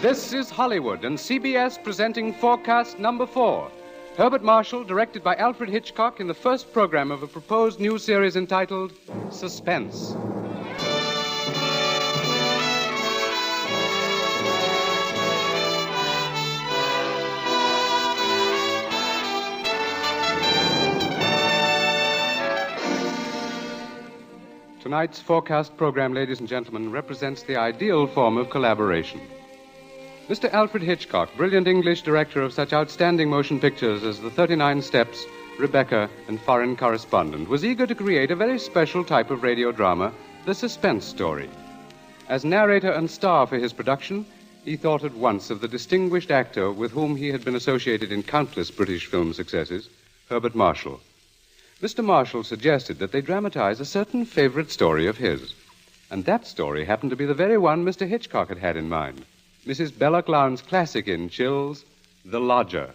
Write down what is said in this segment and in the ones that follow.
This is Hollywood and CBS presenting Forecast Number 4. Herbert Marshall, directed by Alfred Hitchcock in the first program of a proposed new series entitled Suspense. Tonight's Forecast program, ladies and gentlemen, represents the ideal form of collaboration. Mr. Alfred Hitchcock, brilliant English director of such outstanding motion pictures as The 39 Steps, Rebecca, and Foreign Correspondent, was eager to create a very special type of radio drama, the suspense story. As narrator and star for his production, he thought at once of the distinguished actor with whom he had been associated in countless British film successes, Herbert Marshall. Mr. Marshall suggested that they dramatize a certain favorite story of his. And that story happened to be the very one Mr. Hitchcock had in mind. Mrs. Belloc Lowndes' classic in Chills, The Lodger.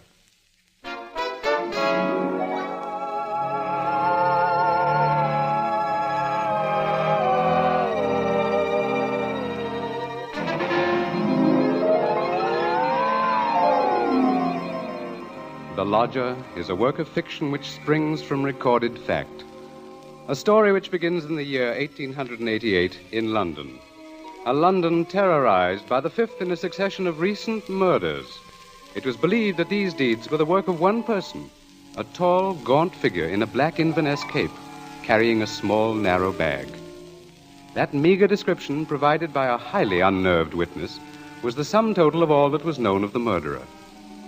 The Lodger is a work of fiction which springs from recorded fact. A story which begins in the year 1888 in London. A London terrorized by the fifth in a succession of recent murders. It was believed that these deeds were the work of one person, a tall, gaunt figure in a black Inverness cape, carrying a small, narrow bag. That meager description, provided by a highly unnerved witness, was the sum total of all that was known of the murderer.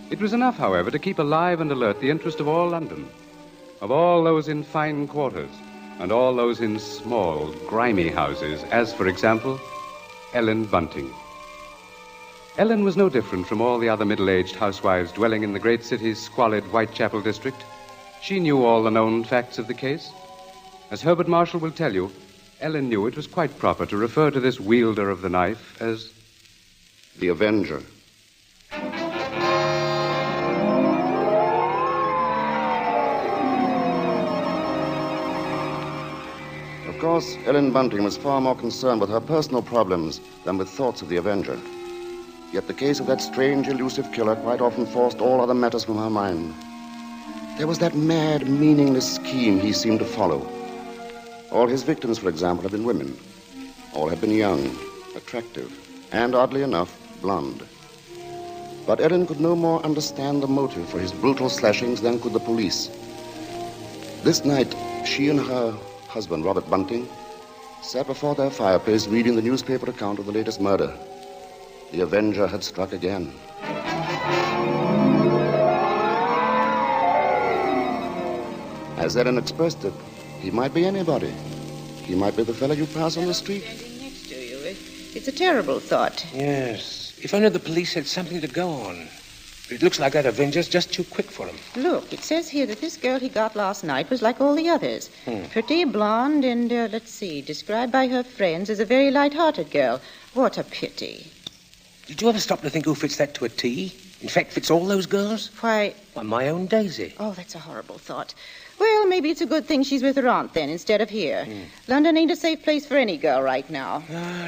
It was enough, however, to keep alive and alert the interest of all London, of all those in fine quarters, and all those in small, grimy houses, as, for example, Ellen Bunting. Ellen was no different from all the other middle-aged housewives dwelling in the great city's squalid Whitechapel district. She knew all the known facts of the case. As Herbert Marshall will tell you, Ellen knew it was quite proper to refer to this wielder of the knife as the Avenger. Of course, Ellen Bunting was far more concerned with her personal problems than with thoughts of the Avenger. Yet the case of that strange, elusive killer quite often forced all other matters from her mind. There was that mad, meaningless scheme he seemed to follow. All his victims, for example, had been women. All had been young, attractive, and, oddly enough, blonde. But Ellen could no more understand the motive for his brutal slashings than could the police. This night, she and her husband, Robert Bunting, sat before their fireplace reading the newspaper account of the latest murder. The Avenger had struck again. As Ellen expressed it, he might be anybody. He might be the fellow you pass on the street. Standing next to you. It's a terrible thought. Yes. If only the police had something to go on. But it looks like that Avenger's just too quick for him. Look, it says here that this girl he got last night was like all the others. Pretty, blonde, and, described by her friends as a very light-hearted girl. What a pity. Did you ever stop to think who fits that to a T? In fact, fits all those girls? Why, my own Daisy. Oh, that's a horrible thought. Well, maybe it's a good thing she's with her aunt, then, instead of here. London ain't a safe place for any girl right now.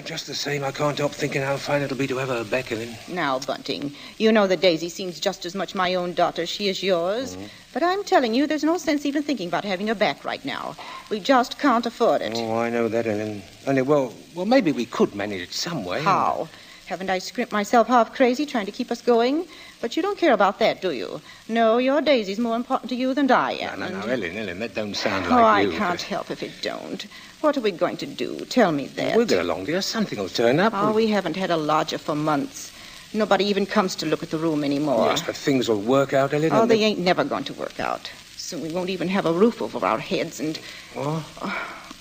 Just the same, I can't help thinking how fine it'll be to have her back in. Now, Bunting, you know that Daisy seems just as much my own daughter as she is yours. But I'm telling you, there's no sense even thinking about having her back right now. We just can't afford it. Oh, I know that, Ellen. Only, well, maybe we could manage it some way. How? Haven't I scrimped myself half crazy trying to keep us going? But you don't care about that, do you? No, your Daisy's more important to you than I am. No, Ellen, that don't sound like you. Oh, I can't help if it don't. What are we going to do? Tell me that. We'll get along, dear. Something will turn up. Oh, we haven't had a lodger for months. Nobody even comes to look at the room anymore. Yes, but things will work out, Ellen. Oh, they ain't never going to work out. Soon we won't even have a roof over our heads and... What?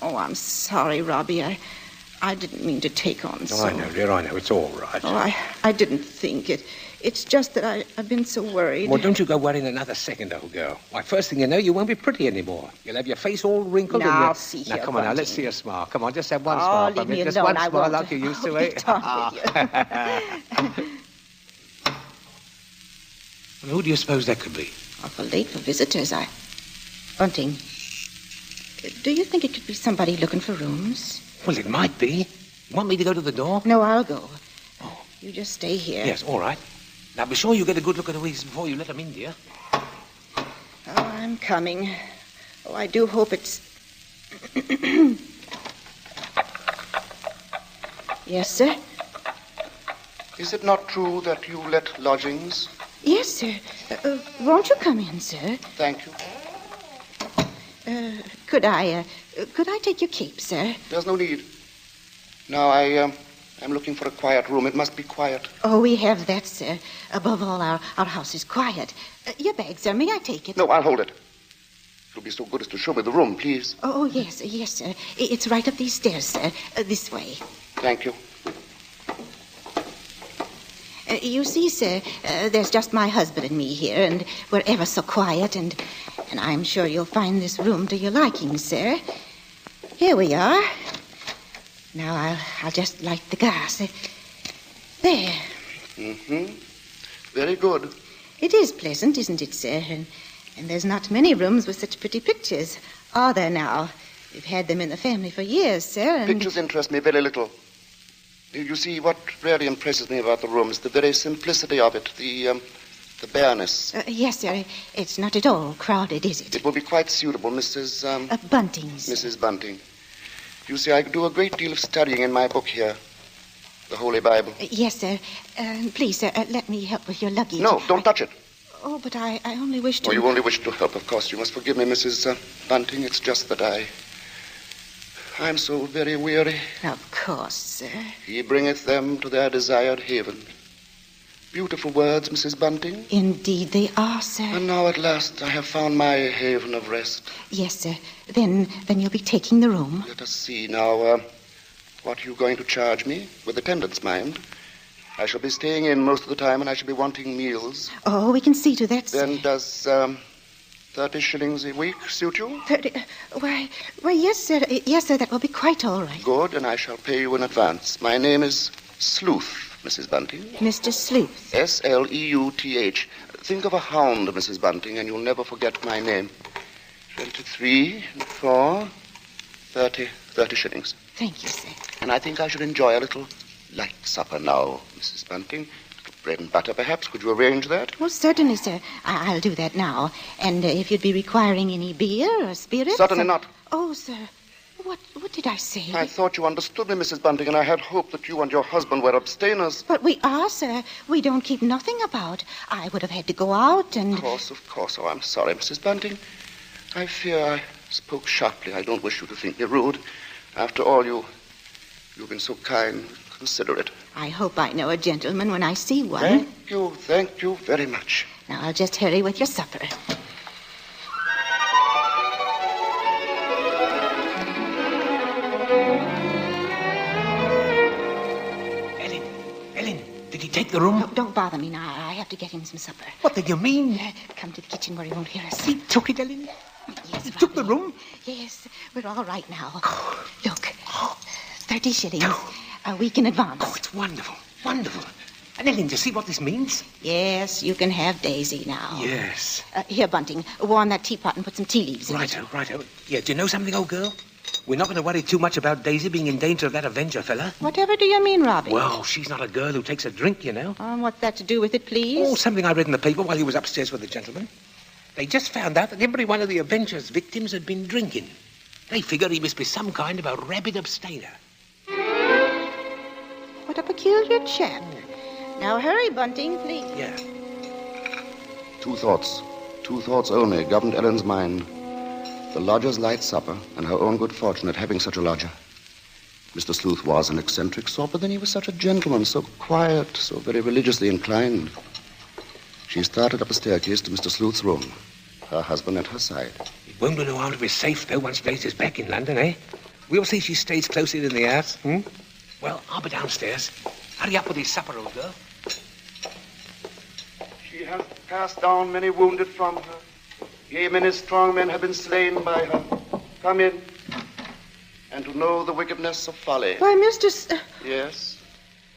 Oh, I'm sorry, Robbie. I didn't mean to take on so... I know, dear, I know. It's all right. Oh, I didn't think it. It's just that I've been so worried. Well, don't you go worrying another second, old girl. Why, first thing you know, you won't be pretty anymore. You'll have your face all wrinkled and Now, see here, Now, come on, Bunting. now, let's see a smile. Come on, just have one smile. Leave me just alone. one smile like you used to, eh? Well, who do you suppose that could be? Awful late for visitors. Bunting, do you think it could be somebody looking for rooms? Well, it might be. You want me to go to the door? No, I'll go. Oh. You just stay here. Yes, all right. Now, be sure you get a good look at Louise before you let them in, dear. Oh, I'm coming. Oh, I do hope it's... Yes, sir? Is it not true that you let lodgings? Yes, sir. Won't you come in, sir? Thank you. Could I take your cape, sir? There's no need. Now, I'm looking for a quiet room. It must be quiet. Oh, we have that, sir. Above all, our house is quiet. Your bag, sir. May I take it? No, I'll hold it. You'll be so good as to show me the room, please. Oh, yes, sir. It's right up these stairs, sir. This way. Thank you. You see, sir, there's just my husband and me here, and we're ever so quiet, and I'm sure you'll find this room to your liking, sir. Here we are. Now I'll just light the gas. There. Mm-hmm. Very good. It is pleasant, isn't it, sir? And there's not many rooms with such pretty pictures, are there now? We've had them in the family for years, sir, and... Pictures interest me very little. You see, what really impresses me about the room is the very simplicity of it, the bareness. Yes, sir. It's not at all crowded, is it? It will be quite suitable, Mrs. Bunting's. Mrs. Bunting. You see, I do a great deal of studying in my book here, the Holy Bible. Yes, sir. Please, sir, let me help with your luggage. No, don't touch it. Oh, but I only wish to... Oh, you only wish to help, of course. You must forgive me, Mrs. Bunting. It's just that I'm so very weary. Of course, sir. He bringeth them to their desired haven. Beautiful words, Mrs. Bunting. Indeed they are, sir. And now at last I have found my haven of rest. Yes, sir. Then you'll be taking the room. Let us see now. What are you going to charge me? With attendance, mind. I shall be staying in most of the time, and I shall be wanting meals. Oh, we can see to that, sir. Then does 30 shillings a week suit you? 30... Why, yes, sir. Yes, sir, that will be quite all right. Good, and I shall pay you in advance. My name is Sleuth, Mrs. Bunting. Mr. Sleuth. Sleuth. Think of a hound, Mrs. Bunting, and you'll never forget my name. 23, 4, 30 shillings. Thank you, sir. And I think I should enjoy a little light supper now, Mrs. Bunting. A little bread and butter, perhaps. Could you arrange that? Well, certainly, sir. I'll do that now. And if you'd be requiring any beer or spirits... Certainly not. Oh, sir. What did I say? I thought you understood me, Mrs. Bunting, and I had hoped that you and your husband were abstainers. But we are, sir. We don't keep nothing about. I would have had to go out and... Of course. Oh, I'm sorry, Mrs. Bunting. I fear I spoke sharply. I don't wish you to think me rude. After all, you've been so kind, considerate. I hope I know a gentleman when I see one. Thank you very much. Now, I'll just hurry with your supper. Ellen, did he take the room? No, don't bother me now. I have to get him some supper. What did you mean? Come to the kitchen where he won't hear us. He took it, Ellen? Yes, He took the room? Yes, we're all right now. Look, 30 shillings. A week in advance. Oh, it's wonderful. Wonderful. And Ellen, do you see what this means? Yes, you can have Daisy now. Yes. Here, Bunting, warm that teapot and put some tea leaves in it. Righto. Yeah, do you know something, old girl? We're not going to worry too much about Daisy being in danger of that Avenger fella. Whatever do you mean, Robbie? Well, she's not a girl who takes a drink, you know. What's that to do with it, please? Oh, something I read in the paper while he was upstairs with the gentleman. They just found out that every one of the Avenger's victims had been drinking. They figured he must be some kind of a rabid abstainer. What a peculiar chap. Now hurry, Bunting, please. Yeah. Two thoughts only governed Ellen's mind. The lodger's light supper and her own good fortune at having such a lodger. Mr. Sleuth was an eccentric sort, but then he was such a gentleman, so quiet, so very religiously inclined. She started up a staircase to Mr. Sleuth's room, her husband at her side. It won't do no harm to be safe, though, once Daisy's back in London, eh? We'll see she stays close in the house, Well, I'll be downstairs. Hurry up with his supper, old girl. She has cast down many wounded from her. Yea, many strong men have been slain by her. Come in. And to know the wickedness of folly. Why, Mr. Yes?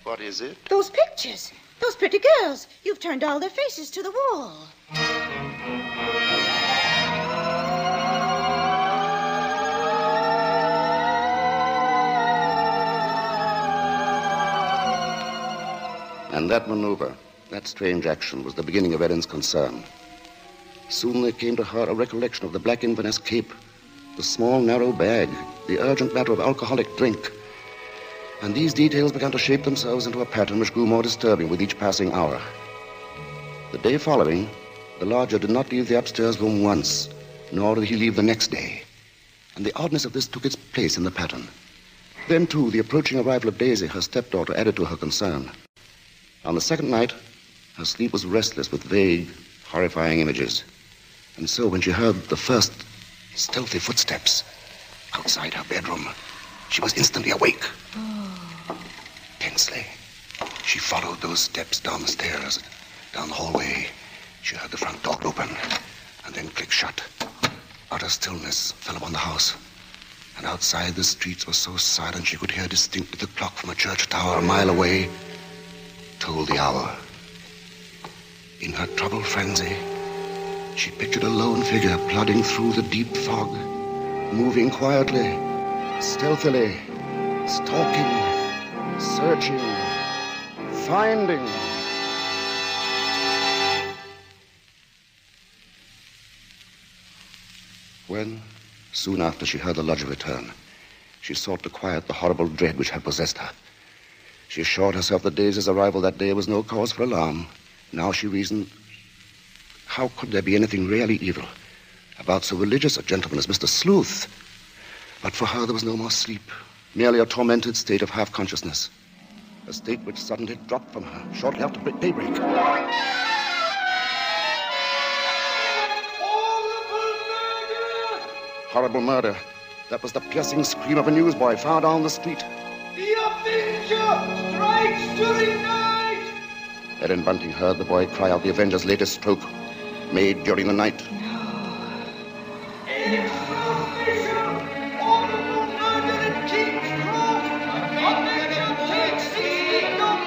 What is it? Those pictures. Those pretty girls. You've turned all their faces to the wall. And that maneuver, that strange action, was the beginning of Ellen's concern. Soon there came to her a recollection of the black Inverness cape, the small, narrow bag, the urgent matter of alcoholic drink. And these details began to shape themselves into a pattern which grew more disturbing with each passing hour. The day following, the lodger did not leave the upstairs room once, nor did he leave the next day. And the oddness of this took its place in the pattern. Then, too, the approaching arrival of Daisy, her stepdaughter, added to her concern. On the second night, her sleep was restless with vague, horrifying images. And so when she heard the first stealthy footsteps outside her bedroom, she was instantly awake. Tensely, she followed those steps down the stairs, down the hallway. She heard the front door open and then click shut. Utter stillness fell upon the house. And outside, the streets were so silent she could hear distinctly the clock from a church tower a mile away tolled the hour. In her troubled frenzy, she pictured a lone figure plodding through the deep fog, moving quietly, stealthily, stalking, searching, finding. When, soon after she heard the lodger return, she sought to quiet the horrible dread which had possessed her. She assured herself that Daisy's arrival that day was no cause for alarm. Now she reasoned, how could there be anything really evil about so religious a gentleman as Mr. Sleuth? But for her there was no more sleep, merely a tormented state of half-consciousness, a state which suddenly dropped from her shortly after daybreak. Horrible murder. That was the piercing scream of a newsboy far down the street. The Avenger strikes during night! Ellen Bunting heard the boy cry out the Avenger's latest stroke, made during the night. It's official! Horrible murder at King's Cross! Avenger takes the kingdom!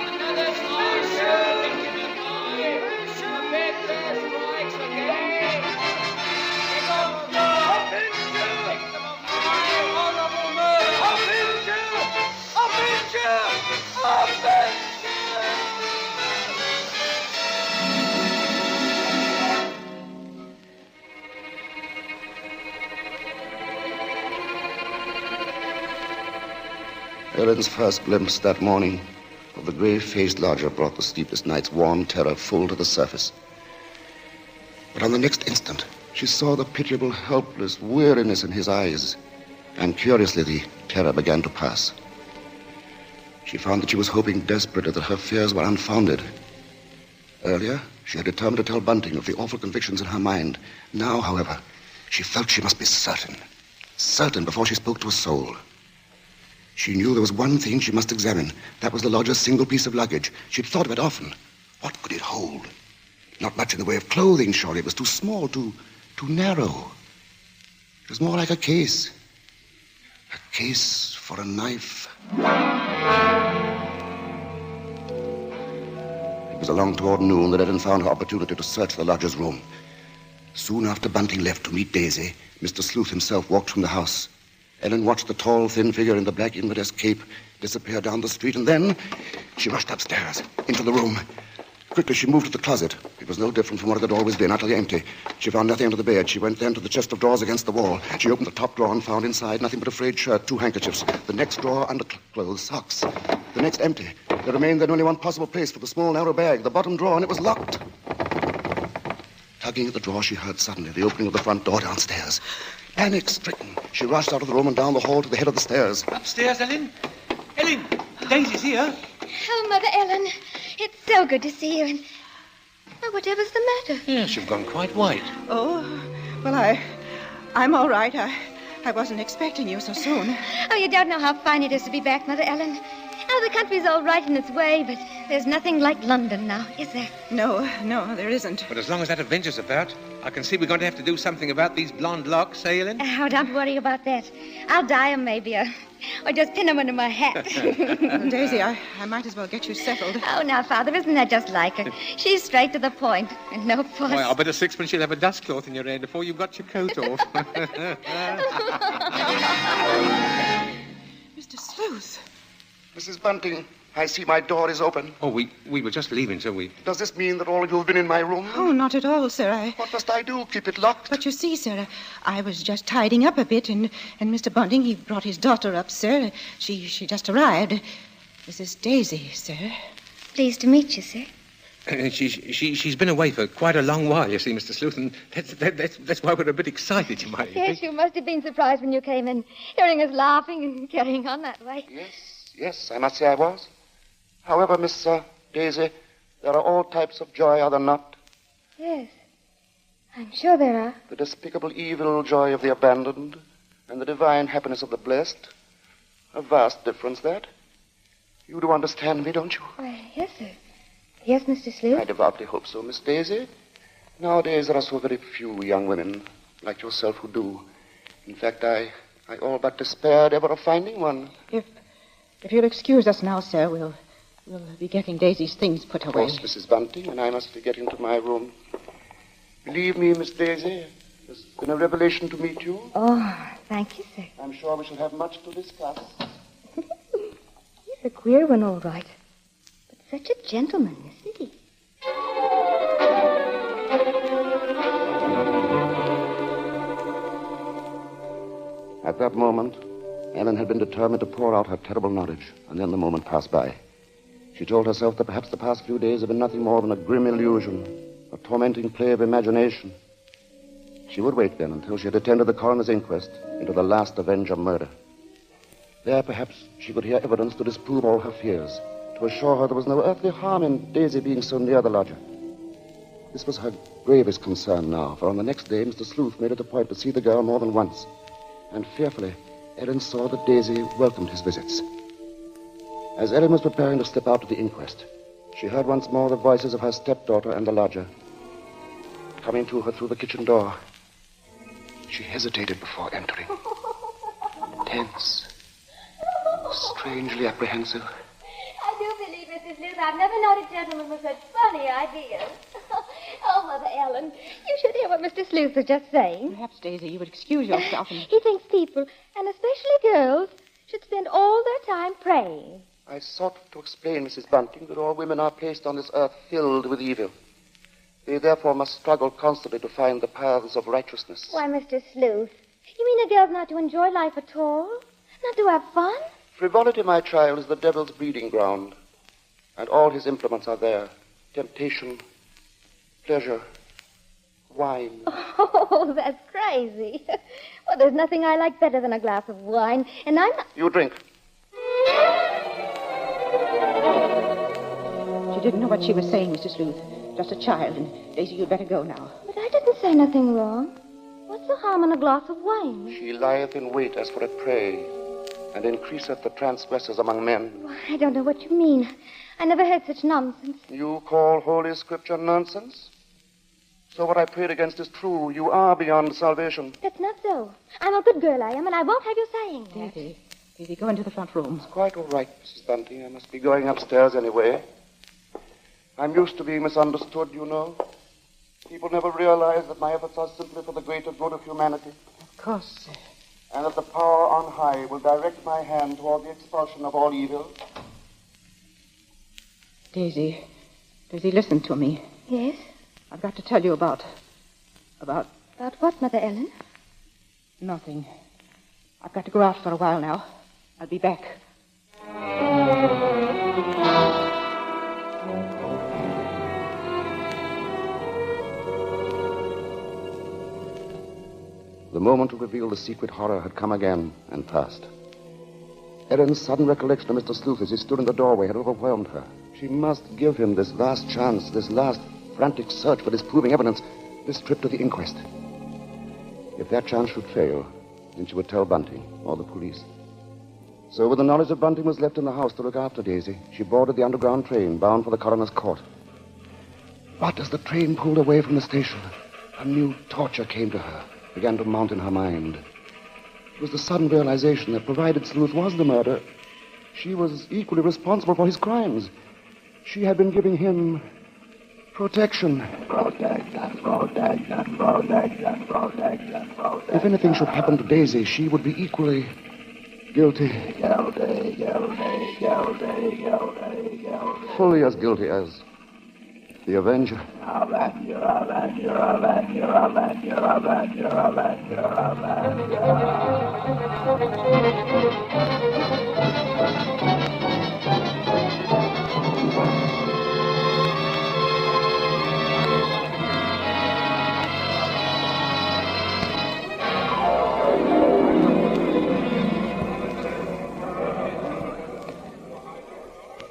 Ellen's first glimpse that morning of the grave-faced lodger brought the sleepless night's warm terror full to the surface. But on the next instant, she saw the pitiable, helpless weariness in his eyes, and curiously the terror began to pass. She found that she was hoping desperately that her fears were unfounded. Earlier, she had determined to tell Bunting of the awful convictions in her mind. Now, however, she felt she must be certain before she spoke to a soul. She knew there was one thing she must examine. That was the lodger's single piece of luggage. She'd thought of it often. What could it hold? Not much in the way of clothing, surely. It was too small, too narrow. It was more like a case. A case for a knife. It was along toward noon that Ellen found her opportunity to search the lodger's room. Soon after Bunting left to meet Daisy, Mr. Sleuth himself walked from the house. Ellen watched the tall, thin figure in the black Inverness cape disappear down the street, and then she rushed upstairs, into the room. Quickly, she moved to the closet. It was no different from what it had always been, utterly empty. She found nothing under the bed. She went then to the chest of drawers against the wall. She opened the top drawer and found inside nothing but a frayed shirt, 2 handkerchiefs. The next drawer, underclothes, socks. The next empty. There remained then only one possible place for the small, narrow bag, the bottom drawer, and it was locked. Tugging at the drawer, she heard suddenly the opening of the front door downstairs. Panic-stricken, she rushed out of the room and down the hall to the head of the stairs. Upstairs, Ellen? Ellen, Daisy's here. Oh, Mother Ellen, it's so good to see you. And whatever's the matter? Yes, you've gone quite white. Oh, well, I'm all right. I wasn't expecting you so soon. Oh, you don't know how fine it is to be back, Mother Ellen. Oh, the country's all right in its way, but there's nothing like London now, is there? No, there isn't. But as long as that Avenger's about, I can see we're going to have to do something about these blonde locks, eh, Ellen? Oh, don't worry about that. I'll dye them maybe, or just pin them under my hat. Daisy, I might as well get you settled. Oh, now, Father, isn't that just like her? She's straight to the point, and no fuss. Why, I'll bet a sixpence you'll have a dustcloth in your hair before you've got your coat off. Mr. Sleuth. Mrs. Bunting, I see my door is open. Oh, we were just leaving, so we... Does this mean that all of you have been in my room? Oh, not at all, sir. What must I do? Keep it locked? But you see, sir, I was just tidying up a bit, and Mr. Bunting, he brought his daughter up, sir. She just arrived. This is Daisy, sir. Pleased to meet you, sir. She's been away for quite a long while, you see, Mr. Sleuth, and that's why we're a bit excited, you might Yes, think. you must have been surprised when you came in, hearing us laughing and carrying on that way. Yes, I must say I was. However, Miss Daisy, there are all types of joy, are there not? Yes, I'm sure there are. The despicable evil joy of the abandoned and the divine happiness of the blessed. A vast difference, that. You do understand me, don't you? Why, yes, sir. Yes, Mr. Sleuth. I devoutly hope so, Miss Daisy. Nowadays, there are so very few young women like yourself who do. In fact, I all but despaired ever of finding one. If you'll excuse us now, sir, we'll be getting Daisy's things put away. Of course, Mrs. Bunting, and I must be getting to my room. Believe me, Miss Daisy, it's been a revelation to meet you. Oh, thank you, sir. I'm sure we shall have much to discuss. He's a queer one, all right. But such a gentleman, isn't he? At that moment, Ellen had been determined to pour out her terrible knowledge, and then the moment passed by. She told herself that perhaps the past few days had been nothing more than a grim illusion, a tormenting play of imagination. She would wait, then, until she had attended the coroner's inquest into the last Avenger murder. There, perhaps, she could hear evidence to disprove all her fears, to assure her there was no earthly harm in Daisy being so near the lodger. This was her gravest concern now, for on the next day, Mr. Sleuth made it a point to see the girl more than once. And fearfully, Ellen saw that Daisy welcomed his visits. As Ellen was preparing to slip out to the inquest, she heard once more the voices of her stepdaughter and the lodger coming to her through the kitchen door. She hesitated before entering. Tense. Strangely apprehensive. I do believe, Mrs. Sleuth, I've never known a gentleman with such funny ideas. Oh, Mother Ellen, you should hear what Mr. Sleuth was just saying. Perhaps, Daisy, you would excuse yourself and... He thinks people, and especially girls, should spend all their time praying. I sought to explain, Mrs. Bunting, that all women are placed on this earth filled with evil. They therefore must struggle constantly to find the paths of righteousness. Why, Mr. Sleuth, you mean a girl's not to enjoy life at all? Not to have fun? Frivolity, my child, is the devil's breeding ground. And all his implements are there. Temptation, pleasure, wine. Oh, that's crazy. Well, there's nothing I like better than a glass of wine, and I'm not... You drink. She didn't know what she was saying, Mr. Sleuth. Just a child, and Daisy, you'd better go now. But I didn't say nothing wrong. What's the harm in a glass of wine? She lieth in wait as for a prey, and increaseth the transgressors among men. Well, I don't know what you mean. I never heard such nonsense. You call Holy Scripture nonsense? So what I prayed against is true. You are beyond salvation. That's not so. I'm a good girl, I am, and I won't have you saying that. Daisy, go into the front room. It's quite all right, Mrs. Bunting. I must be going upstairs anyway. I'm used to being misunderstood, you know. People never realize that my efforts are simply for the greater good of humanity. Of course, sir. And that the power on high will direct my hand toward the expulsion of all evil. Daisy, listen to me. Yes? I've got to tell you about... About what, Mother Ellen? Nothing. I've got to go out for a while now. I'll be back. The moment to reveal the secret horror had come again and passed. Ellen's sudden recollection of Mr. Sleuth as he stood in the doorway had overwhelmed her. She must give him this last chance, this last frantic search for disproving evidence, this trip to the inquest. If that chance should fail, then she would tell Bunting or the police. So with the knowledge that Bunting was left in the house to look after Daisy, she boarded the underground train bound for the coroner's court. But as the train pulled away from the station, a new torture came to her, began to mount in her mind. It was the sudden realization that provided Sleuth was the murderer, she was equally responsible for his crimes. She had been giving him protection. If anything should happen to Daisy, she would be equally guilty. Fully as guilty as the Avenger.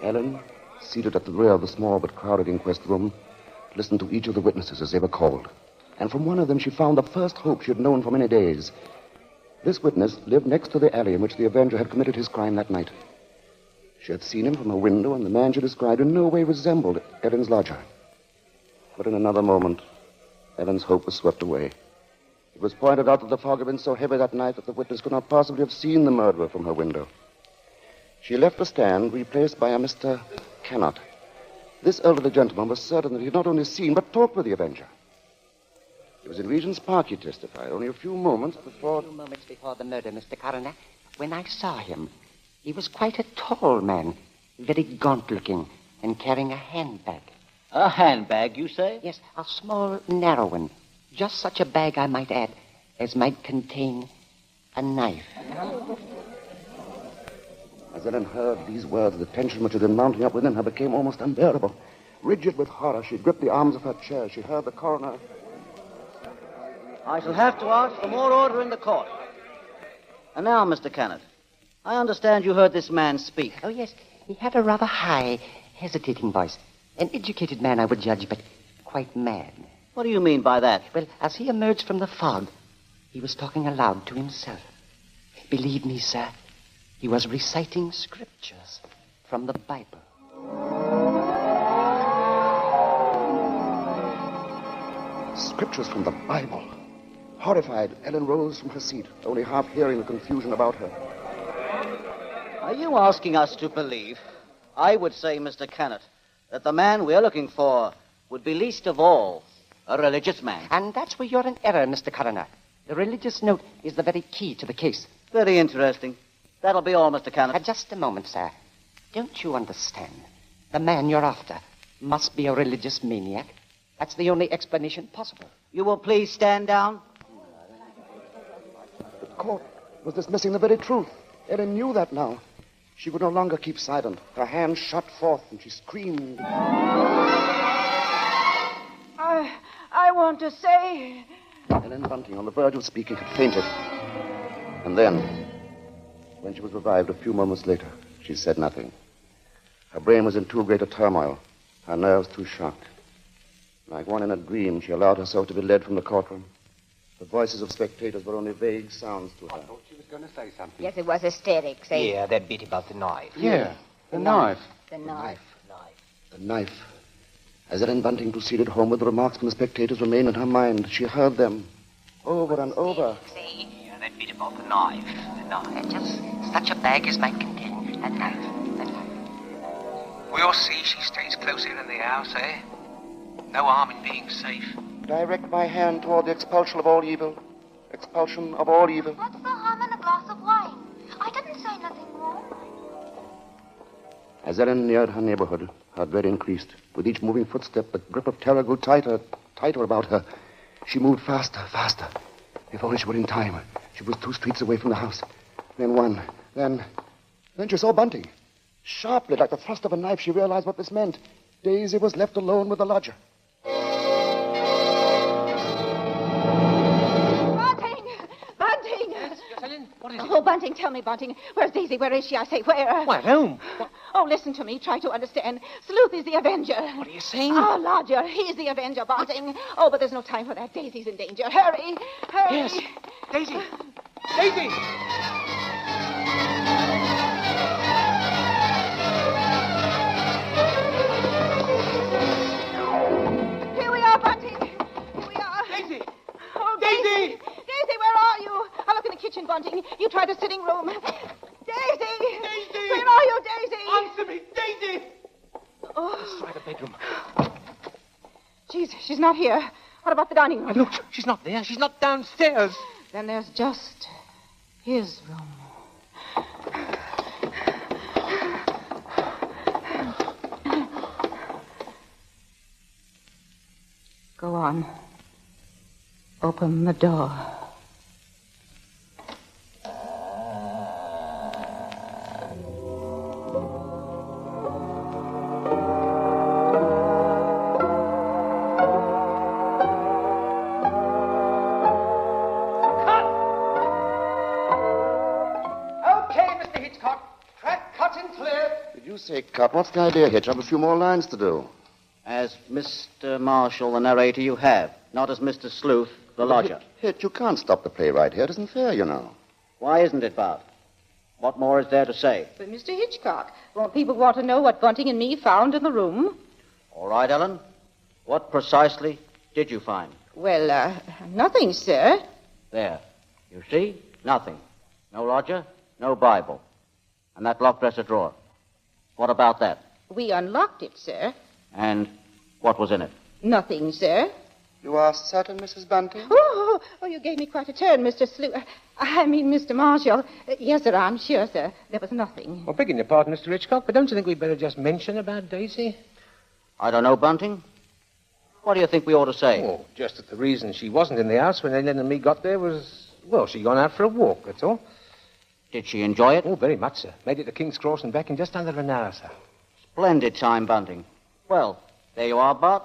Ellen, seated at the rear of the small but crowded inquest room, listened to each of the witnesses as they were called. And from one of them she found the first hope she had known for many days. This witness lived next to the alley in which the Avenger had committed his crime that night. She had seen him from her window, and the man she described in no way resembled Ellen's lodger. But in another moment, Ellen's hope was swept away. It was pointed out that the fog had been so heavy that night that the witness could not possibly have seen the murderer from her window. She left the stand, replaced by a Mr. Cannot. This elderly gentleman was certain that he had not only seen, but talked with the Avenger. It was in Regent's Park, he testified, only a few moments before... A few moments before the murder, Mr. Coroner, when I saw him. He was quite a tall man, very gaunt-looking, and carrying a handbag. A handbag, you say? Yes, a small, narrow one. Just such a bag, I might add, as might contain a knife. As Ellen heard these words, the tension which had been mounting up within her became almost unbearable. Rigid with horror, she gripped the arms of her chair. She heard the coroner... I shall have to ask for more order in the court. And now, Mr. Cannot, I understand you heard this man speak. Oh, yes. He had a rather high, hesitating voice. An educated man, I would judge, but quite mad. What do you mean by that? Well, as he emerged from the fog, he was talking aloud to himself. Believe me, sir, he was reciting scriptures from the Bible. Scriptures from the Bible. Horrified, Ellen rose from her seat, only half hearing the confusion about her. Are you asking us to believe, I would say, Mr. Cannot, that the man we're looking for would be least of all a religious man? And that's where you're in error, Mr. Coroner. The religious note is the very key to the case. Very interesting. That'll be all, Mr. Cannot. Just a moment, sir. Don't you understand? The man you're after must be a religious maniac. That's the only explanation possible. You will please stand down? The court was dismissing the very truth. Ellen knew that now. She would no longer keep silent. Her hands shot forth, and she screamed. I want to say... Ellen Bunting, on the verge of speaking, had fainted. And then, when she was revived a few moments later, she said nothing. Her brain was in too great a turmoil, her nerves too shocked. Like one in a dream, she allowed herself to be led from the courtroom. The voices of spectators were only vague sounds to her. I thought she was going to say something. Yes, it was hysterics, eh? Yeah, that bit about the knife. Yeah, the knife. The knife. The knife. As Ellen Bunting proceeded homeward, the remarks from the spectators remained in her mind. She heard them over and over. Yeah, that bit about the knife. The knife. Just such a bag as might contain a knife. A knife. We'll see she stays close in the house, eh? No harm in being safe. Direct my hand toward the expulsion of all evil. Expulsion of all evil. What's the harm in a glass of wine? I didn't say nothing wrong. As Ellen neared her neighborhood, her dread increased. With each moving footstep, the grip of terror grew tighter, tighter about her. She moved faster, faster. If only she were in time. She was 2 streets away from the house. Then one. Then she saw Bunting. Sharply, like the thrust of a knife, she realized what this meant. Daisy was left alone with the lodger. Bunting! Yes, Ellen, what is it? Oh, Bunting, tell me, Bunting. Where's Daisy? Where is she? I say, where? Why, at home. Oh, listen to me. Try to understand. Sleuth is the Avenger. What are you saying? Our lodger. He's the Avenger, Bunting. Oh, but there's no time for that. Daisy's in danger. Hurry! Hurry! Yes. Daisy! Daisy! Here we are, Bunting. Here we are. Daisy! Oh, Daisy! Daisy, where are you? I'll look in the kitchen, Bunting. You try the sitting room. Daisy! Daisy! Where are you, Daisy? Answer me, Daisy! Oh, Let's try the bedroom. she's not here. What about the dining room? Look, she's not there. She's not downstairs. Then there's just his room. Go on. Open the door. Say, cut. What's the idea, Hitch? I have a few more lines to do. As Mr. Marshall, the narrator, you have. Not as Mr. Sleuth, the lodger. Hitch, you can't stop the play right here. It isn't fair, you know. Why isn't it, Bart? What more is there to say? But, Mr. Hitchcock, won't people want to know what Bunting and me found in the room? All right, Ellen. What precisely did you find? Well, nothing, sir. There. You see? Nothing. No lodger, no Bible. And that locked dresser drawer. What about that? We unlocked it, sir. And what was in it? Nothing, sir. You are certain, Mrs. Bunting? Oh, you gave me quite a turn, Mr. Mr. Marshall. Yes, sir, I'm sure, sir. There was nothing. Well, begging your pardon, Mr. Hitchcock, but don't you think we'd better just mention about Daisy? I don't know, Bunting. What do you think we ought to say? Oh, just that the reason she wasn't in the house when Ellen and me got there was, well, she'd gone out for a walk, that's all. Did she enjoy it? Oh, very much, sir. Made it to King's Cross and back in just under an hour, sir. Splendid time, Bunting. Well, there you are, Bart.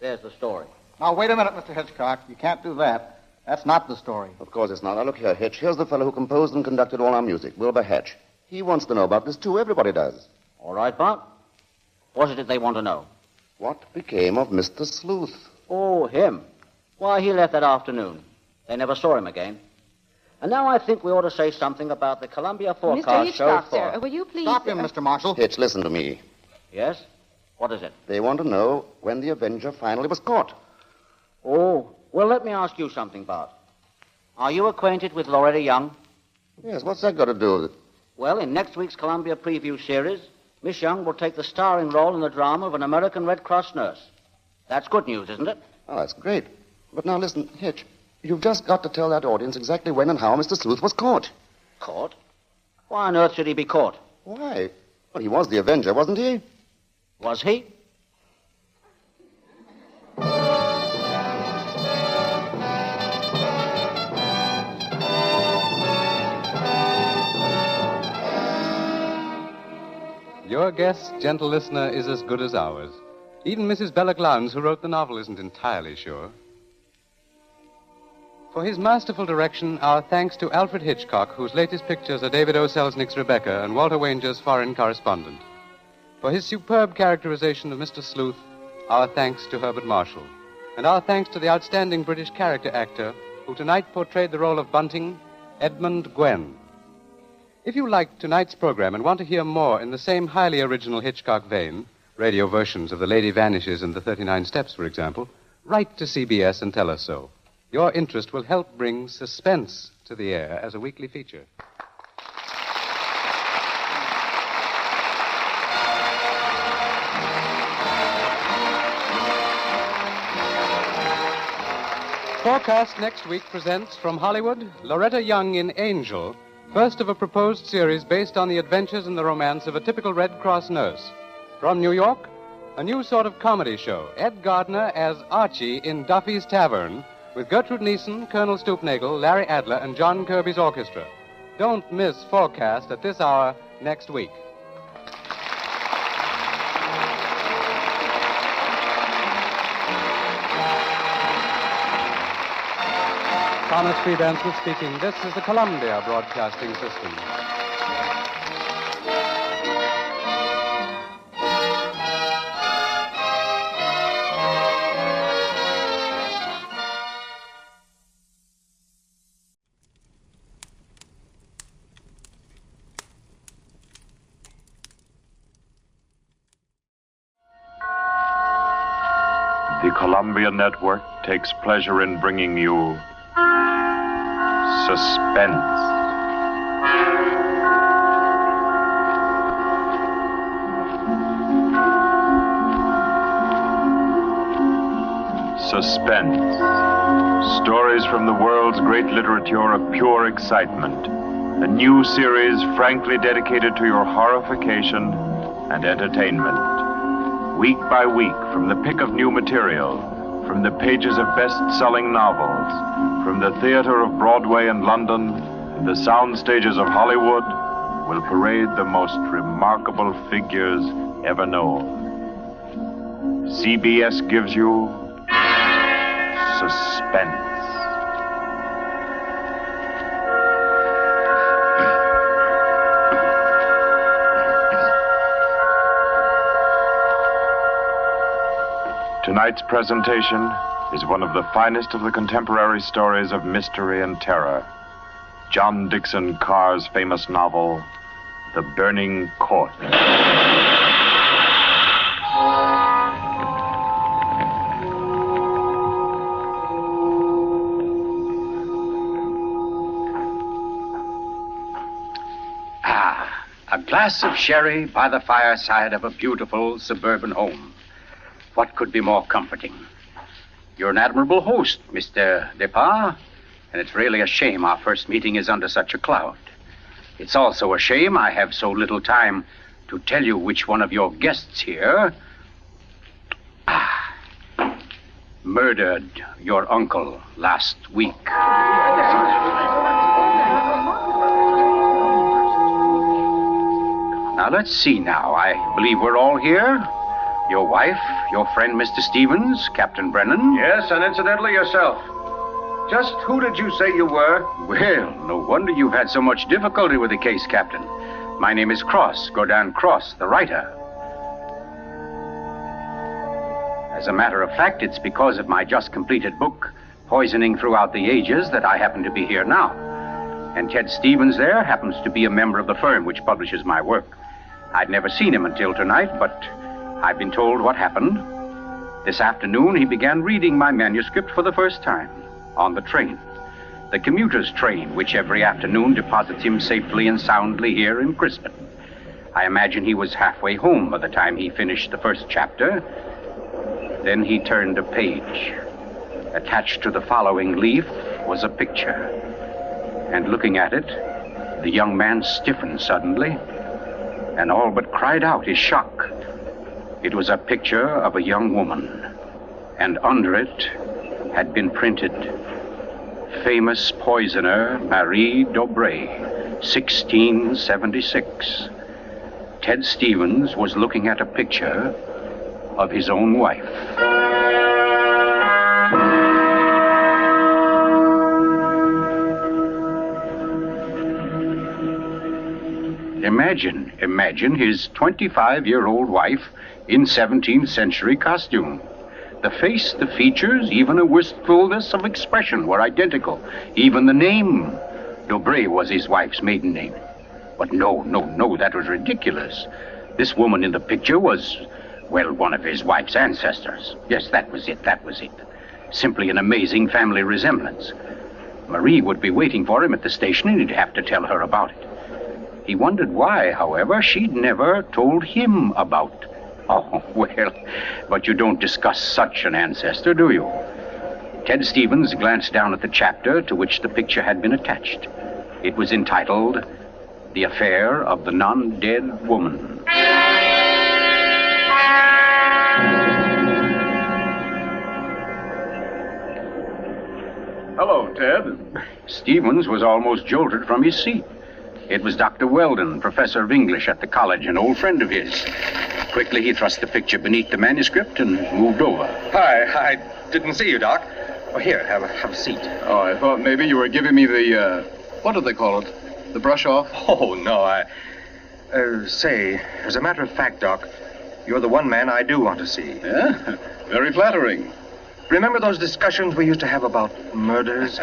There's the story. Now, wait a minute, Mr. Hitchcock. You can't do that. That's not the story. Of course it's not. Now, look here, Hitch. Here's the fellow who composed and conducted all our music, Wilbur Hatch. He wants to know about this, too. Everybody does. All right, Bart. What is it they want to know? What became of Mr. Sleuth? Oh, him. Why, he left that afternoon. They never saw him again. And now I think we ought to say something about the Columbia forecast Mr. Hitchcock, show for... sir, will you please... Stop him, Mr. Marshall. Hitch, listen to me. Yes? What is it? They want to know when the Avenger finally was caught. Oh, well, let me ask you something, Bart. Are you acquainted with Loretta Young? Yes, what's that got to do with it? Well, in next week's Columbia preview series, Miss Young will take the starring role in the drama of an American Red Cross nurse. That's good news, isn't it? Oh, that's great. But now listen, Hitch, you've just got to tell that audience exactly when and how Mr. Sleuth was caught. Caught? Why on earth should he be caught? Why? Well, he was the Avenger, wasn't he? Was he? Your guess, gentle listener, is as good as ours. Even Mrs. Bella Lowndes, who wrote the novel, isn't entirely sure. For his masterful direction, our thanks to Alfred Hitchcock, whose latest pictures are David O. Selznick's Rebecca and Walter Wanger's Foreign Correspondent. For his superb characterization of Mr. Sleuth, our thanks to Herbert Marshall. And our thanks to the outstanding British character actor who tonight portrayed the role of Bunting, Edmund Gwenn. If you liked tonight's program and want to hear more in the same highly original Hitchcock vein, radio versions of The Lady Vanishes and The 39 Steps, for example, write to CBS and tell us so. Your interest will help bring Suspense to the air as a weekly feature. Forecast next week presents from Hollywood, Loretta Young in Angel, first of a proposed series based on the adventures and the romance of a typical Red Cross nurse. From New York, a new sort of comedy show, Ed Gardner as Archie in Duffy's Tavern, with Gertrude Neeson, Colonel Stoopnagle, Larry Adler, and John Kirby's orchestra. Don't miss Forecast at this hour next week. Thomas P. Benson speaking. This is the Columbia Broadcasting System. The Columbia Network takes pleasure in bringing you Suspense. Suspense. Stories from the world's great literature of pure excitement. A new series frankly dedicated to your horrification and entertainment. Week by week, from the pick of new material, From the pages of best-selling novels, from the theater of Broadway and London, to the sound stages of Hollywood, will parade the most remarkable figures ever known. CBS gives you Suspense. Tonight's presentation is one of the finest of the contemporary stories of mystery and terror. John Dickson Carr's famous novel, The Burning Court. A glass of sherry by the fireside of a beautiful suburban home. What could be more comforting? You're an admirable host, Mr. Depard, and it's really a shame our first meeting is under such a cloud. It's also a shame I have so little time to tell you which one of your guests here murdered your uncle last week. Now, let's see now. I believe we're all here. Your wife, your friend, Mr. Stevens, Captain Brennan. Yes, and incidentally, yourself. Just who did you say you were? Well, no wonder you've had so much difficulty with the case, Captain. My name is Cross, Godin Cross, the writer. As a matter of fact, it's because of my just completed book, Poisoning Throughout the Ages, that I happen to be here now. And Ted Stevens there happens to be a member of the firm which publishes my work. I'd never seen him until tonight, but I've been told what happened. This afternoon, he began reading my manuscript for the first time on the train. The commuter's train, which every afternoon deposits him safely and soundly here in Crispin. I imagine he was halfway home by the time he finished the first chapter. Then he turned a page. Attached to the following leaf was a picture. And looking at it, the young man stiffened suddenly and all but cried out in shock. It was a picture of a young woman, and under it had been printed, famous poisoner Marie Dobré, 1676. Ted Stevens was looking at a picture of his own wife. Imagine his 25-year-old wife in 17th century costume. The face, the features, even a wistfulness of expression were identical. Even the name, Dobré, was his wife's maiden name. But no, that was ridiculous. This woman in the picture was, well, one of his wife's ancestors. Yes, that was it. Simply an amazing family resemblance. Marie would be waiting for him at the station, and he'd have to tell her about it. He wondered why, however, she'd never told him about. Oh, well, but you don't discuss such an ancestor, do you? Ted Stevens glanced down at the chapter to which the picture had been attached. It was entitled, The Affair of the Non-Dead Woman. Hello, Ted. Stevens was almost jolted from his seat. It was Dr. Weldon, professor of English at the college, an old friend of his. Quickly, he thrust the picture beneath the manuscript and moved over. Hi, I didn't see you, Doc. Oh, here, have a seat. Oh, I thought maybe you were giving me the, what do they call it? The brush off? Oh, no, say, as a matter of fact, Doc, you're the one man I do want to see. Yeah? Very flattering. Remember those discussions we used to have about murders?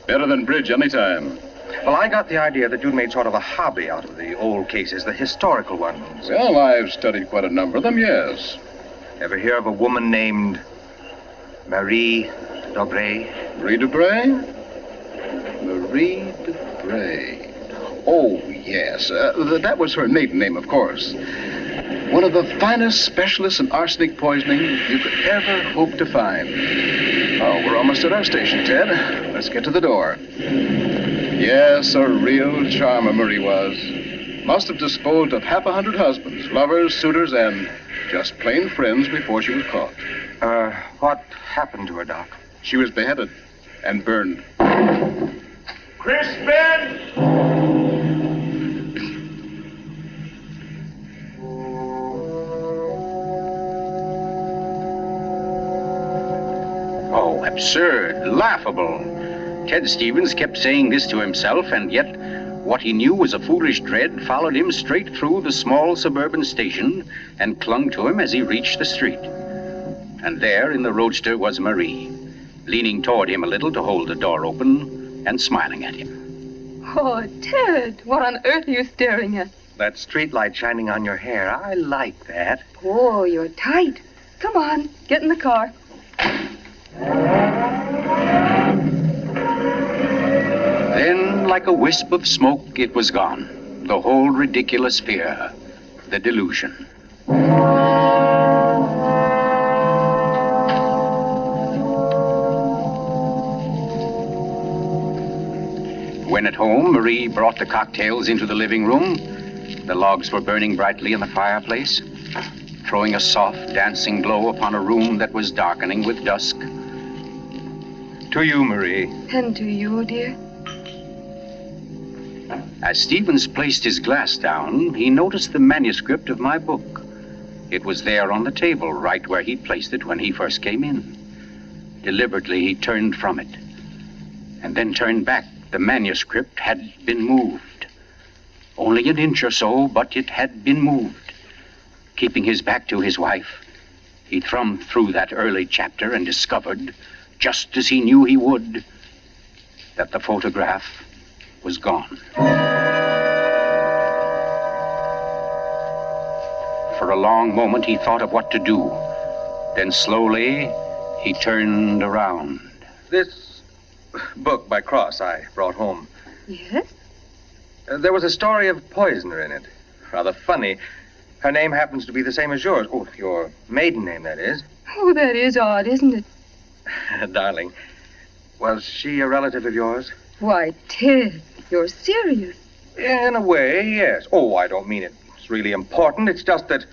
Better than bridge anytime. Well, I got the idea that you'd made sort of a hobby out of the old cases, the historical ones. Well, I've studied quite a number of them, yes. Ever hear of a woman named Marie Dobré? Marie Dobré? Marie Dobré. Oh, yes. That was her maiden name, of course. One of the finest specialists in arsenic poisoning you could ever hope to find. Oh, we're almost at our station, Ted. Let's get to the door. Yes, a real charmer Marie was. Must have disposed of 100 husbands, lovers, suitors, and just plain friends before she was caught. What happened to her, Doc? She was beheaded and burned. Crispin! Oh, absurd, laughable. Ted Stevens kept saying this to himself, and yet what he knew was a foolish dread followed him straight through the small suburban station and clung to him as he reached the street. And there in the roadster was Marie, leaning toward him a little to hold the door open and smiling at him. Oh, Ted, what on earth are you staring at? That streetlight shining on your hair. I like that. Oh, you're tight. Come on, get in the car. Then, like a wisp of smoke, it was gone. The whole ridiculous fear, the delusion. When at home, Marie brought the cocktails into the living room. The logs were burning brightly in the fireplace, throwing a soft, dancing glow upon a room that was darkening with dusk. To you, Marie. And to you, dear. As Stevens placed his glass down, he noticed the manuscript of my book. It was there on the table, right where he'd placed it when he first came in. Deliberately, he turned from it, and then turned back. The manuscript had been moved. Only an inch or so, but it had been moved. Keeping his back to his wife, he thumbed through that early chapter and discovered, just as he knew he would, that the photograph was gone. For a long moment, he thought of what to do. Then slowly, he turned around. This book by Cross I brought home. Yes? There was a story of poisoner in it. Rather funny. Her name happens to be the same as yours. Oh, your maiden name, that is. Oh, that is odd, isn't it? Darling, was she a relative of yours? Why, Ted, you're serious. In a way, yes. Oh, I don't mean it's really important. It's just that,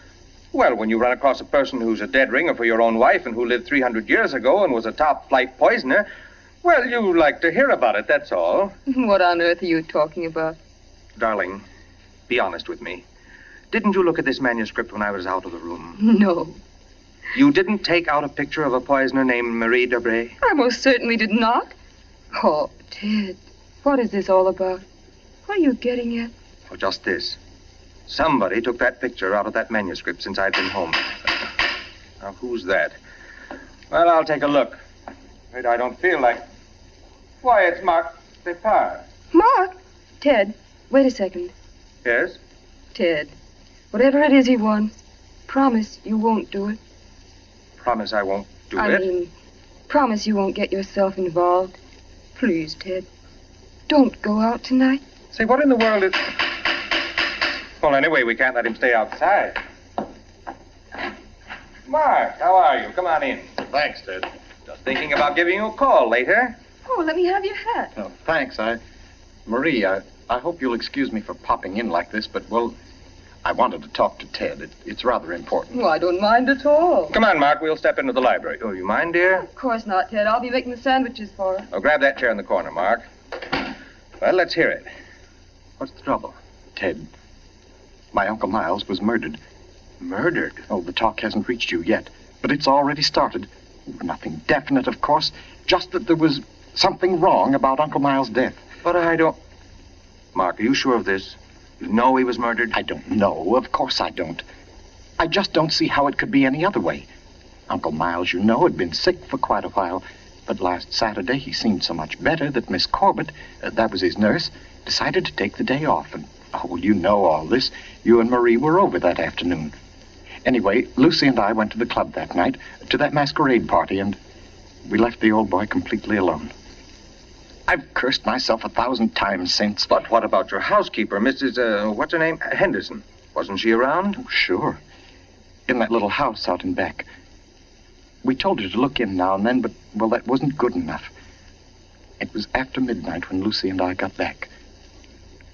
well, when you run across a person who's a dead ringer for your own wife and who lived 300 years ago and was a top-flight poisoner, well, you like to hear about it, that's all. What on earth are you talking about? Darling, be honest with me. Didn't you look at this manuscript when I was out of the room? No. You didn't take out a picture of a poisoner named Marie Debray? I most certainly did not. Oh, Ted, what is this all about? What are you getting at? Oh, just this. Somebody took that picture out of that manuscript since I'd been home. Now, who's that? Well, I'll take a look. Afraid I don't feel like... Why, it's Mark Depart. Mark? Ted, wait a second. Yes? Ted, whatever it is he wants, promise you won't do it. Promise I won't do it? I mean, promise you won't get yourself involved. Please, Ted, don't go out tonight. Say, what in the world is... Well, anyway, we can't let him stay outside. Mark, how are you? Come on in. Thanks, Ted. Just thinking about giving you a call later. Oh, let me have your hat. Oh, thanks. Marie, I hope you'll excuse me for popping in like this, but, well, I wanted to talk to Ted. It's rather important. Oh, I don't mind at all. Come on, Mark. We'll step into the library. Oh, you mind, dear? Of course not, Ted. I'll be making the sandwiches for her. Oh, grab that chair in the corner, Mark. Well, let's hear it. What's the trouble? Ted, my Uncle Miles was murdered. Murdered? Oh, the talk hasn't reached you yet, but it's already started. Nothing definite, of course, just that there was something wrong about Uncle Miles' death. But I don't... Mark, are you sure of this? You know he was murdered? I don't know. Of course I don't. I just don't see how it could be any other way. Uncle Miles, you know, had been sick for quite a while, but last Saturday he seemed so much better that Miss Corbett, that was his nurse, decided to take the day off. And, oh, you know all this. You and Marie were over that afternoon. Anyway, Lucy and I went to the club that night, to that masquerade party, and we left the old boy completely alone. I've cursed myself 1,000 times since. But what about your housekeeper, Mrs., what's her name? Henderson. Wasn't she around? Oh, sure. In that little house out in back. We told her to look in now and then, but, well, that wasn't good enough. It was after midnight when Lucy and I got back.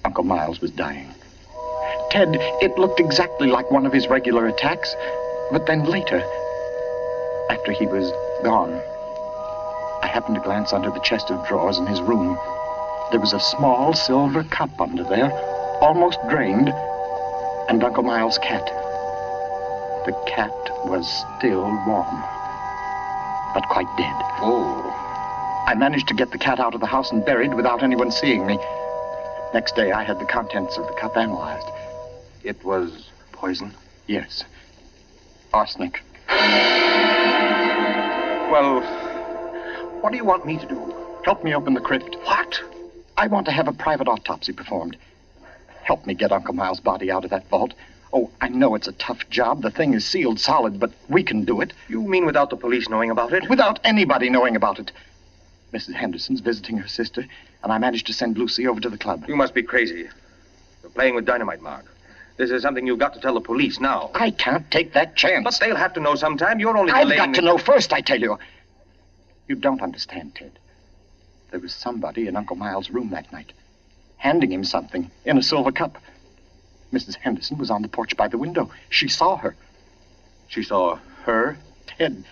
Uncle Miles was dying. Ted, it looked exactly like one of his regular attacks, but then later, after he was gone, I happened to glance under the chest of drawers in his room. There was a small silver cup under there, almost drained, and Uncle Miles' cat. The cat was still warm, but quite dead. Oh. I managed to get the cat out of the house and buried without anyone seeing me. Next day, I had the contents of the cup analyzed. It was poison? Yes. Arsenic. Well, what do you want me to do? Help me open the crypt. What? I want to have a private autopsy performed. Help me get Uncle Miles' body out of that vault. Oh, I know it's a tough job. The thing is sealed solid, but we can do it. You mean without the police knowing about it? Without anybody knowing about it. Mrs. Henderson's visiting her sister, and I managed to send Lucy over to the club. You must be crazy. You're playing with dynamite, Mark. This is something you've got to tell the police now. I can't take that chance. But they'll have to know sometime. You're only I've delaying... got to know first, I tell you. You don't understand, Ted. There was somebody in Uncle Miles' room that night, handing him something in a silver cup. Mrs. Henderson was on the porch by the window. She saw her. She saw her? Ted.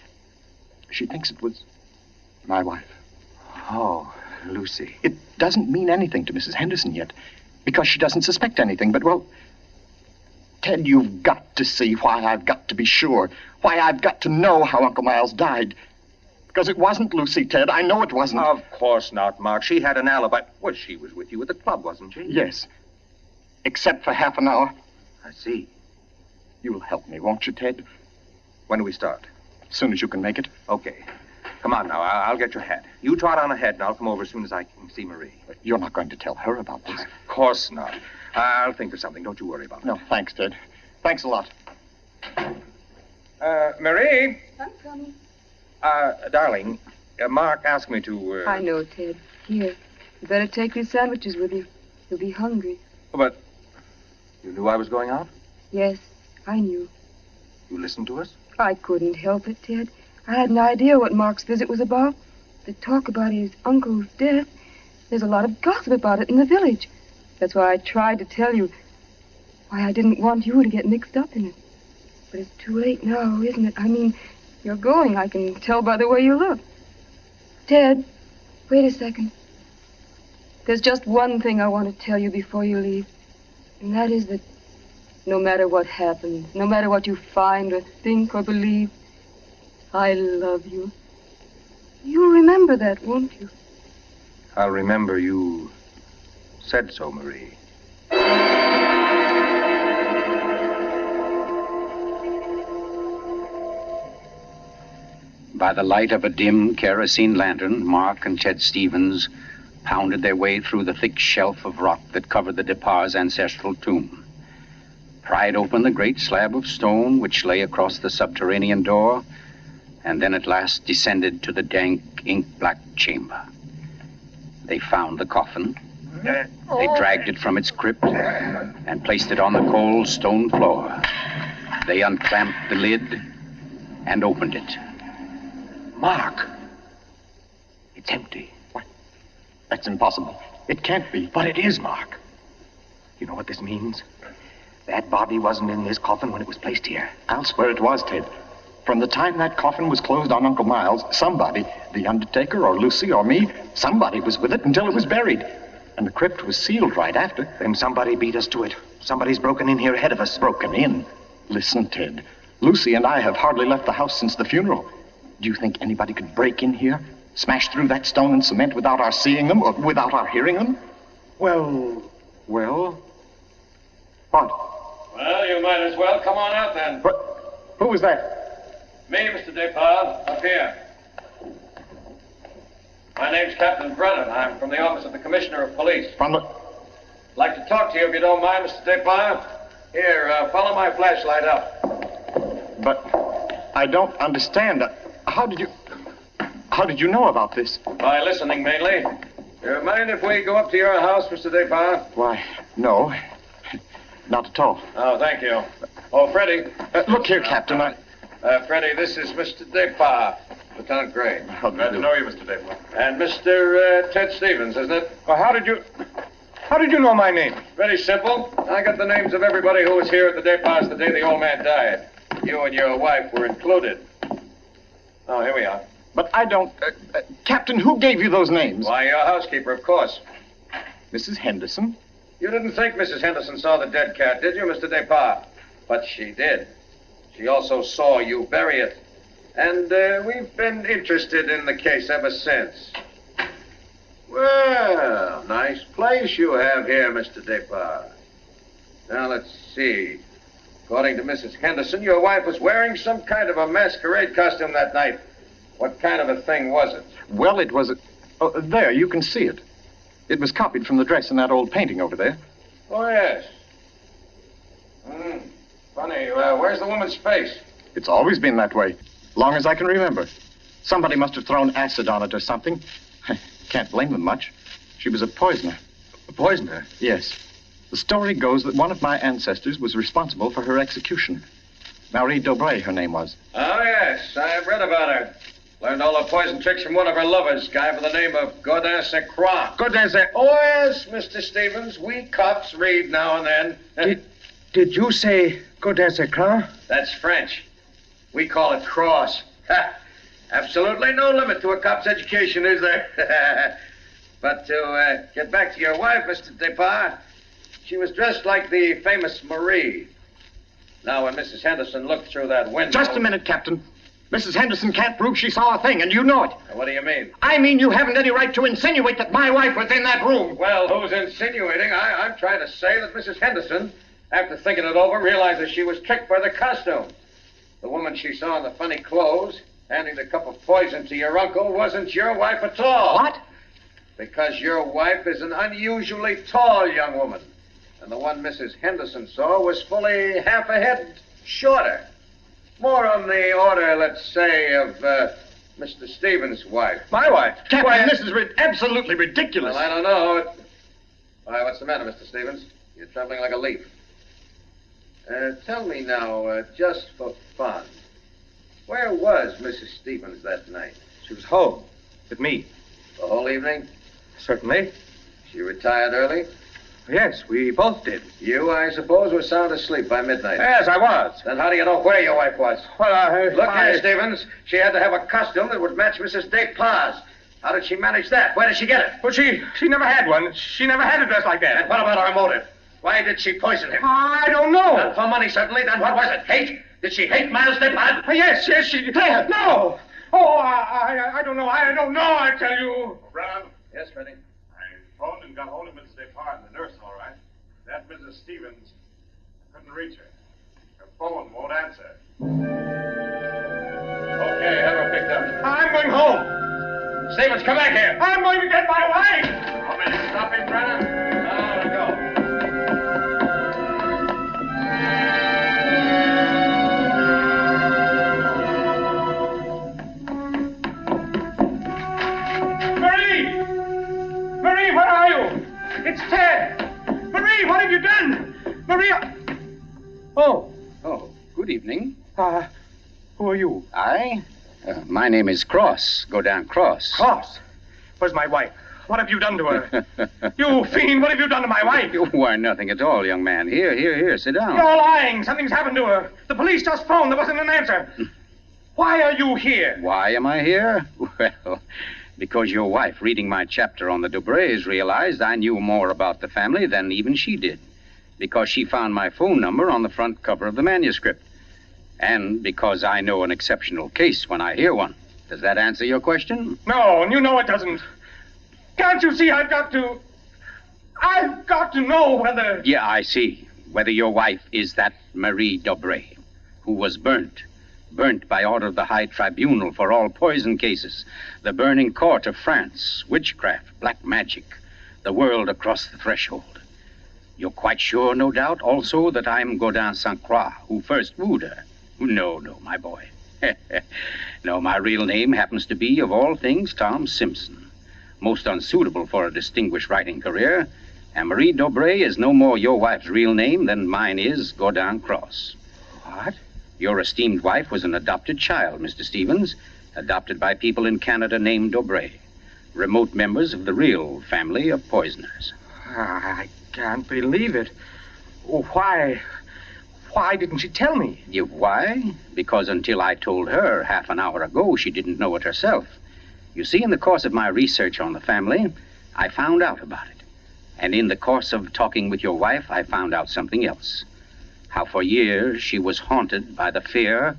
She thinks it was my wife. Oh, Lucy. It doesn't mean anything to Mrs. Henderson yet, because she doesn't suspect anything, but, well, Ted, you've got to see why I've got to be sure, why I've got to know how Uncle Miles died. Because it wasn't Lucy, Ted. I know it wasn't. Of course not, Mark. She had an alibi. Well, she was with you at the club, wasn't she? Yes. Except for half an hour. I see. You'll help me, won't you, Ted? When do we start? As soon as you can make it. Okay. Come on now. I'll get your hat. You trot on ahead, and I'll come over as soon as I can see Marie. You're not going to tell her about this? Of course not. I'll think of something. Don't you worry about it. No, thanks, Ted. Thanks a lot. Marie? I'm coming. Darling, Mark asked me to... I know, Ted. Here. You better take these sandwiches with you. You'll be hungry. But you knew I was going out? Yes, I knew. You listened to us? I couldn't help it, Ted. I had an idea what Mark's visit was about. The talk about his uncle's death. There's a lot of gossip about it in the village. That's why I tried to tell you. Why I didn't want you to get mixed up in it. But it's too late now, isn't it? I mean, you're going. I can tell by the way you look. Ted, wait a second. There's just one thing I want to tell you before you leave. And that is that no matter what happens, no matter what you find or think or believe, I love you. You'll remember that, won't you? I'll remember you said so, Marie. By the light of a dim kerosene lantern, Mark and Chet Stevens pounded their way through the thick shelf of rock that covered the Depar's ancestral tomb, pried open the great slab of stone which lay across the subterranean door, and then at last descended to the dank, ink-black chamber. They found the coffin. They dragged it from its crypt and placed it on the cold stone floor. They unclamped the lid and opened it. Mark, it's empty. What? That's impossible. It can't be. But it is, Mark. You know what this means? That body wasn't in this coffin when it was placed here. I'll swear it was, Ted. From the time that coffin was closed on Uncle Miles, somebody, the undertaker or Lucy or me, somebody was with it until it was buried. And the crypt was sealed right after. Then somebody beat us to it. Somebody's broken in here ahead of us. Broken in? Listen, Ted. Lucy and I have hardly left the house since the funeral. Do you think anybody could break in here, smash through that stone and cement without our seeing them or without our hearing them? Well... What? Well, you might as well come on out then. What? Who was that? Me, Mr. Depard, up here. My name's Captain Brennan. I'm from the office of the Commissioner of Police. From the... Like to talk to you if you don't mind, Mr. Depard. Here, follow my flashlight up. But I don't understand. How did you know about this? By listening, mainly. You mind if we go up to your house, Mr. Depard? Why, no. Not at all. Oh, thank you. Oh, Freddie. Look here, Captain. Freddie, this is Mr. Depard, Lieutenant Gray. Glad to know you, Mr. Depard. And Mr. Ted Stevens, isn't it? Well, how did you know my name? Very simple. I got the names of everybody who was here at the Depar's the day the old man died. You and your wife were included. Oh, here we are. But I don't... Captain, who gave you those names? Why, your housekeeper, of course. Mrs. Henderson? You didn't think Mrs. Henderson saw the dead cat, did you, Mr. Depart? But she did. She also saw you bury it. And we've been interested in the case ever since. Well, nice place you have here, Mr. Depart. Now, let's see. According to Mrs. Henderson, your wife was wearing some kind of a masquerade costume that night. What kind of a thing was it? Well, it was a... Oh, there, you can see it. It was copied from the dress in that old painting over there. Oh, yes. Funny, where's the woman's face? It's always been that way, long as I can remember. Somebody must have thrown acid on it or something. Can't blame them much. She was a poisoner. A poisoner? Yes. The story goes that one of my ancestors was responsible for her execution. Marie Dobray, her name was. Oh, yes, I've read about her. Learned all her poison tricks from one of her lovers, guy by the name of Godin Secroix. Oh, yes, Mr. Stevens. We cops read now and then. Did you say Godin Secroix? That's French. We call it cross. Absolutely no limit to a cop's education, is there? But to get back to your wife, Mr. Depart, she was dressed like the famous Marie. Now, when Mrs. Henderson looked through that window... Just a minute, Captain. Mrs. Henderson can't prove she saw a thing, and you know it. What do you mean? I mean you haven't any right to insinuate that my wife was in that room. Well, who's insinuating? I'm trying to say that Mrs. Henderson, after thinking it over, realized that she was tricked by the costume. The woman she saw in the funny clothes, handing the cup of poison to your uncle, wasn't your wife at all. What? Because your wife is an unusually tall young woman. And the one Mrs. Henderson saw was fully half a head shorter. More on the order, let's say, of Mr. Stevens' wife. My wife? Captain, this is absolutely ridiculous. Well, I don't know. Why, what's the matter, Mr. Stevens? You're trembling like a leaf. Tell me now, just for fun, where was Mrs. Stevens that night? She was home with me. The whole evening? Certainly. She retired early? Yes, we both did. You, I suppose, were sound asleep by midnight. Yes, I was. Then how do you know where your wife was? Well, Look here, Stevens. She had to have a costume that would match Mrs. Despas. How did she manage that? Where did she get it? Well, she never had one. She never had a dress like that. And what about her motive? Why did she poison him? I don't know. Not for money, certainly. Then what was it? Hate? Did she hate Miles Despas? Yes, she did. No. Oh, I don't know. I don't know, I tell you. Brown? Yes, Freddie? I phoned and got hold of Mrs. Depart and the nurse, all right. That Mrs. Stevens, I couldn't reach her. Her phone won't answer. Okay, have her picked up. I'm going home. Stevens, come back here. I'm going to get my wife. Want me to stop him, Brennan? Now, to go. Marie, where are you? It's Ted. Marie, what have you done? Maria! Oh, good evening. Who are you? I? My name is Cross. Godin Cross. Cross? Where's my wife? What have you done to her? You fiend, what have you done to my wife? Why, nothing at all, young man. Here, sit down. You're lying. Something's happened to her. The police just phoned. There wasn't an answer. Why are you here? Why am I here? Well, because your wife, reading my chapter on the Dobrays, realized I knew more about the family than even she did. Because she found my phone number on the front cover of the manuscript. And because I know an exceptional case when I hear one. Does that answer your question? No, and you know it doesn't. Can't you see I've got to know whether... Yeah, I see. Whether your wife is that Marie Dobray, who was burnt by order of the High Tribunal for all poison cases, the burning court of France, witchcraft, black magic, the world across the threshold. You're quite sure, no doubt, also, that I'm Godin St. Croix, who first wooed her. No, my boy. No, my real name happens to be, of all things, Tom Simpson. Most unsuitable for a distinguished writing career. And Marie Dobray is no more your wife's real name than mine is Godin Cross. What? Your esteemed wife was an adopted child, Mr. Stevens, adopted by people in Canada named Dobray, remote members of the real family of poisoners. I can't believe it. Oh, why why didn't she tell me? Why? Because until I told her half an hour ago, she didn't know it herself. You see, in the course of my research on the family, I found out about it. And in the course of talking with your wife, I found out something else. How for years she was haunted by the fear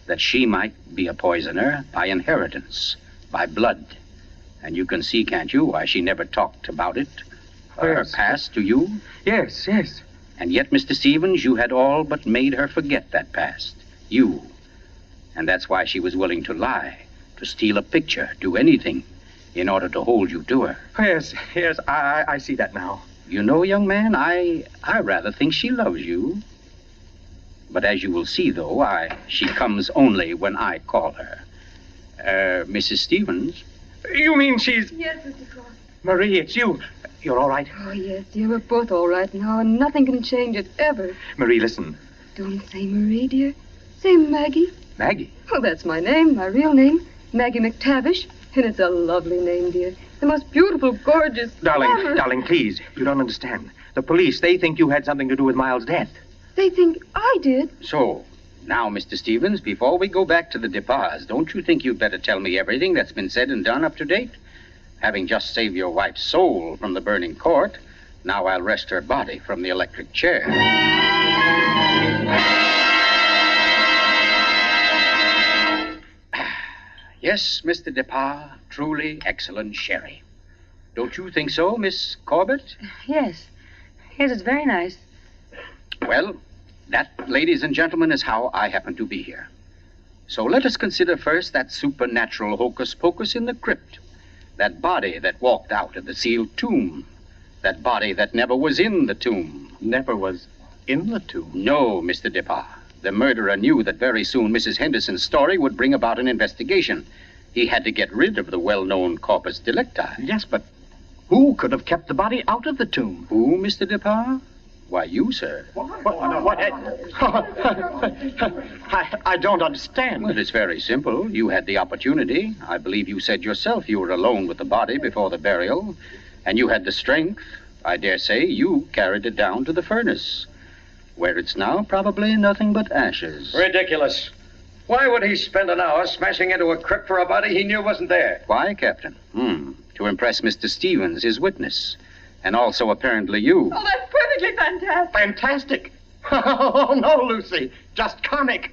that she might be a poisoner by inheritance, by blood. And you can see, can't you, why she never talked about it, her past to you? Yes. And yet, Mr. Stevens, you had all but made her forget that past. You. And that's why she was willing to lie, to steal a picture, do anything, in order to hold you to her. Yes, I see that now. You know, young man, I rather think she loves you. But as you will see, though, she comes only when I call her. Mrs. Stevens? You mean she's... Yes, Mr. Cross. Marie, it's you. You're all right? Oh, yes, dear. We're both all right now, and nothing can change it, ever. Marie, listen. Don't say Marie, dear. Say Maggie. Maggie? Oh, that's my name, my real name. Maggie McTavish. And it's a lovely name, dear. The most beautiful, gorgeous... Darling, please. You don't understand. The police, they think you had something to do with Miles' death. They think I did. So, now, Mr. Stevens, before we go back to the Depars, don't you think you'd better tell me everything that's been said and done up to date? Having just saved your wife's soul from the burning court, now I'll wrest her body from the electric chair. Yes, Mr. Depars, truly excellent sherry. Don't you think so, Miss Corbett? Yes, it's very nice. Well, that, ladies and gentlemen, is how I happen to be here. So let us consider first that supernatural hocus-pocus in the crypt. That body that walked out of the sealed tomb. That body that never was in the tomb. Never was in the tomb? No, Mr. Depars. The murderer knew that very soon Mrs. Henderson's story would bring about an investigation. He had to get rid of the well-known corpus delicti. Yes, but who could have kept the body out of the tomb? Who, Mr. Depars? Why, you, sir. What? I don't understand. Well, it's very simple. You had the opportunity. I believe you said yourself you were alone with the body before the burial. And you had the strength. I dare say you carried it down to the furnace, where it's now probably nothing but ashes. Ridiculous. Why would he spend an hour smashing into a crypt for a body he knew wasn't there? Why, Captain? To impress Mr. Stevens, his witness. And also, apparently, you. Oh, that's perfectly fantastic. Fantastic? Oh, no, Lucy. Just comic.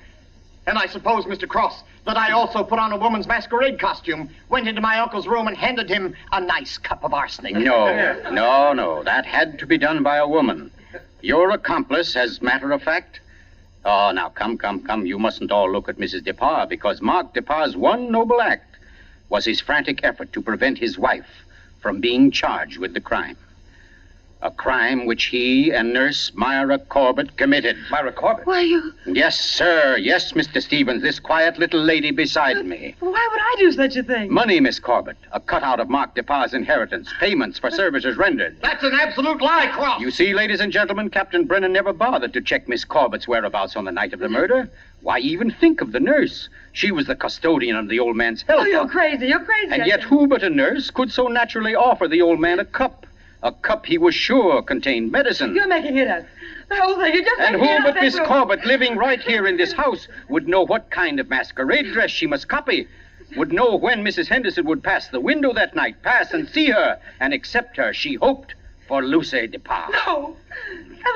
And I suppose, Mr. Cross, that I also put on a woman's masquerade costume, went into my uncle's room and handed him a nice cup of arsenic. No. That had to be done by a woman. Your accomplice, as matter of fact... Oh, now, come. You mustn't all look at Mrs. Depars, because Mark Depar's one noble act was his frantic effort to prevent his wife from being charged with the crime. A crime which he and Nurse Myra Corbett committed. Myra Corbett? Why, you... Yes, sir. Yes, Mr. Stevens, this quiet little lady beside me. Why would I do such a thing? Money, Miss Corbett. A cutout of Mark Depar's inheritance. Payments for services rendered. That's an absolute lie, Cross. You see, ladies and gentlemen, Captain Brennan never bothered to check Miss Corbett's whereabouts on the night of the murder. Why even think of the nurse? She was the custodian of the old man's health. Oh, you're crazy. And yet who but a nurse could so naturally offer the old man a cup? A cup he was sure contained medicine. You're making it up. The whole thing, you're just And making it who up. but Miss Corbett, living right here in this house, would know what kind of masquerade dress she must copy, would know when Mrs. Henderson would pass the window that night, pass and see her, and accept her, she hoped, for Lucy Depars. No,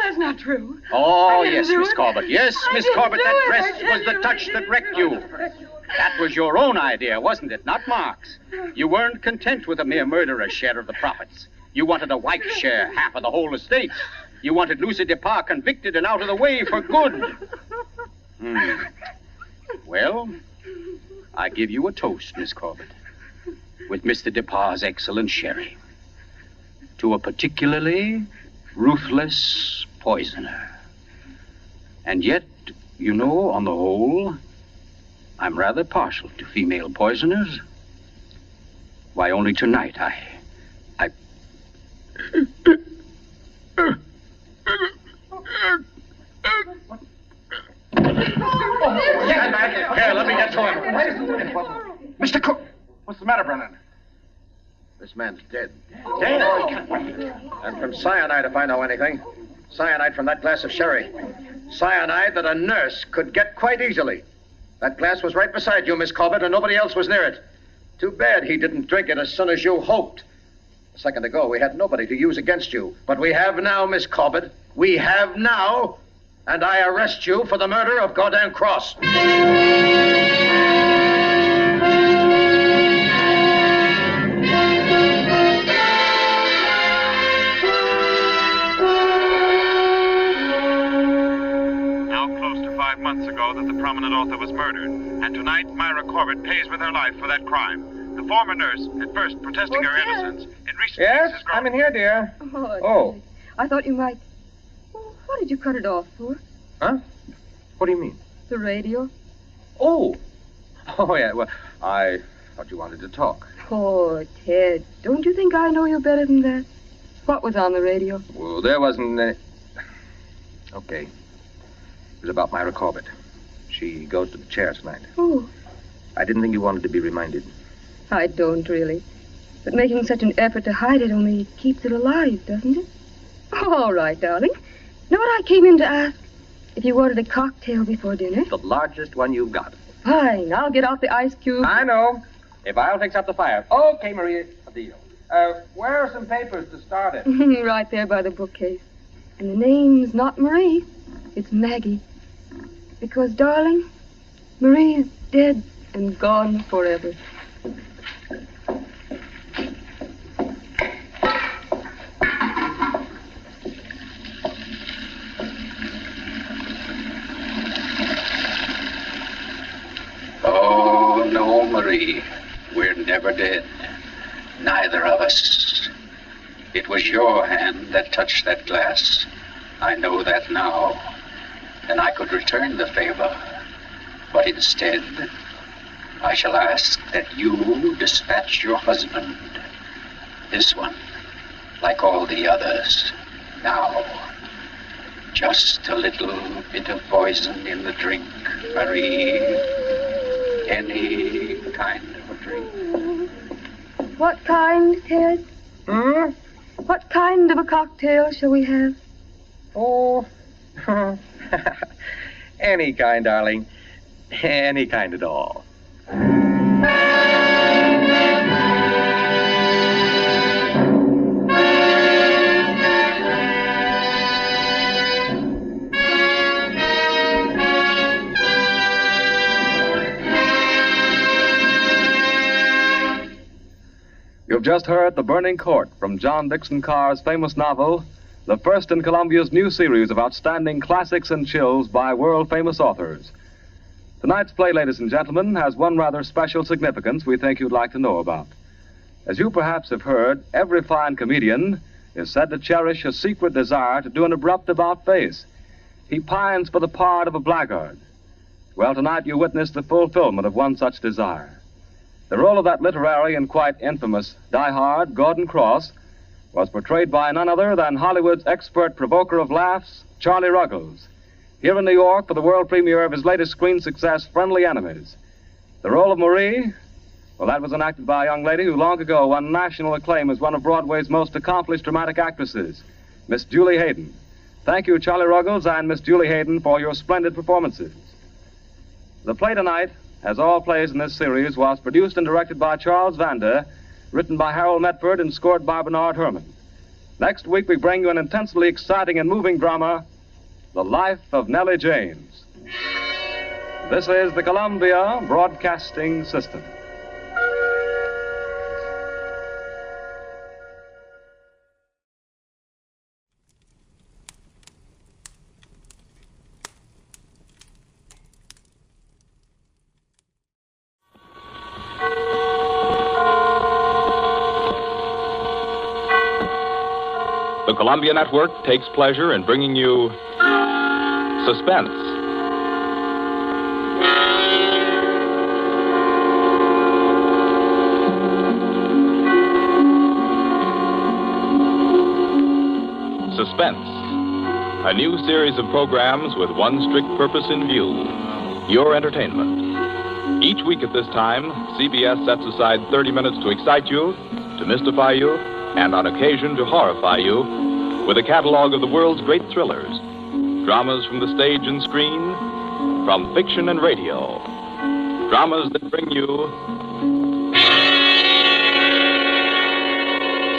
that's not true. Oh, yes, Miss Corbett. Yes, Miss Corbett, that dress was the touch that wrecked you. That was your own idea, wasn't it? Not Mark's. You weren't content with a mere murderer's share of the profits. You wanted a wife's share, half of the whole estate. You wanted Lucy Depars convicted and out of the way for good. Well, I give you a toast, Miss Corbett, with Mr. Depar's excellent sherry. To a particularly ruthless poisoner. And yet, you know, on the whole, I'm rather partial to female poisoners. Why, only tonight I... Here, let me get to him. Mr. Cook, what's the matter, Brennan? This man's dead. Dead? And from cyanide, if I know anything. Cyanide from that glass of sherry. Cyanide that a nurse could get quite easily. That glass was right beside you, Miss Corbett, and nobody else was near it. Too bad he didn't drink it as soon as you hoped. A second ago, we had nobody to use against you. But we have now, Miss Corbett. We have now. And I arrest you for the murder of Gordon Cross. Months ago that the prominent author was murdered, and tonight Myra Corbett pays with her life for that crime. The former nurse, at first protesting her innocence, in recent Yes, years I'm in here, dear. Oh. I thought you might... Oh, what did you cut it off for? Huh? What do you mean? The radio. Oh, yeah, well, I thought you wanted to talk. Oh, Ted, don't you think I know you better than that? What was on the radio? Well, there wasn't any... Okay. It was about Myra Corbett. She goes to the chair tonight. Oh. I didn't think you wanted to be reminded. I don't, really. But making such an effort to hide it only keeps it alive, doesn't it? All right, darling. Know what I came in to ask? If you wanted a cocktail before dinner? The largest one you've got. Fine. I'll get out the ice cube. I know. If I'll fix up the fire. Okay, Maria. A deal. Where are some papers to start it? Right there by the bookcase. And the name's not Marie. It's Maggie. Because, darling, Marie's dead and gone forever. Oh, no, Marie. We're never dead. Neither of us. It was your hand that touched that glass. I know that now. And I could return the favor. But instead, I shall ask that you dispatch your husband. This one, like all the others. Now, just a little bit of poison in the drink, Marie. Any kind of a drink. What kind, Ted? What kind of a cocktail shall we have? Oh, any kind, darling. Any kind at all. You've just heard The Burning Court from John Dixon Carr's famous novel, the first in Columbia's new series of outstanding classics and chills by world-famous authors. Tonight's play, ladies and gentlemen, has one rather special significance we think you'd like to know about. As you perhaps have heard, every fine comedian is said to cherish a secret desire to do an abrupt about-face. He pines for the part of a blackguard. Well, tonight you witness the fulfillment of one such desire. The role of that literary and quite infamous diehard, Gordon Cross, was portrayed by none other than Hollywood's expert provoker of laughs, Charlie Ruggles, here in New York for the world premiere of his latest screen success, Friendly Enemies. The role of Marie, well, that was enacted by a young lady who long ago won national acclaim as one of Broadway's most accomplished dramatic actresses, Miss Julie Hayden. Thank you, Charlie Ruggles and Miss Julie Hayden, for your splendid performances. The play tonight, as all plays in this series, was produced and directed by Charles Vander, written by Harold Metford and scored by Bernard Herrmann. Next week, we bring you an intensely exciting and moving drama, The Life of Nellie James. This is the Columbia Broadcasting System. The Columbia Network takes pleasure in bringing you Suspense. Suspense, a new series of programs with one strict purpose in view, your entertainment. Each week at this time, CBS sets aside 30 minutes to excite you, to mystify you, and on occasion to horrify you with a catalog of the world's great thrillers. Dramas from the stage and screen, from fiction and radio. Dramas that bring you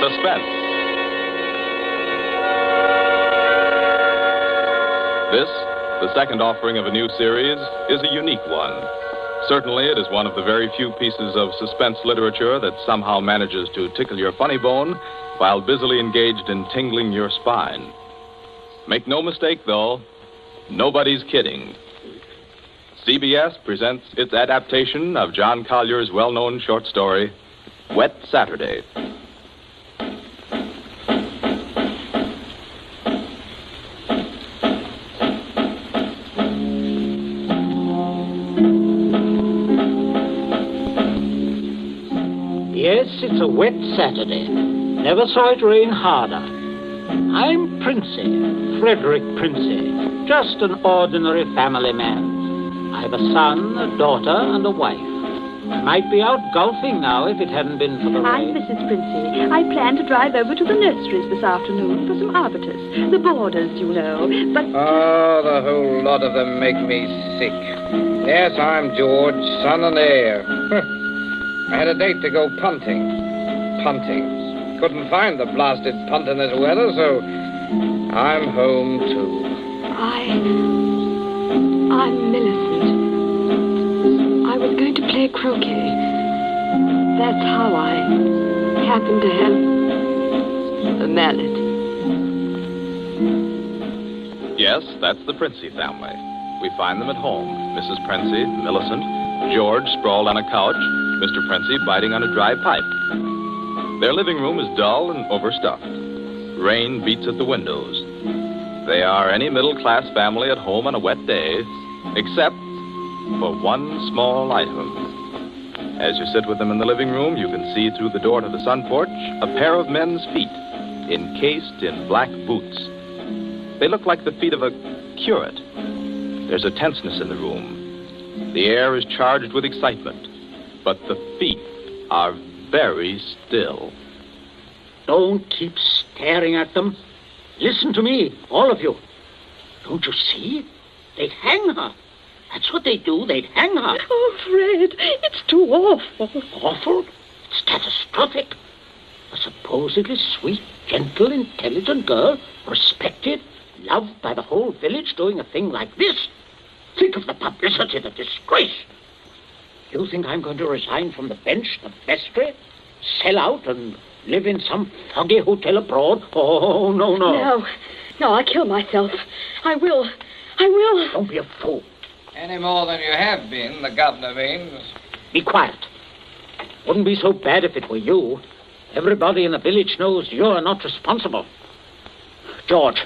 suspense. This, the second offering of a new series, is a unique one. Certainly, it is one of the very few pieces of suspense literature that somehow manages to tickle your funny bone while busily engaged in tingling your spine. Make no mistake, though, nobody's kidding. CBS presents its adaptation of John Collier's well-known short story, Wet Saturday. Yes, it's a wet Saturday. Never saw it rain harder. I'm Princey, Frederick Princey, just an ordinary family man. I've a son, a daughter, and a wife. I might be out golfing now if it hadn't been for the I'm rain. Mrs. Princey. I plan to drive over to the nurseries this afternoon for some arbutus. The borders, you know. But Oh, the whole lot of them make me sick. Yes, I'm George, son and heir. I had a date to go punting. Couldn't find the blasted punt in this weather, so I'm home too. I'm Millicent. I was going to play croquet. That's how I happened to have a mallet. Yes, that's the Princey family. We find them at home. Mrs. Princey, Millicent, George sprawled on a couch, Mr. Princey biting on a dry pipe. Their living room is dull and overstuffed. Rain beats at the windows. They are any middle-class family at home on a wet day, except for one small item. As you sit with them in the living room, you can see through the door to the sun porch a pair of men's feet, encased in black boots. They look like the feet of a curate. There's a tenseness in the room. The air is charged with excitement, but the feet are very still. Don't keep staring at them. Listen to me, all of you. Don't you see? They'd hang her. That's what they do. They'd hang her. Oh, Fred, it's too awful. Awful? It's catastrophic. A supposedly sweet, gentle, intelligent girl, respected, loved by the whole village, doing a thing like this. Think of the publicity, the disgrace. You think I'm going to resign from the bench, the vestry, sell out and live in some foggy hotel abroad? Oh, no. No, I'll kill myself. I will. Don't be a fool. Any more than you have been, the governor means. Be quiet. Wouldn't be so bad if it were you. Everybody in the village knows you're not responsible. George.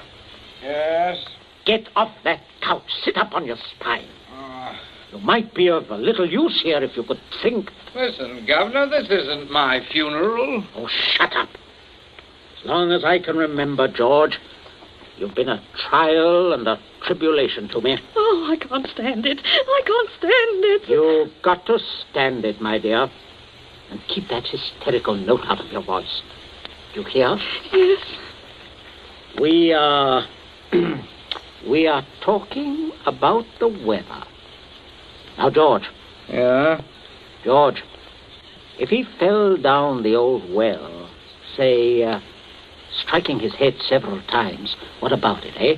Yes? Get off that couch. Sit up on your spine. You might be of a little use here if you could think. Listen, Governor, this isn't my funeral. Oh, shut up. As long as I can remember, George, you've been a trial and a tribulation to me. Oh, I can't stand it. You've got to stand it, my dear. And keep that hysterical note out of your voice. You hear? Yes. We are talking about the weather. Now, George. Yeah? George, if he fell down the old well, say, striking his head several times, what about it, eh?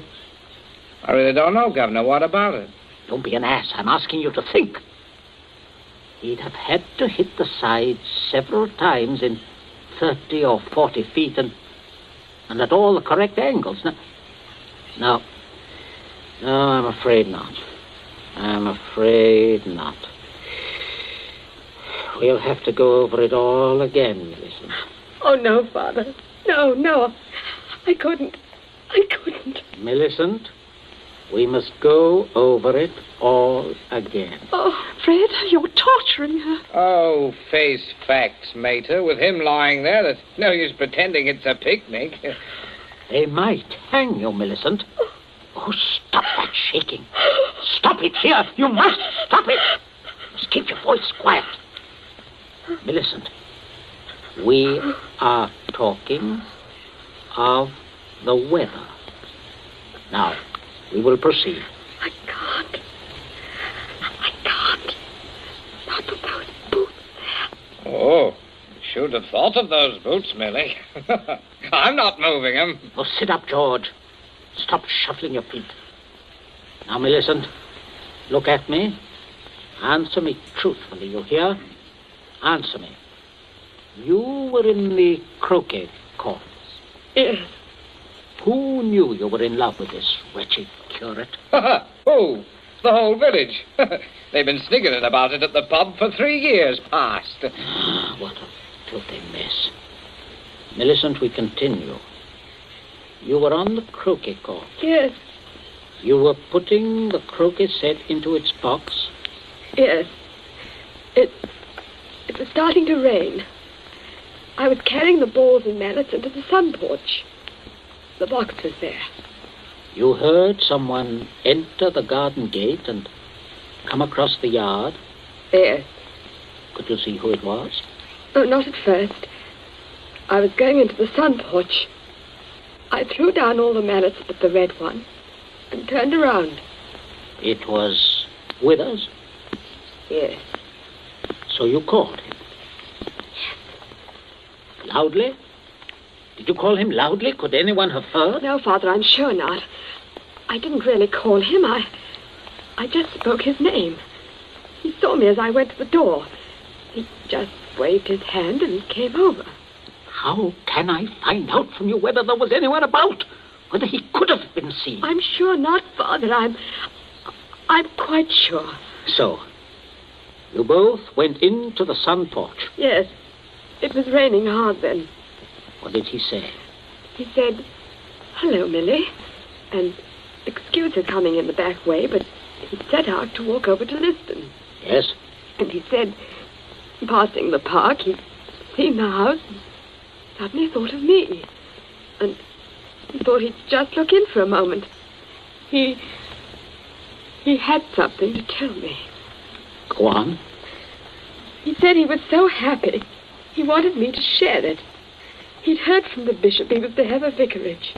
I really don't know, Governor. What about it? Don't be an ass. I'm asking you to think. He'd have had to hit the sides several times in 30 or 40 feet and at all the correct angles. No, I'm afraid not. We'll have to go over it all again, Millicent. Oh, no, Father. No. I couldn't. Millicent, we must go over it all again. Oh, Fred, you're torturing her. Oh, face facts, Mater. With him lying there, there's no use pretending it's a picnic. They might hang you, Millicent. Oh, stop that shaking. Stop it here. You must stop it. Just keep your voice quiet. Millicent, we are talking of the weather. Now, We will proceed. I can't. Not with those boots. Oh, should have thought of those boots, Millie. I'm not moving them. Oh, sit up, George. Stop shuffling your feet. Now, Millicent, look at me. Answer me truthfully, you hear? Answer me. You were in the croquet courts. Yes. Who knew you were in love with this wretched curate? Oh, the whole village. They've been sniggering about it at the pub for 3 years past. What a filthy mess. Millicent, we continue. You were on the croquet court. Yes. You were putting the croquet set into its box? Yes. It was starting to rain. I was carrying the balls and mallets into the sun porch. The box was there. You heard someone enter the garden gate and come across the yard? Yes. Could you see who it was? Oh, not at first. I was going into the sun porch. I threw down all the mallets but the red one and turned around. It was Withers? Yes. So you called him? Yes. Loudly? Did you call him loudly? Could anyone have heard? No, Father, I'm sure not. I didn't really call him. I just spoke his name. He saw me as I went to the door. He just waved his hand and came over. How can I find out from you whether there was anyone about? Whether he could have been seen? I'm sure not, Father. I'm quite sure. So, you both went into the sun porch? Yes. It was raining hard then. What did he say? He said, "Hello, Millie," and excuse his coming in the back way, but he set out to walk over to Liston. Yes? And he said, passing the park, he'd seen the house and suddenly thought of me. And he thought he'd just look in for a moment. He had something to tell me. Go on. He said he was so happy. He wanted me to share it. He'd heard from the bishop he was to have a vicarage.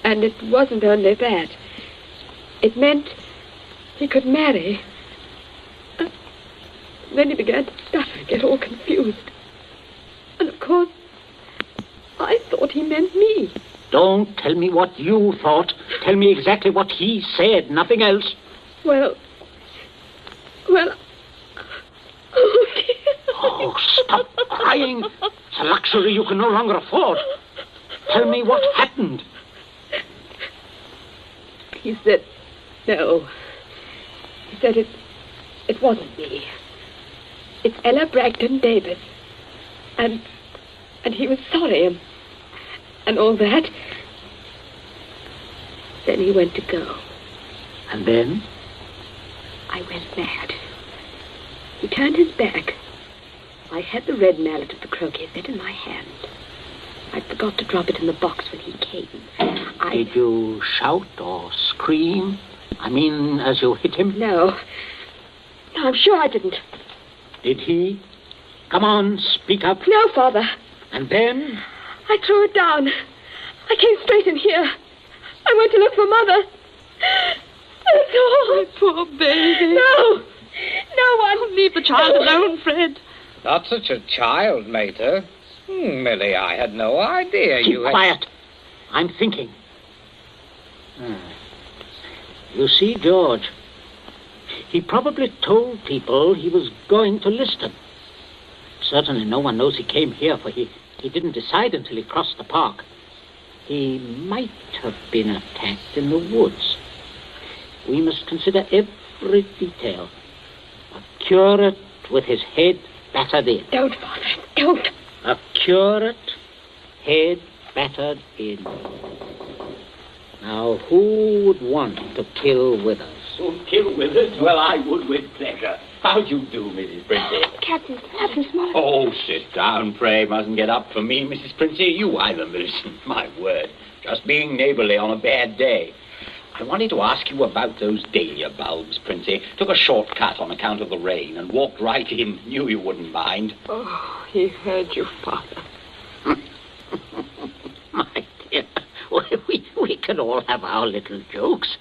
And it wasn't only that. It meant he could marry. Then he began to stutter and get all confused. And of course, I thought he meant me. Don't tell me what you thought. Tell me exactly what he said, nothing else. Well... Oh, dear. Oh, stop crying. It's a luxury you can no longer afford. Tell me what happened. He said, no. He said it wasn't me. It's Ella Bragdon Davis. And he was sorry and all that. Then he went to go. And then? I went mad. He turned his back. I had the red mallet of the croquet set in my hand. I forgot to drop it in the box when he came. Did you shout or scream? I mean, as you hit him? No, I'm sure I didn't. Did he? Come on, speak up. No, Father. And then? I threw it down. I came straight in here. I went to look for Mother. That's all. My poor baby. No one. Leave the child alone, Fred. Not such a child, Mater. Millie, I had no idea Keep quiet. I'm thinking. You see, George, he probably told people he was going to Liston. Certainly no one knows he came here, for he didn't decide until he crossed the park. He might have been attacked in the woods. We must consider every detail. A curate with his head battered in. Don't, Father, don't. A curate, head battered in. Now, who would want to kill Withers? Oh, kill Withers? Well, I would with pleasure. How do you do, Mrs. Princey? Captain Smollett. Oh, sit down, pray. Mustn't get up for me, Mrs. Princey. You either, Millicent. My word. Just being neighborly on a bad day. I wanted to ask you about those dahlia bulbs, Princey. Took a shortcut on account of the rain and walked right in. Knew you wouldn't mind. Oh, he heard you, Father. My dear, we can all have our little jokes.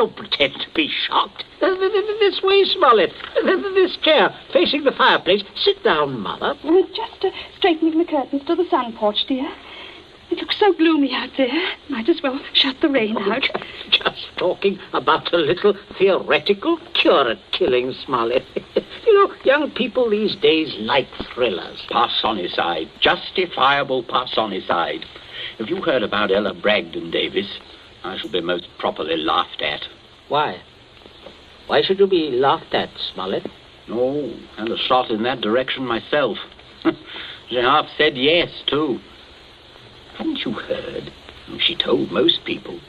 don't pretend to be shocked. This way, Smollett. This chair, facing the fireplace. Sit down, Mother. Just straightening the curtains to the sun porch, dear. It looks so gloomy out there. Might as well shut the rain out. Just talking about a little theoretical curate killing, Smollett. You know, young people these days like thrillers. Parsonicide. Justifiable parsonicide. Have you heard about Ella Bragdon, Davis? I shall be most properly laughed at. Why? Why should you be laughed at, Smollett? No, and a shot in that direction myself. She half said yes, too. Hadn't you heard? She told most people.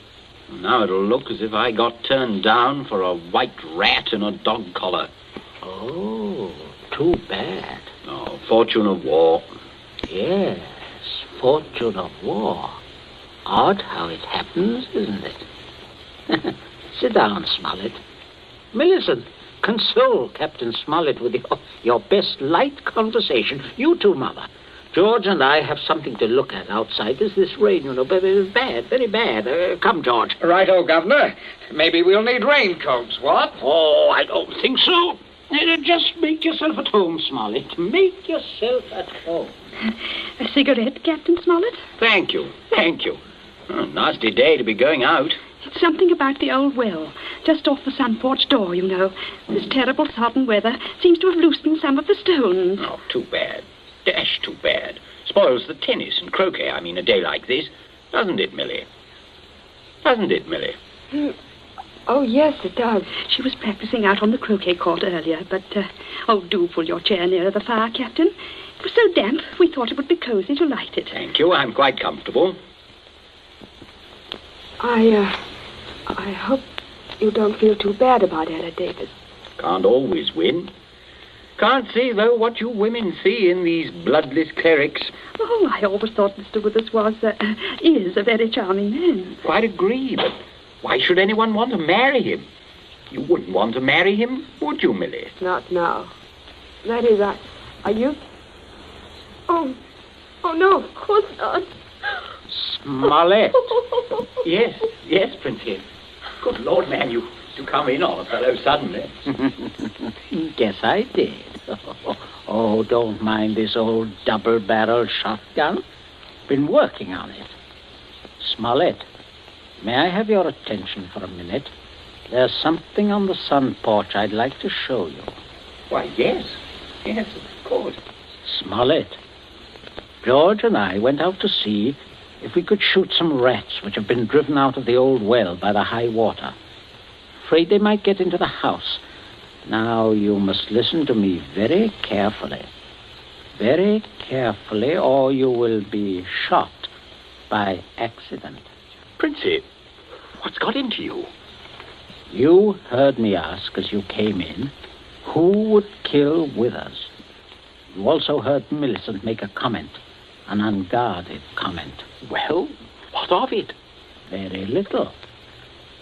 Now it'll look as if I got turned down for a white rat in a dog collar. Oh, too bad. Oh, fortune of war. Yes, fortune of war. Odd how it happens, isn't it? Sit down, Smollett. Millicent, console Captain Smollett with your best light conversation. You too, Mother. George and I have something to look at outside. There's this rain, you know, very bad, very bad. Come, George. Righto, Governor. Maybe we'll need raincoats, what? Oh, I don't think so. Just make yourself at home, Smollett. Make yourself at home. A cigarette, Captain Smollett? Thank you, thank you. Nasty day to be going out. It's something about the old well, just off the sun porch door, you know. This terrible sodden weather seems to have loosened some of the stones. Oh, too bad. Dash too bad. Spoils the tennis and croquet, I mean, a day like this. Doesn't it, Millie? Doesn't it, Millie? Oh, yes, it does. She was practicing out on the croquet court earlier, but, do pull your chair nearer the fire, Captain. It was so damp, we thought it would be cozy to light it. Thank you, I'm quite comfortable. I hope you don't feel too bad about Ella, Davis. Can't always win. Can't see, though, what you women see in these bloodless clerics. Oh, I always thought Mr. Withers is a very charming man. Quite agree, but why should anyone want to marry him? You wouldn't want to marry him, would you, Millie? Not now. That is, I used... Oh, no, of course not. Smollett. Yes, Princess. Good Lord, man, you come in on a fellow suddenly. Guess I did. Oh, don't mind this old double-barrel shotgun. Been working on it. Smollett, may I have your attention for a minute? There's something on the sun porch I'd like to show you. Why, yes, of course. Smollett, George and I went out to see if we could shoot some rats which have been driven out of the old well by the high water. Afraid they might get into the house. Now, you must listen to me very carefully. Very carefully, or you will be shot by accident. Princey, what's got into you? You heard me ask as you came in, who would kill Withers? You also heard Millicent make a comment, an unguarded comment. Well, what of it? Very little.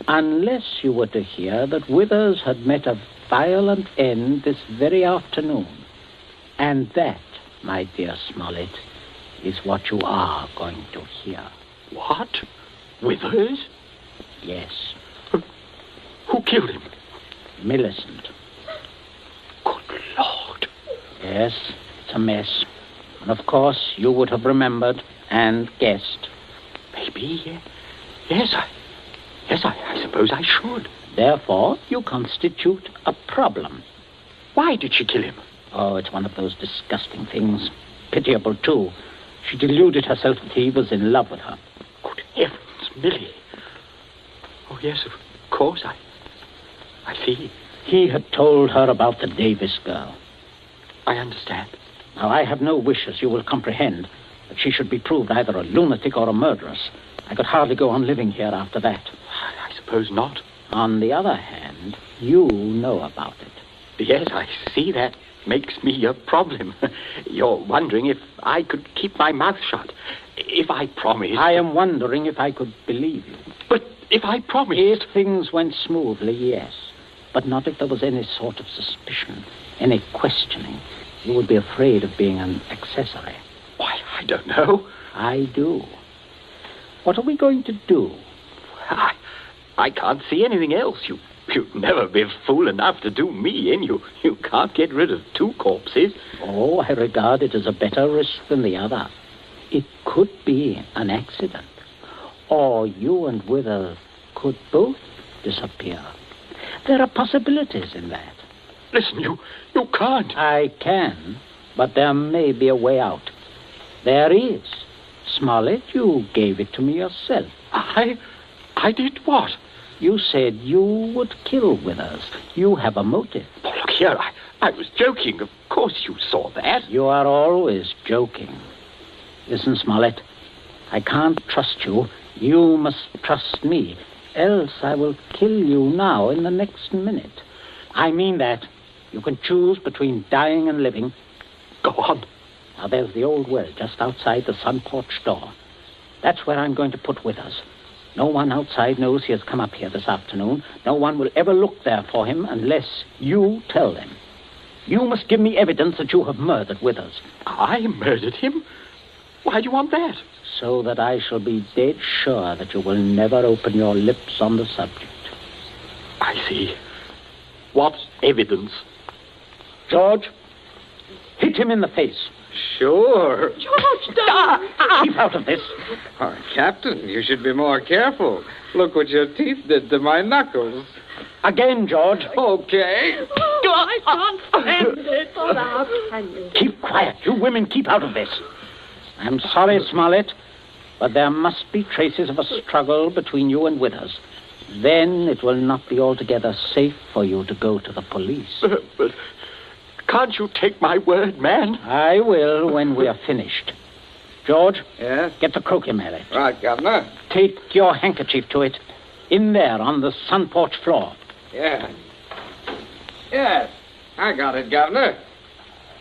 Unless you were to hear that Withers had met a violent end this very afternoon. And that, my dear Smollett, is what you are going to hear. What? Withers? Yes. Who killed him? Millicent. Good Lord. Yes, it's a mess. And of course, you would have remembered and guessed. Maybe, yes, I suppose I should. Therefore, you constitute a problem. Why did she kill him? Oh, it's one of those disgusting things. Pitiable, too. She deluded herself that he was in love with her. Good heavens, Millie. Oh, yes, of course, I see. He had told her about the Davis girl. I understand. Now, I have no wish, as you will comprehend, that she should be proved either a lunatic or a murderess. I could hardly go on living here after that. I suppose not. On the other hand, you know about it. Yes, I see that makes me a problem. You're wondering if I could keep my mouth shut. If I promised... I am wondering if I could believe you. But if I promised... If things went smoothly, yes. But not if there was any sort of suspicion, any questioning. You would be afraid of being an accessory. Why, I don't know. I do. What are we going to do? I can't see anything else. You'd never be fool enough to do me in. You can't get rid of two corpses. Oh, I regard it as a better risk than the other. It could be an accident. Or you and Withers could both disappear. There are possibilities in that. Listen, you can't. I can, but there may be a way out. There is. Smollett, you gave it to me yourself. I did what? You said you would kill Withers. You have a motive. Oh, look here, I was joking. Of course you saw that. You are always joking. Listen, Smollett, I can't trust you. You must trust me, else I will kill you now in the next minute. I mean that. You can choose between dying and living. Go on. Now, there's the old well just outside the sun porch door. That's where I'm going to put Withers. No one outside knows he has come up here this afternoon. No one will ever look there for him unless you tell them. You must give me evidence that you have murdered Withers. I murdered him? Why do you want that? So that I shall be dead sure that you will never open your lips on the subject. I see. What evidence? George, hit him in the face. Sure. George, don't. Keep out of this. Oh, Captain, you should be more careful. Look what your teeth did to my knuckles. Again, George. Okay. Oh, I can't stand it. Oh, how can you? Keep quiet. You women keep out of this. I'm sorry, Smollett, but there must be traces of a struggle between you and Withers. Then it will not be altogether safe for you to go to the police. But can't you take my word, man? I will when we are finished. George? Yes? Get the croquet mallet. Right, Governor. Take your handkerchief to it. In there on the sun porch floor. Yeah. Yes, I got it, Governor.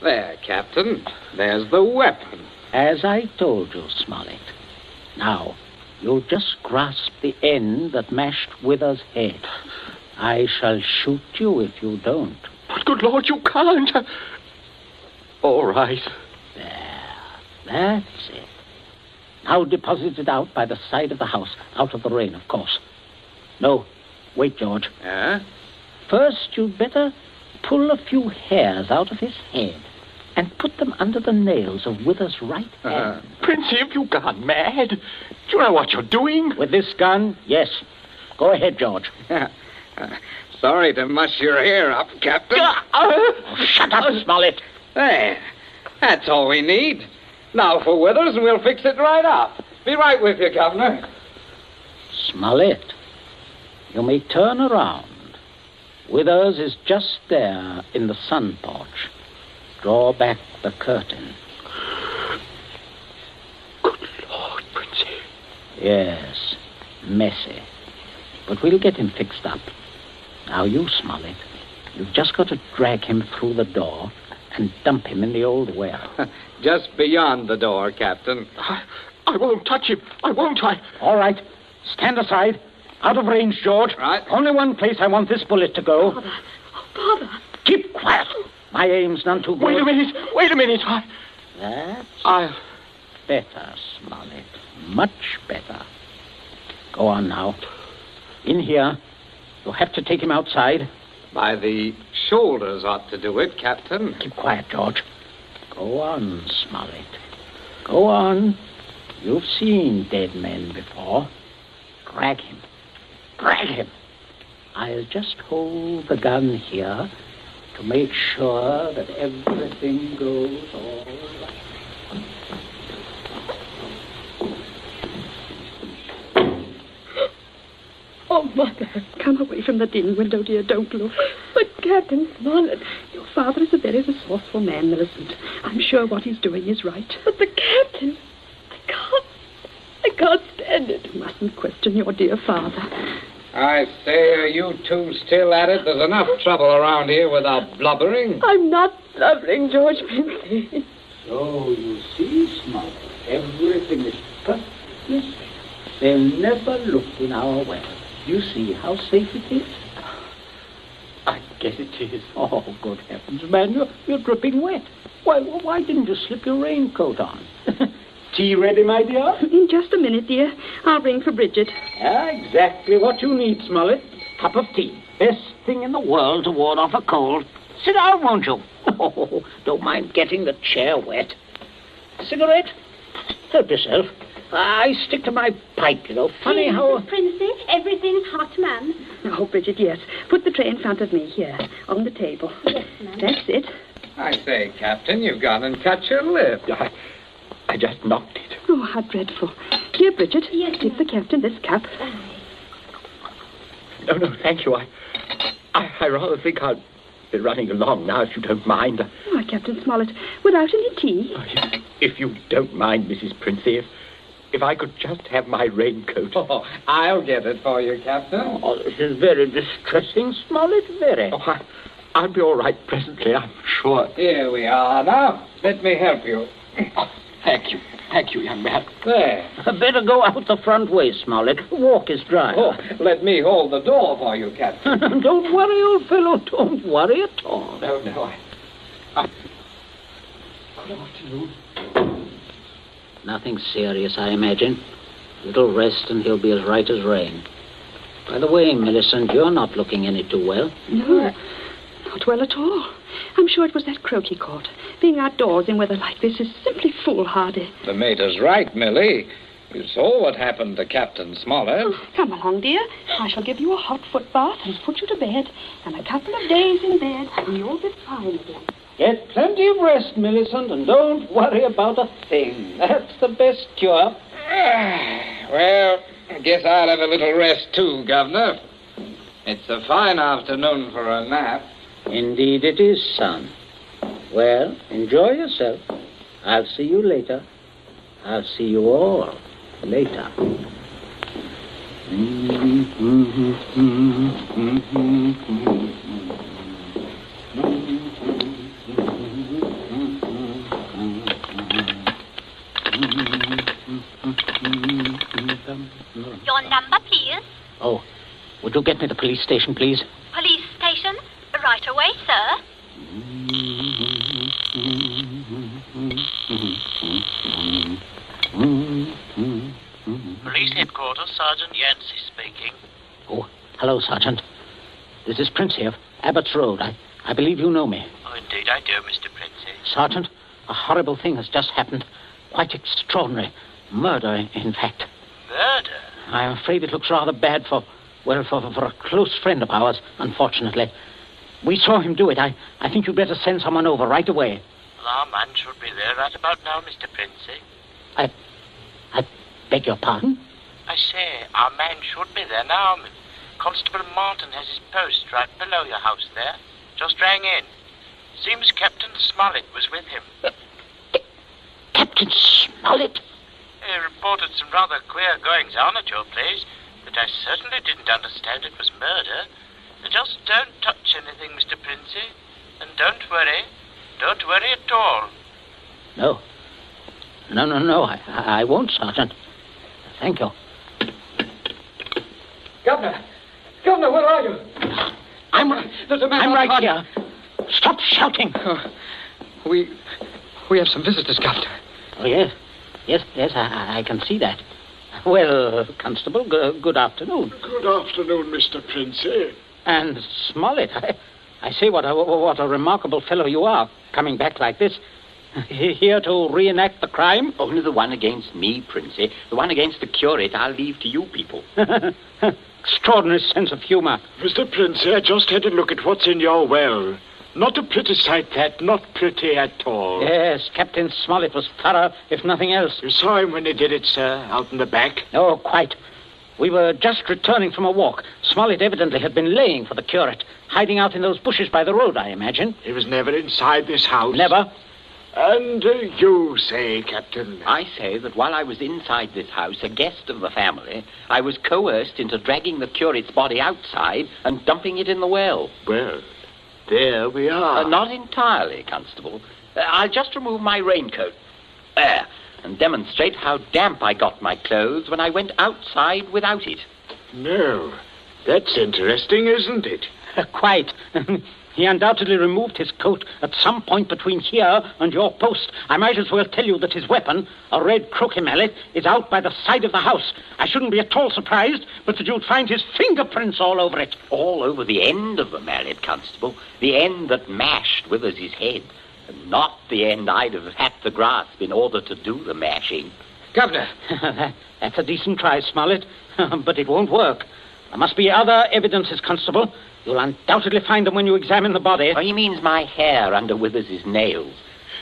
There, Captain. There's the weapon. As I told you, Smollett. Now, you'll just grasp the end that mashed Withers' head. I shall shoot you if you don't. But good Lord, you can't. All right. There. That's it. Now deposit it out by the side of the house. Out of the rain, of course. No. Wait, George. First, you'd better pull a few hairs out of his head and put them under the nails of Withers' right hand. Princey, have you gone mad? Do you know what you're doing? With this gun, yes. Go ahead, George. Sorry to muss your hair up, Captain. Shut up, Smollett. There. That's all we need. Now for Withers, and we'll fix it right up. Be right with you, Governor. Smollett, you may turn around. Withers is just there in the sun porch. Draw back the curtain. Good Lord, Princey. Yes, messy. But we'll get him fixed up. Now you, Smollett, you've just got to drag him through the door and dump him in the old well. Just beyond the door, Captain. I won't touch him. I won't. All right. Stand aside. Out of range, George. Right. Only one place I want this bullet to go. Father. Oh, Father. Keep quiet. My aim's none too good. Wait a minute. That's better, Smollett. Much better. Go on now. In here. You'll have to take him outside. By the shoulders ought to do it, Captain. Keep quiet, George. Go on, Smollett. Go on. You've seen dead men before. Drag him. Drag him. I'll just hold the gun here to make sure that everything goes all right. Oh, Mother, come away from the dim window, dear. Don't look. But, Captain Smollett, your father is a very resourceful man, Millicent. I'm sure what he's doing is right. But the Captain, I can't stand it. You mustn't question your dear father. I say, are you two still at it? There's enough trouble around here without blubbering. I'm not blubbering, George Princey. So, you see, Smollett, everything is perfectly safe. They'll never look in our well. You see how safe it is? I guess it is. Oh, good heavens, man, you're dripping wet. Why didn't you slip your raincoat on? tea ready, my dear? In just a minute, dear. I'll ring for Bridget. Exactly what you need, Smollett. Cup of tea. Best thing in the world to ward off a cold. Sit down, won't you? Oh, don't mind getting the chair wet. Cigarette? Help yourself. I stick to my pipe, you know. Funny how... Princess, everything's hot, ma'am. Oh, Bridget, yes. Put the tray in front of me here, on the table. Yes, ma'am. That's it. I say, Captain, you've gone and cut your lip. I just knocked it. Oh, how dreadful. Here, Bridget, give the captain this cup. No, thank you. I rather think I'll be running along now, if you don't mind. Why, Captain Smollett, without any tea? If you don't mind, Mrs. Princey, if I could just have my raincoat. Oh, I'll get it for you, Captain. Oh, this is very distressing, Smollett, very. Oh, I'll be all right presently, I'm sure. Here we are now. Let me help you. Oh, thank you. Thank you, young man. There. Better go out the front way, Smollett. The walk is dry. Oh, let me hold the door for you, Captain. Don't worry, old fellow. Don't worry at all. No. Good afternoon. Nothing serious, I imagine. A little rest and he'll be as right as rain. By the way, Millicent, you're not looking any too well. No, not well at all. I'm sure it was that croak he caught. Being outdoors in weather like this is simply foolhardy. The mater's right, Millie. You saw what happened to Captain Smollett. Oh, come along, dear. I shall give you a hot foot bath and put you to bed. And a couple of days in bed, and you'll be fine again. Get plenty of rest, Millicent, and don't worry about a thing. That's the best cure. Well, I guess I'll have a little rest too, Governor. It's a fine afternoon for a nap. Indeed it is, son. Well, enjoy yourself. I'll see you later. I'll see you all later. Your number, please. Oh, would you get me the police station, please? Police station? Right away, sir. Police headquarters, Sergeant Yancey speaking. Oh, hello, Sergeant. This is Princey of Abbott's Road. I believe you know me. Oh, indeed I do, Mr. Princey. Sergeant, a horrible thing has just happened. Quite extraordinary. Murder, in fact. Murder? I'm afraid it looks rather bad for a close friend of ours, unfortunately. We saw him do it. I think you'd better send someone over right away. Well, our man should be there right about now, Mr. Princey. I beg your pardon? I say, our man should be there now. Constable Martin has his post right below your house there. Just rang in. Seems Captain Smollett was with him. Captain Smollett? He reported some rather queer goings-on at your place, but I certainly didn't understand it was murder. Just don't touch anything, Mr. Princey. And don't worry. Don't worry at all. No. No. I won't, Sergeant. Thank you. Governor, where are you? There's a man I'm right outside. here. Stop shouting. We have some visitors, Governor. Oh, yes. Yes, I can see that. Well, Constable, good afternoon. Good afternoon, Mr. Princey. And Smollett, I say what a remarkable fellow you are, coming back like this. Here to reenact the crime? Only the one against me, Princey. The one against the curate I'll leave to you people. Extraordinary sense of humor. Mr. Princey, I just had a look at what's in your well. Not a pretty sight, that. Not pretty at all. Yes, Captain Smollett was thorough, if nothing else. You saw him when he did it, sir, out in the back? Oh, quite. We were just returning from a walk. Smollett evidently had been laying for the curate, hiding out in those bushes by the road, I imagine. He was never inside this house? Never. And you say, Captain? I say that while I was inside this house, a guest of the family, I was coerced into dragging the curate's body outside and dumping it in the well. Well, there we are. Not entirely, Constable. I'll just remove my raincoat. There. And demonstrate how damp I got my clothes when I went outside without it. No. That's interesting, isn't it? Quite. He undoubtedly removed his coat at some point between here and your post. I might as well tell you that his weapon, a red croquet mallet, is out by the side of the house. I shouldn't be at all surprised, but that you'd find his fingerprints all over it. All over the end of the mallet, Constable. The end that mashed Withers' head. And not the end I'd have had to grasp in order to do the mashing. Governor. That's a decent try, Smollett, but it won't work. There must be other evidences, Constable. You'll undoubtedly find them when you examine the body. Oh, he means my hair under Withers' nails.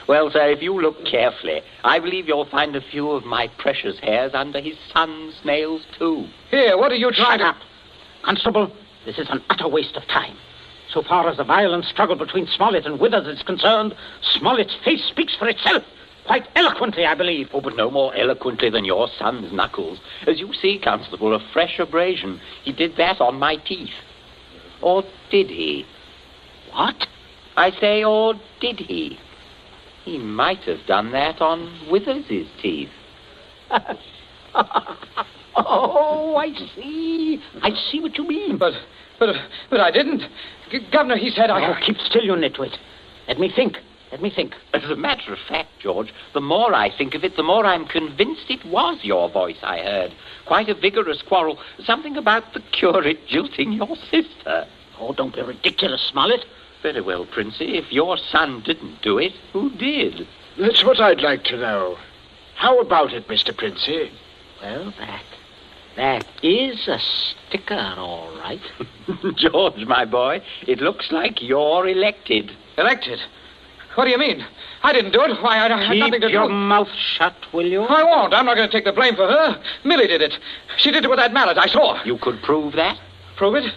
Well, sir, if you look carefully, I believe you'll find a few of my precious hairs under his son's nails, too. Here, what are you trying to... Shut up. Constable, this is an utter waste of time. So far as the violent struggle between Smollett and Withers is concerned, Smollett's face speaks for itself. Quite eloquently, I believe. Oh, but no more eloquently than your son's knuckles. As you see, Constable, a fresh abrasion. He did that on my teeth. Or did he? What? I say, or did he? He might have done that on Withers' teeth. Oh, I see. I see what you mean. But I didn't. Governor, he said I... Oh, keep still, you nitwit. Let me think. As a matter of fact, George, the more I think of it, the more I'm convinced it was your voice I heard. Quite a vigorous quarrel. Something about the curate jilting your sister. Oh, don't be ridiculous, Smollett. Very well, Princey. If your son didn't do it, who did? That's what I'd like to know. How about it, Mr. Princey? Well, that is a sticker, all right. George, my boy, it looks like you're elected. Elected? What do you mean? I didn't do it. Why, I had nothing to do. Keep your mouth shut, will you? I won't. I'm not going to take the blame for her. Millie did it. She did it with that mallet. I saw. You could prove that? Prove it?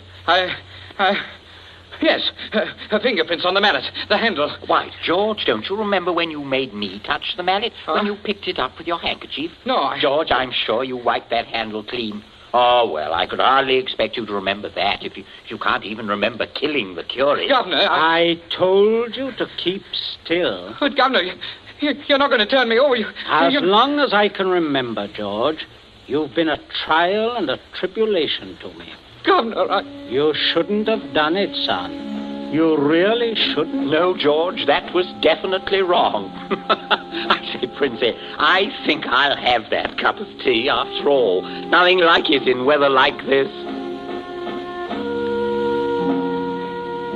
Yes. Her fingerprints on the mallet. The handle. Why, George, don't you remember when you made me touch the mallet? When you picked it up with your handkerchief? No, George, I'm sure you wiped that handle clean. Oh, well, I could hardly expect you to remember that if you can't even remember killing the curate. Governor, I told you to keep still. But, Governor, you're not going to turn me over. As long as I can remember, George, you've been a trial and a tribulation to me. Governor, You shouldn't have done it, son. You really shouldn't. No, George, that was definitely wrong. I say, Princey, I think I'll have that cup of tea after all. Nothing like it in weather like this.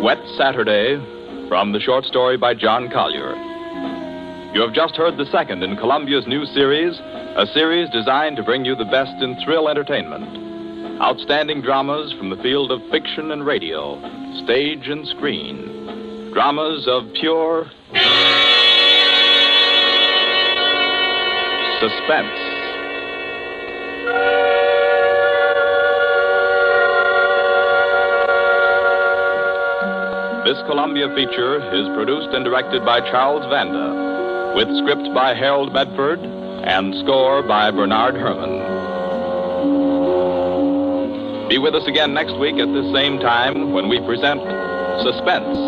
Wet Saturday, from the short story by John Collier. You have just heard the second in Columbia's new series, a series designed to bring you the best in thrill entertainment. Outstanding dramas from the field of fiction and radio, stage and screen. Dramas of pure suspense. This Columbia feature is produced and directed by Charles Vanda, with script by Harold Medford and score by Bernard Herrmann. Be with us again next week at this same time when we present Suspense.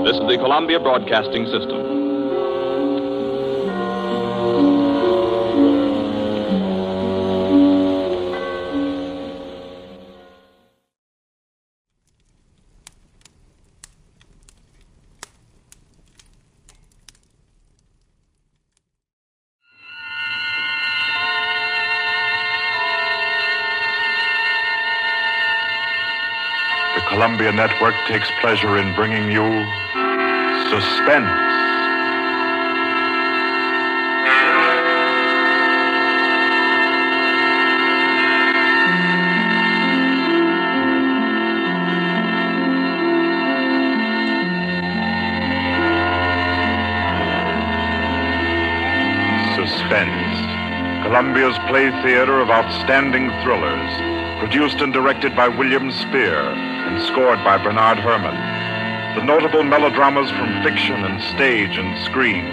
This is the Columbia Broadcasting System. Columbia Network takes pleasure in bringing you Suspense. Suspense, Columbia's play theater of outstanding thrillers, produced and directed by William Spear and scored by Bernard Herrmann. The notable melodramas from fiction and stage and screen,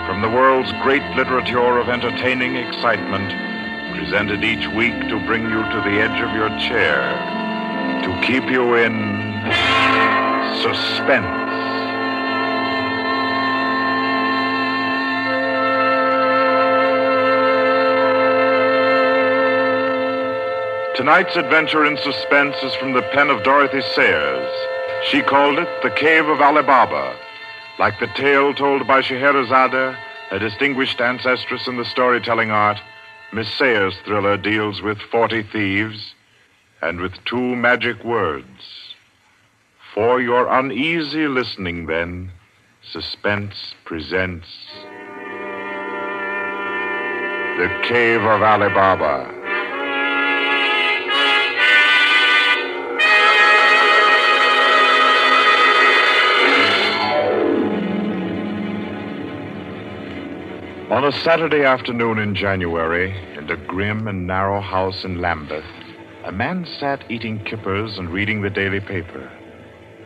from the world's great literature of entertaining excitement, presented each week to bring you to the edge of your chair, to keep you in suspense. Tonight's adventure in suspense is from the pen of Dorothy Sayers, She called it The Cave of Ali Baba, like the tale told by Scheherazade, a distinguished ancestress in the storytelling art. Miss Sayers' thriller deals with 40 thieves and with 2 magic words. For your uneasy listening, then, Suspense presents The Cave of Ali Baba. On a Saturday afternoon in January, in a grim and narrow house in Lambeth, a man sat eating kippers and reading the daily paper.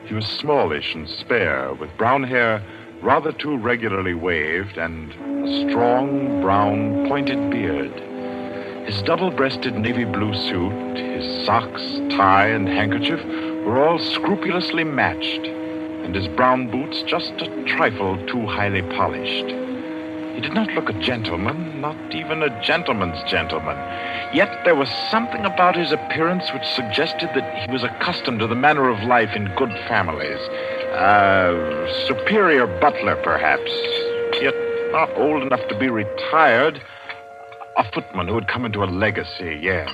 He was smallish and spare, with brown hair rather too regularly waved and a strong, brown, pointed beard. His double-breasted navy blue suit, his socks, tie, and handkerchief were all scrupulously matched, and his brown boots just a trifle too highly polished. He did not look a gentleman, not even a gentleman's gentleman. Yet there was something about his appearance which suggested that he was accustomed to the manner of life in good families. A superior butler, perhaps, yet not old enough to be retired. A footman who had come into a legacy, yes.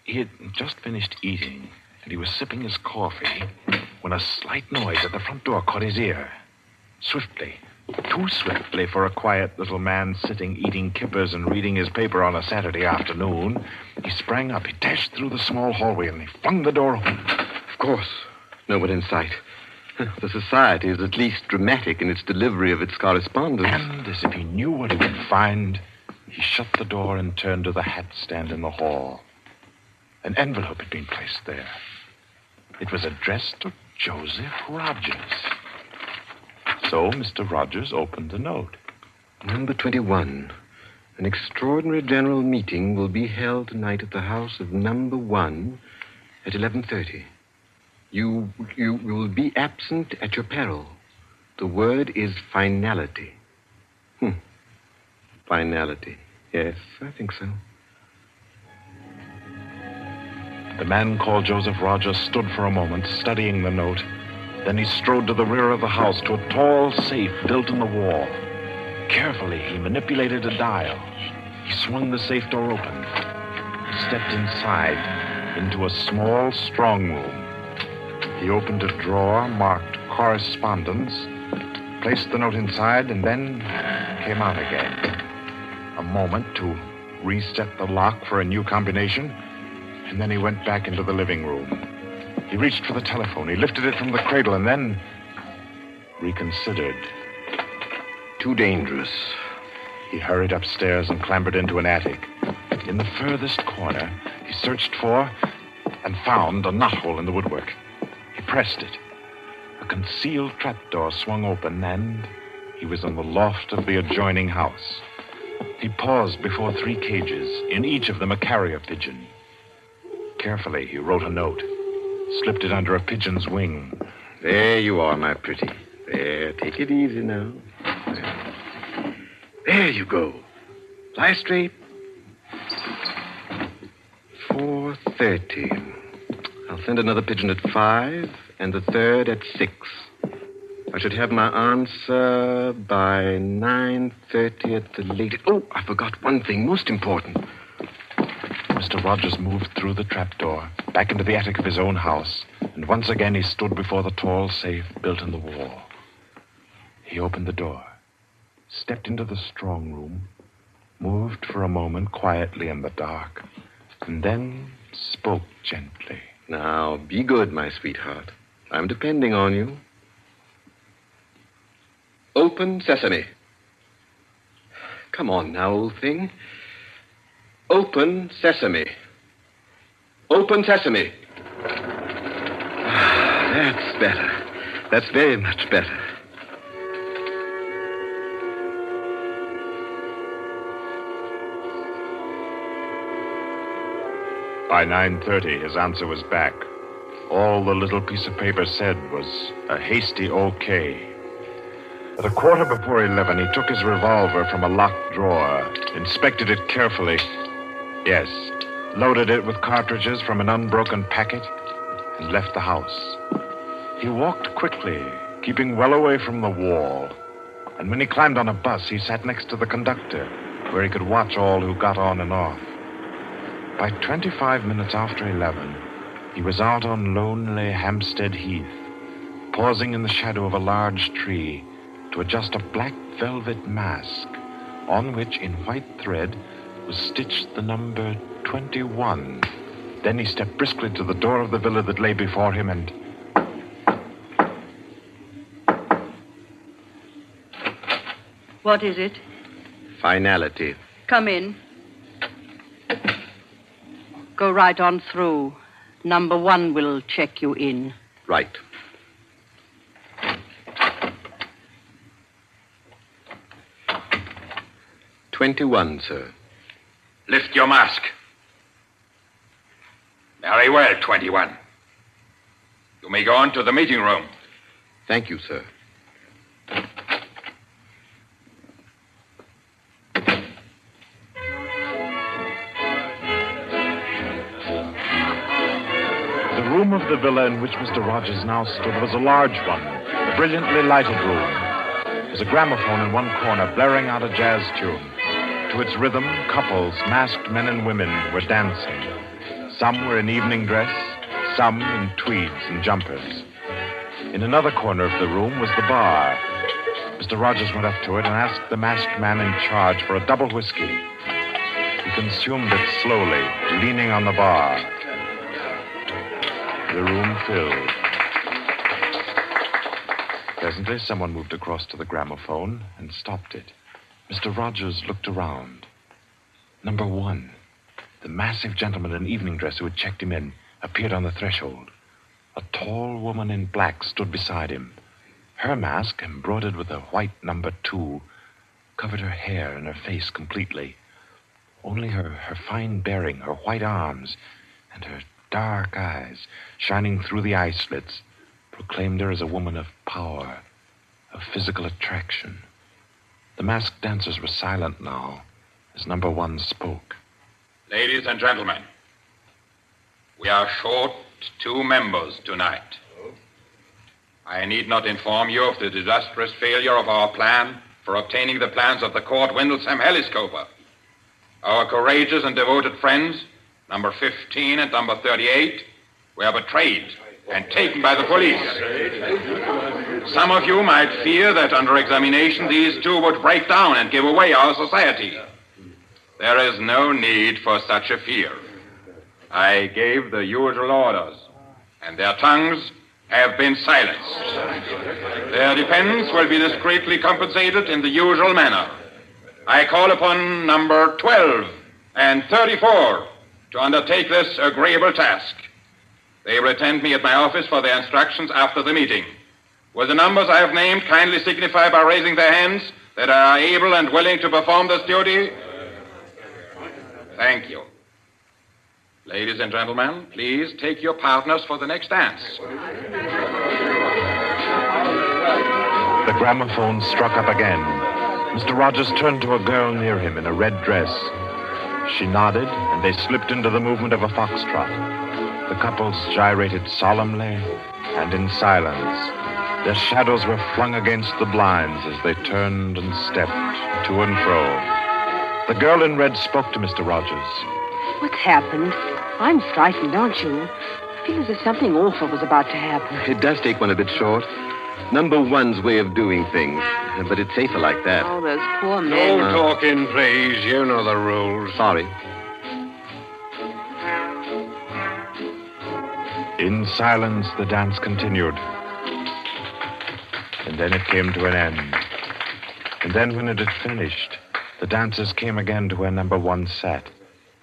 He had just finished eating, and he was sipping his coffee when a slight noise at the front door caught his ear. Swiftly, too swiftly for a quiet little man sitting eating kippers and reading his paper on a Saturday afternoon, he sprang up. He dashed through the small hallway and he flung the door open. Of course, no one in sight. The Society is at least dramatic in its delivery of its correspondence. And as if he knew what he would find, he shut the door and turned to the hat stand in the hall. An envelope had been placed there. It was addressed to Joseph Rodgers. So Mr. Rodgers opened the note. Number 21. An extraordinary general meeting will be held tonight at the house of number 1 at 11:30. You will be absent at your peril. The word is finality. Finality. Yes, I think so. The man called Joseph Rodgers stood for a moment, studying the note. Then he strode to the rear of the house, to a tall safe built in the wall. Carefully, he manipulated a dial. He swung the safe door open. He stepped inside, into a small strong room. He opened a drawer marked Correspondence, placed the note inside, and then came out again. A moment to reset the lock for a new combination, and then he went back into the living room. He reached for the telephone. He lifted it from the cradle and then reconsidered. Too dangerous. He hurried upstairs and clambered into an attic. In the furthest corner, he searched for and found a knothole in the woodwork. He pressed it. A concealed trapdoor swung open, and he was in the loft of the adjoining house. He paused before 3 cages, in each of them a carrier pigeon. Carefully, he wrote a note. Slipped it under a pigeon's wing. There you are, my pretty. There, take it easy now. There you go. Lie straight. 4:30. I'll send another pigeon at 5 and the third at 6. I should have my answer by 9:30 at the latest. Oh, I forgot one thing, most important. Mr. Rodgers moved through the trapdoor, back into the attic of his own house, and once again he stood before the tall safe built in the wall. He opened the door, stepped into the strong room, moved for a moment quietly in the dark, and then spoke gently. Now, be good, my sweetheart. I'm depending on you. Open sesame. Come on now, old thing. Open sesame. Open sesame. That's better. That's very much better. By 9:30, his answer was back. All the little piece of paper said was a hasty okay. At a quarter before 11, he took his revolver from a locked drawer, inspected it carefully. Yes, loaded it with cartridges from an unbroken packet, and left the house. He walked quickly, keeping well away from the wall. And when he climbed on a bus, he sat next to the conductor, where he could watch all who got on and off. By 25 minutes after 11, he was out on lonely Hampstead Heath, pausing in the shadow of a large tree to adjust a black velvet mask, on which, in white thread, was stitched the number 21. Then he stepped briskly to the door of the villa that lay before him and... What is it? Finality. Come in. Go right on through. Number 1 will check you in. Right. "21, sir. Lift your mask. Very well, 21. You may go on to the meeting room. Thank you, sir. The room of the villa in which Mr. Rodgers now stood was a large one, a brilliantly lighted room. There was a gramophone in one corner blaring out a jazz tune. To its rhythm, couples, masked men and women, were dancing. Some were in evening dress, some in tweeds and jumpers. In another corner of the room was the bar. Mr. Rodgers went up to it and asked the masked man in charge for a double whiskey. He consumed it slowly, leaning on the bar. The room filled. Presently, someone moved across to the gramophone and stopped it. Mr. Rodgers looked around. Number 1, the massive gentleman in evening dress who had checked him in, appeared on the threshold. A tall woman in black stood beside him. Her mask, embroidered with a white number 2, covered her hair and her face completely. Only her fine bearing, her white arms, and her dark eyes, shining through the eye slits, proclaimed her as a woman of power, of physical attraction. The masked dancers were silent now as number 1 spoke. Ladies and gentlemen, we are short 2 members tonight. I need not inform you of the disastrous failure of our plan for obtaining the plans of the court Windlesham Heliscoper. Our courageous and devoted friends, number 15 and number 38, were betrayed and taken by the police. Some of you might fear that under examination these 2 would break down and give away our society. There is no need for such a fear. I gave the usual orders, and their tongues have been silenced. Their defense will be discreetly compensated in the usual manner. I call upon number 12 and 34 to undertake this agreeable task. They will attend me at my office for their instructions after the meeting. Will the numbers I have named kindly signify by raising their hands that I are able and willing to perform this duty? Thank you. Ladies and gentlemen, please take your partners for the next dance. The gramophone struck up again. Mr. Rodgers turned to a girl near him in a red dress. She nodded, and they slipped into the movement of a foxtrot. The couples gyrated solemnly and in silence. Their shadows were flung against the blinds as they turned and stepped to and fro. The girl in red spoke to Mr. Rodgers. What's happened? I'm frightened, aren't you? I feel as if something awful was about to happen. It does take one a bit short. Number 1's way of doing things, but it's safer like that. Oh, those poor men. No talking, please. You know the rules. Sorry. In silence, the dance continued. And then it came to an end. And then when it had finished, the dancers came again to where number 1 sat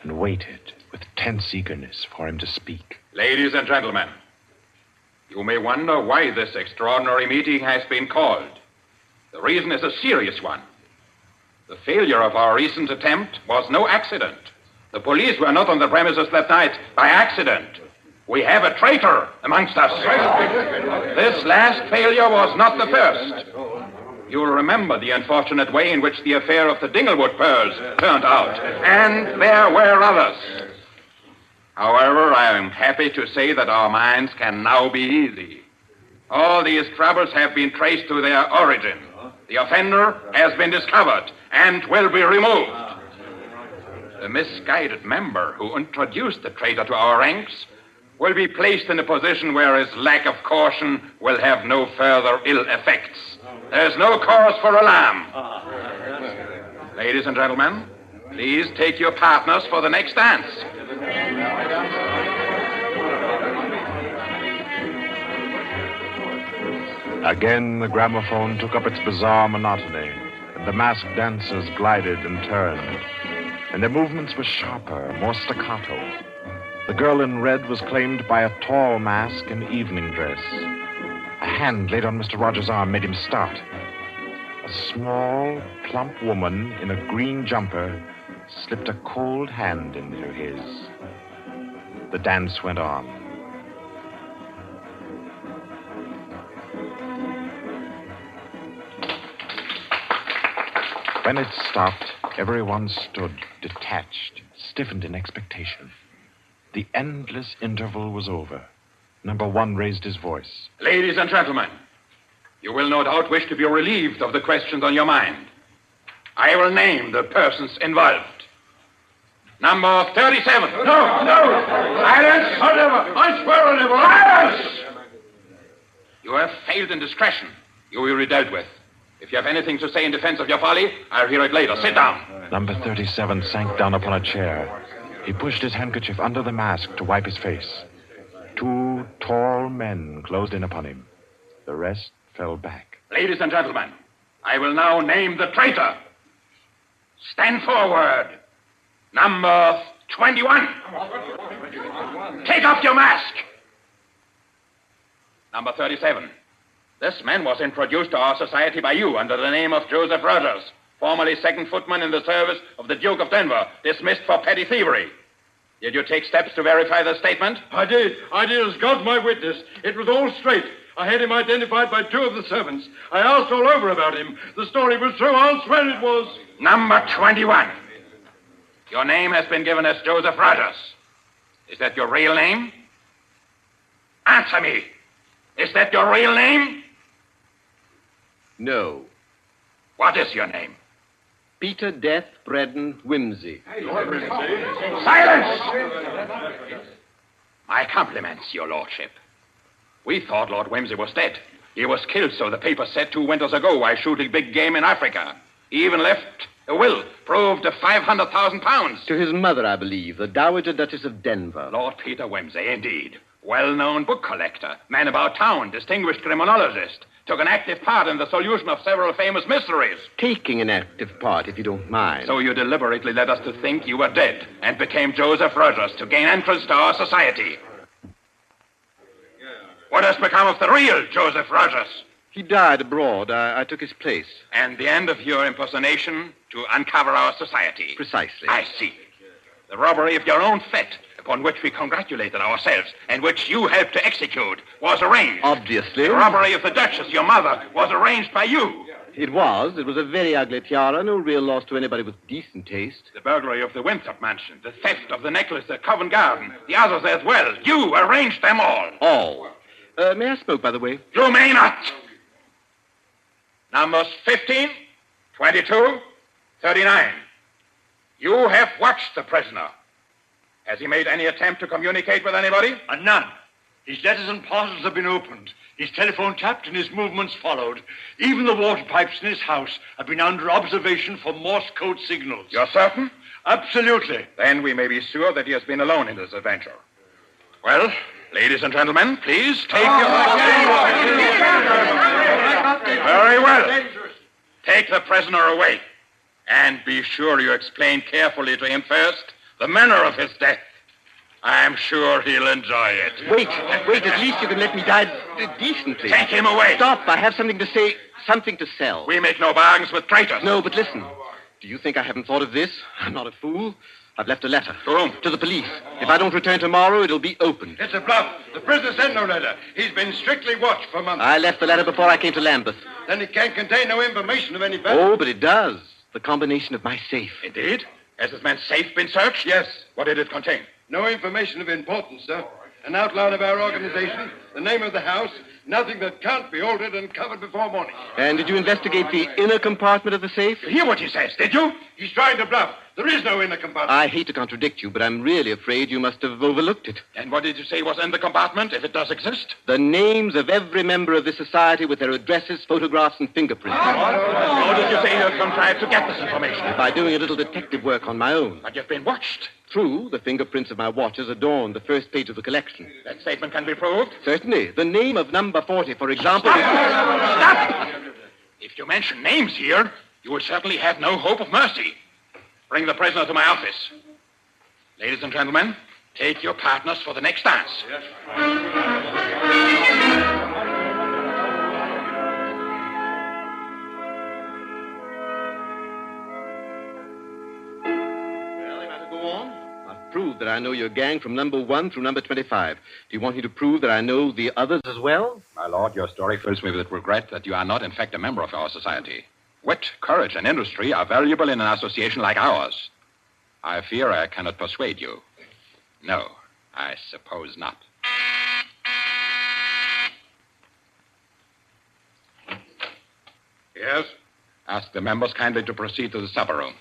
and waited with tense eagerness for him to speak. Ladies and gentlemen, you may wonder why this extraordinary meeting has been called. The reason is a serious one. The failure of our recent attempt was no accident. The police were not on the premises that night by accident. We have a traitor amongst us. This last failure was not the first. You'll remember the unfortunate way in which the affair of the Dinglewood pearls turned out. And there were others. However, I am happy to say that our minds can now be easy. All these troubles have been traced to their origin. The offender has been discovered and will be removed. The misguided member who introduced the traitor to our ranks will be placed in a position where his lack of caution will have no further ill effects. There's no cause for alarm. Ladies and gentlemen, please take your partners for the next dance. Again, the gramophone took up its bizarre monotony, and the masked dancers glided and turned, and their movements were sharper, more staccato. The girl in red was claimed by a tall mask in evening dress. A hand laid on Mr. Rodger's arm made him start. A small, plump woman in a green jumper slipped a cold hand into his. The dance went on. When it stopped, everyone stood detached, stiffened in expectation. The endless interval was over. Number one raised his voice. Ladies and gentlemen, you will no doubt wish to be relieved of the questions on your mind. I will name the persons involved. Number 37. No! Silence! I swear on never! Silence! You have failed in discretion. You will be dealt with. If you have anything to say in defense of your folly, I'll hear it later. Sit down. Number 37 sank down upon a chair. He pushed his handkerchief under the mask to wipe his face. Two tall men closed in upon him. The rest fell back. Ladies and gentlemen, I will now name the traitor. Stand forward. Number 21. Take off your mask. Number 37. This man was introduced to our society by you under the name of Joseph Rodgers, formerly second footman in the service of the Duke of Denver, dismissed for petty thievery. Did you take steps to verify the statement? I did as God's my witness. It was all straight. I had him identified by two of the servants. I asked all over about him. The story was true. I'll swear it was. Number 21. Your name has been given as Joseph Rodgers. Is that your real name? Answer me. Is that your real name? No. What is your name? Peter Death Braddon Whimsy. Silence! My compliments, your lordship. We thought Lord Whimsy was dead. He was killed, so the papers said 2 winters ago, while shooting big game in Africa. He even left a will, proved of £500,000. To his mother, I believe, the Dowager Duchess of Denver. Lord Peter Whimsy, indeed. Well-known book collector, man about town, distinguished criminologist. Took an active part in the solution of several famous mysteries. Taking an active part, if you don't mind. So you deliberately led us to think you were dead and became Joseph Rodgers to gain entrance to our society. What has become of the real Joseph Rodgers? He died abroad. I took his place. And the end of your impersonation to uncover our society. Precisely. I see. The robbery of your own fete, upon which we congratulated ourselves, and which you helped to execute, was arranged. Obviously. The robbery of the Duchess, your mother, was arranged by you. It was. It was a very ugly tiara, no real loss to anybody with decent taste. The burglary of the Winthrop mansion, the theft of the necklace at Koven Garden, the others as well. You arranged them all. All. May I smoke, by the way? You may not. Numbers 15, 22, 39. You have watched the prisoner. Has he made any attempt to communicate with anybody? None. His letters and parcels have been opened. His telephone tapped and his movements followed. Even the water pipes in his house have been under observation for Morse code signals. You're certain? Absolutely. Then we may be sure that he has been alone in this adventure. Well, ladies and gentlemen, please take your... Very well. Take the prisoner away. And be sure you explain carefully to him first the manner of his death. I'm sure he'll enjoy it. Wait, at least you can let me die decently. Take him away. Stop, I have something to say, something to sell. We make no bargains with traitors. No, but listen. Do you think I haven't thought of this? I'm not a fool. I've left a letter. To whom? To the police. If I don't return tomorrow, it'll be opened. It's a bluff. The prisoner sent no letter. He's been strictly watched for months. I left the letter before I came to Lambeth. Then it can't contain no information of any value. Oh, but it does. The combination of my safe. Indeed? Has this man's safe been searched? Yes. What did it contain? No information of importance, sir. An outline of our organization, the name of the house, Nothing that can't be altered and covered before morning. And did you investigate the inner compartment of the safe? You hear what he says, did you? He's trying to bluff. There is no inner compartment. I hate to contradict you, but I'm really afraid you must have overlooked it. And what did you say was in the compartment, if it does exist? The names of every member of this society with their addresses, photographs, and fingerprints. How did you say you contrived to get this information? By doing a little detective work on my own. But you've been watched. True, the fingerprints of my watches adorn the first page of the collection. That statement can be proved? Certainly. The name of number 40, for example... Stop! If you mention names here, you will certainly have no hope of mercy. Bring the prisoner to my office. Ladies and gentlemen, take your partners for the next dance. Yes. Prove that I know your gang from number 1 through number 25. Do you want me to prove that I know the others as well? My lord, your story fills me with regret that you are not, in fact, a member of our society. Wit, courage, and industry are valuable in an association like ours. I fear I cannot persuade you. No, I suppose not. Yes? Ask the members kindly to proceed to the supper room.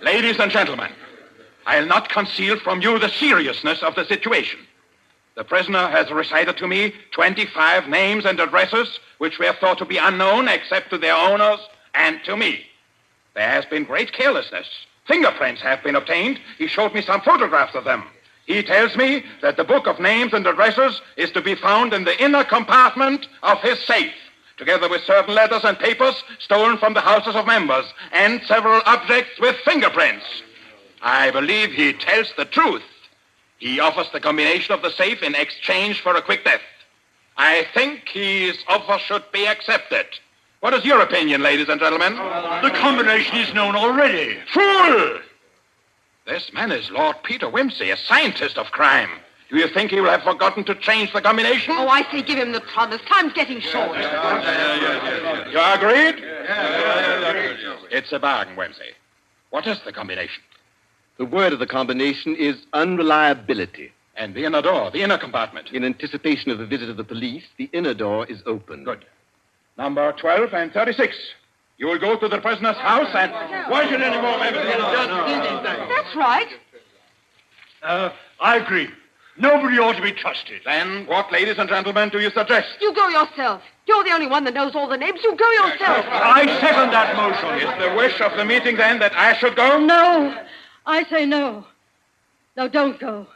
Ladies and gentlemen, I'll not conceal from you the seriousness of the situation. The prisoner has recited to me 25 names and addresses which were thought to be unknown except to their owners and to me. There has been great carelessness. Fingerprints have been obtained. He showed me some photographs of them. He tells me that the book of names and addresses is to be found in the inner compartment of his safe, together with certain letters and papers stolen from the houses of members, and several objects with fingerprints. I believe he tells the truth. He offers the combination of the safe in exchange for a quick death. I think his offer should be accepted. What is your opinion, ladies and gentlemen? The combination is known already. Fool! This man is Lord Peter Wimsey, a scientist of crime. Do you think he will have forgotten to change the combination? Oh, I say give him the promise. Time's getting short. You agreed? It's a bargain, Wimsey. What is the combination? The word of the combination is unreliability. And the inner door, the inner compartment? In anticipation of the visit of the police, the inner door is open. Good. Number 12 and 36. You will go to the prisoner's house and... Why should any more members... That's right. I agree. Nobody ought to be trusted. Then what, ladies and gentlemen, do you suggest? You go yourself. You're the only one that knows all the names. You go yourself. I second that motion. Is the wish of the meeting, then, that I should go? No. I say no. No, don't go.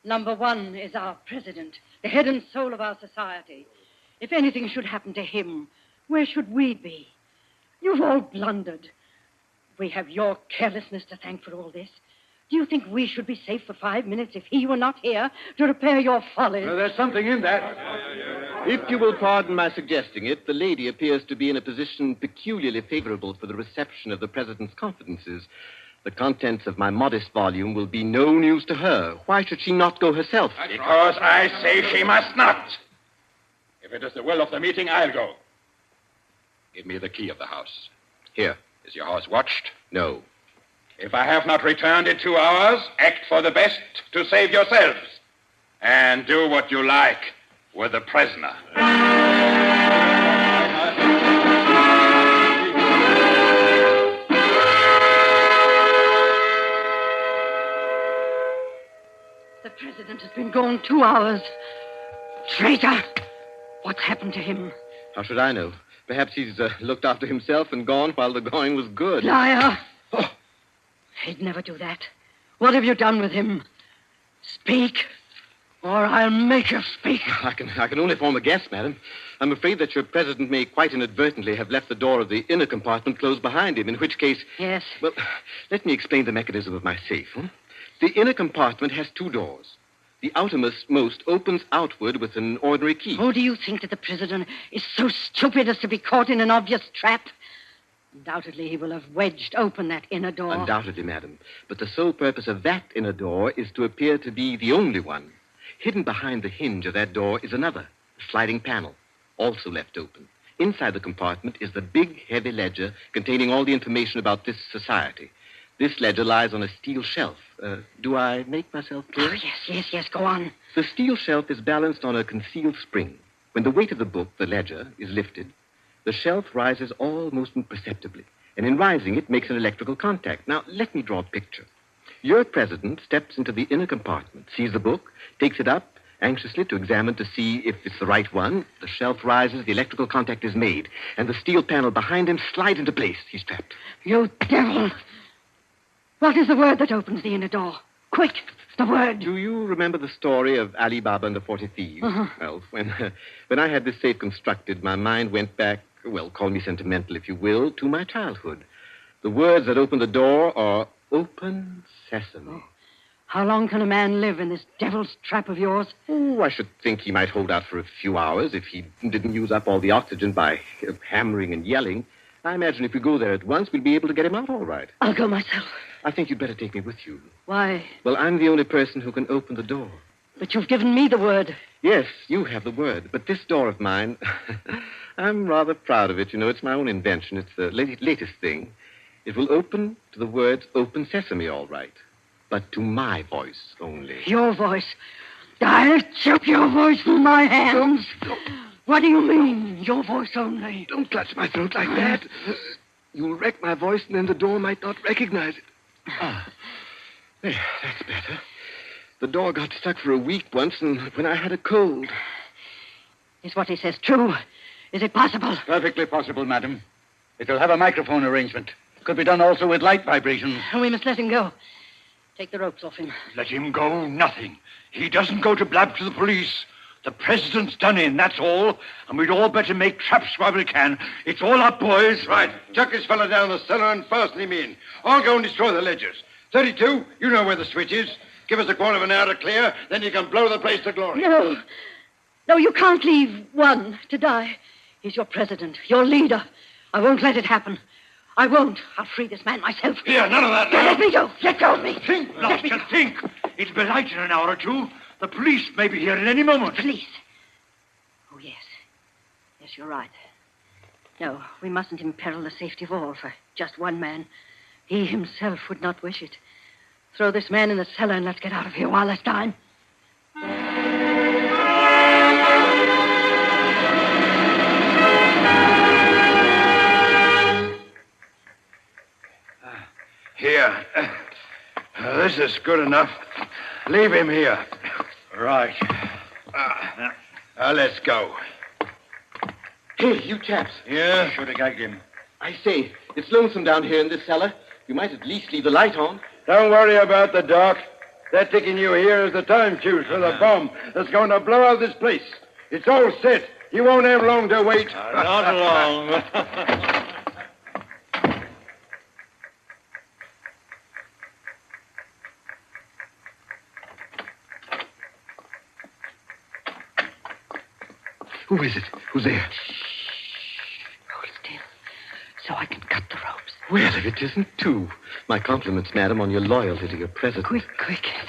Number 1 is our president, the head and soul of our society. If anything should happen to him, where should we be? You've all blundered. We have your carelessness to thank for all this. Do you think we should be safe for 5 minutes if he were not here to repair your follies? Well, there's something in that. If you will pardon my suggesting it, the lady appears to be in a position peculiarly favorable for the reception of the president's confidences. The contents of my modest volume will be no news to her. Why should she not go herself? Because I say she must not. If it is the will of the meeting, I'll go. Give me the key of the house. Here. Is your house watched? No. If I have not returned in 2 hours, act for the best to save yourselves. And do what you like with the prisoner. The president has been gone 2 hours. Traitor! What's happened to him? How should I know? Perhaps he's looked after himself and gone while the going was good. Liar! Oh. He'd never do that. What have you done with him? Speak, or I'll make you speak. I can only form a guess, madam. I'm afraid that your president may quite inadvertently have left the door of the inner compartment closed behind him, in which case... Yes? Well, let me explain the mechanism of my safe. The inner compartment has 2 doors. The outermost opens outward with an ordinary key. Oh, do you think that the president is so stupid as to be caught in an obvious trap? Undoubtedly, he will have wedged open that inner door. Undoubtedly, madam. But the sole purpose of that inner door is to appear to be the only one. Hidden behind the hinge of that door is another, a sliding panel, also left open. Inside the compartment is the big, heavy ledger containing all the information about this society. This ledger lies on a steel shelf. Do I make myself clear? Oh, yes, go on. The steel shelf is balanced on a concealed spring. When the weight of the book, the ledger, is lifted, the shelf rises almost imperceptibly, and in rising it makes an electrical contact. Now, let me draw a picture. Your president steps into the inner compartment, sees the book, takes it up anxiously to examine to see if it's the right one. The shelf rises, the electrical contact is made, and the steel panel behind him slides into place. He's trapped. You devil! What is the word that opens the inner door? Quick, the word. Do you remember the story of Ali Baba and the 40 Thieves? Uh-huh. Well, when I had this safe constructed, my mind went back, well, call me sentimental if you will, to my childhood. The words that open the door are open sesame. Oh. How long can a man live in this devil's trap of yours? Oh, I should think he might hold out for a few hours if he didn't use up all the oxygen by hammering and yelling. I imagine if we go there at once, we'll be able to get him out all right. I'll go myself. I think you'd better take me with you. Why? Well, I'm the only person who can open the door. But you've given me the word. Yes, you have the word. But this door of mine, I'm rather proud of it. You know, it's my own invention. It's the latest thing. It will open to the words open sesame, all right. But to my voice only. Your voice? I'll choke your voice from my hands. Don't. What do you mean, your voice only? Don't clutch my throat like that. You'll wreck my voice, and then the door might not recognize it. Ah, there, that's better. The door got stuck for a week once, and when I had a cold. Is what he says true? Is it possible? Perfectly possible, madam. It'll have a microphone arrangement. Could be done also with light vibrations. We must let him go. Take the ropes off him. Let him go? Nothing. He doesn't go to blab to the police. The president's done in, that's all. And we'd all better make traps while we can. It's all up, boys. Right. Chuck this fella down the cellar and fasten him in. I'll go and destroy the ledgers. 32, you know where the switch is. Give us a quarter of an hour to clear, then you can blow the place to glory. No, you can't leave one to die. He's your president, your leader. I won't let it happen. I won't. I'll free this man myself. Here, none of that now. Let me go. Let go of me. Think, Blaster, think. It'll be light in an hour or two. The police may be here at any moment. Police? Oh, yes. Yes, you're right. No, we mustn't imperil the safety of all for just one man. He himself would not wish it. Throw this man in the cellar and let's get out of here while there's time. Here. This is good enough. Leave him here. Right. Let's go. Hey, you chaps. Yeah? Should have gagged him. I say, it's lonesome down here in this cellar. You might at least leave the light on. Don't worry about the dark. They're taking you here as the time fuse for the bomb that's going to blow out this place. It's all set. You won't have long to wait. Not long. Who is it? Who's there? Hold still, so I can cut the ropes. Well, if it isn't two. My compliments, madam, on your loyalty to your president. Quick.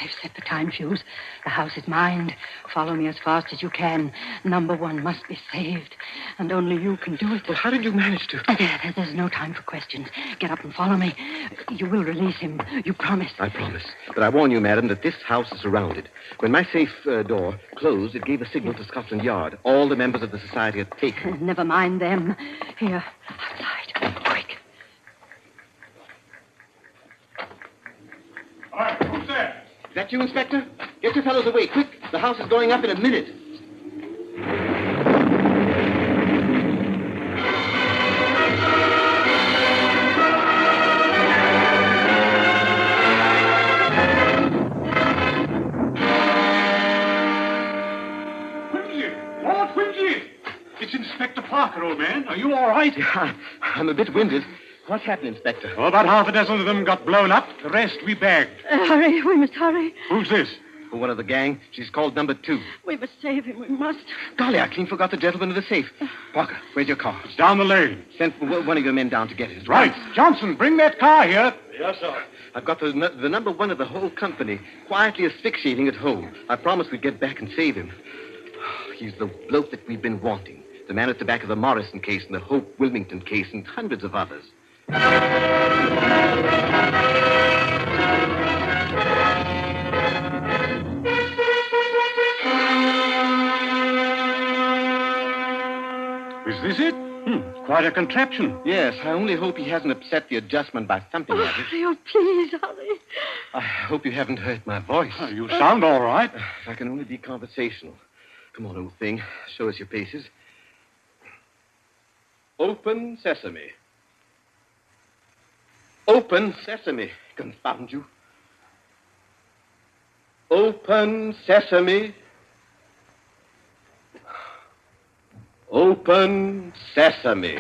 They've set the time fuse. The house is mined. Follow me as fast as you can. Number one must be saved. And only you can do it. Well, how did you manage to? There's no time for questions. Get up and follow me. You will release him. You promise. I promise. But I warn you, madam, that this house is surrounded. When my safe door closed, it gave a signal to Scotland Yard. All the members of the society are taken. Never mind them. Here, outside. Quick. All right, who's there? Is that you, Inspector? Get your fellows away, quick. The house is going up in a minute. It's Inspector Parker, old man. Are you all right? Yeah, I'm a bit winded. What's happened, Inspector? Oh, about half a dozen of them got blown up. The rest we bagged. Hurry, we must hurry. Who's this? One of the gang. She's called number 2. We must save him, we must. Golly, I clean forgot the gentleman in the safe. Parker, where's your car? It's down the lane. Send one of your men down to get it. Right. Johnson, bring that car here. Yes, sir. I've got the number 1 of the whole company quietly asphyxiating at home. I promised we'd get back and save him. He's the bloke that we've been wanting. The man at the back of the Morrison case and the Hope Wilmington case and hundreds of others. Is this it? Quite a contraption. Yes, I only hope he hasn't upset the adjustment by thumping at it. Oh, please, hurry. I hope you haven't hurt my voice. You sound all right. If I can only be conversational. Come on, old thing. Show us your paces. Open sesame. Open sesame. Confound you. Open sesame. Open sesame.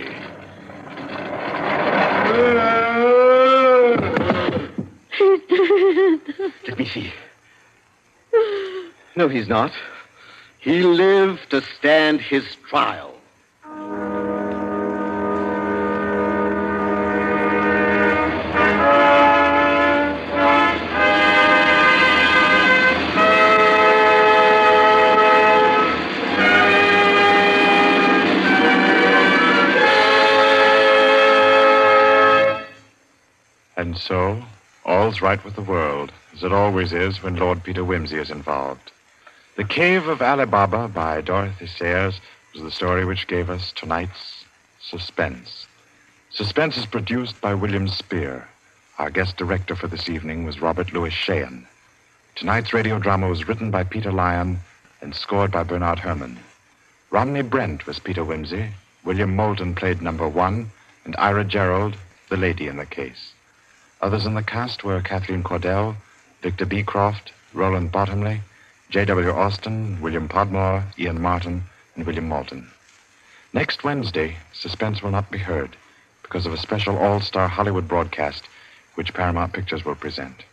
Let me see. No, he's not. He lived to stand his trial. And so, all's right with the world, as it always is when Lord Peter Wimsey is involved. The Cave of Ali Baba by Dorothy Sayers was the story which gave us tonight's Suspense. Suspense is produced by William Spear. Our guest director for this evening was Robert Louis Sheehan. Tonight's radio drama was written by Peter Lyon and scored by Bernard Herrmann. Rodney Brent was Peter Wimsey, William Moulton played number 1, and Ira Gerald, the lady in the case. Others in the cast were Kathleen Cordell, Victor Beecroft, Roland Bottomley, J.W. Austin, William Podmore, Ian Martin, and William Moulton. Next Wednesday, Suspense will not be heard because of a special all-star Hollywood broadcast which Paramount Pictures will present.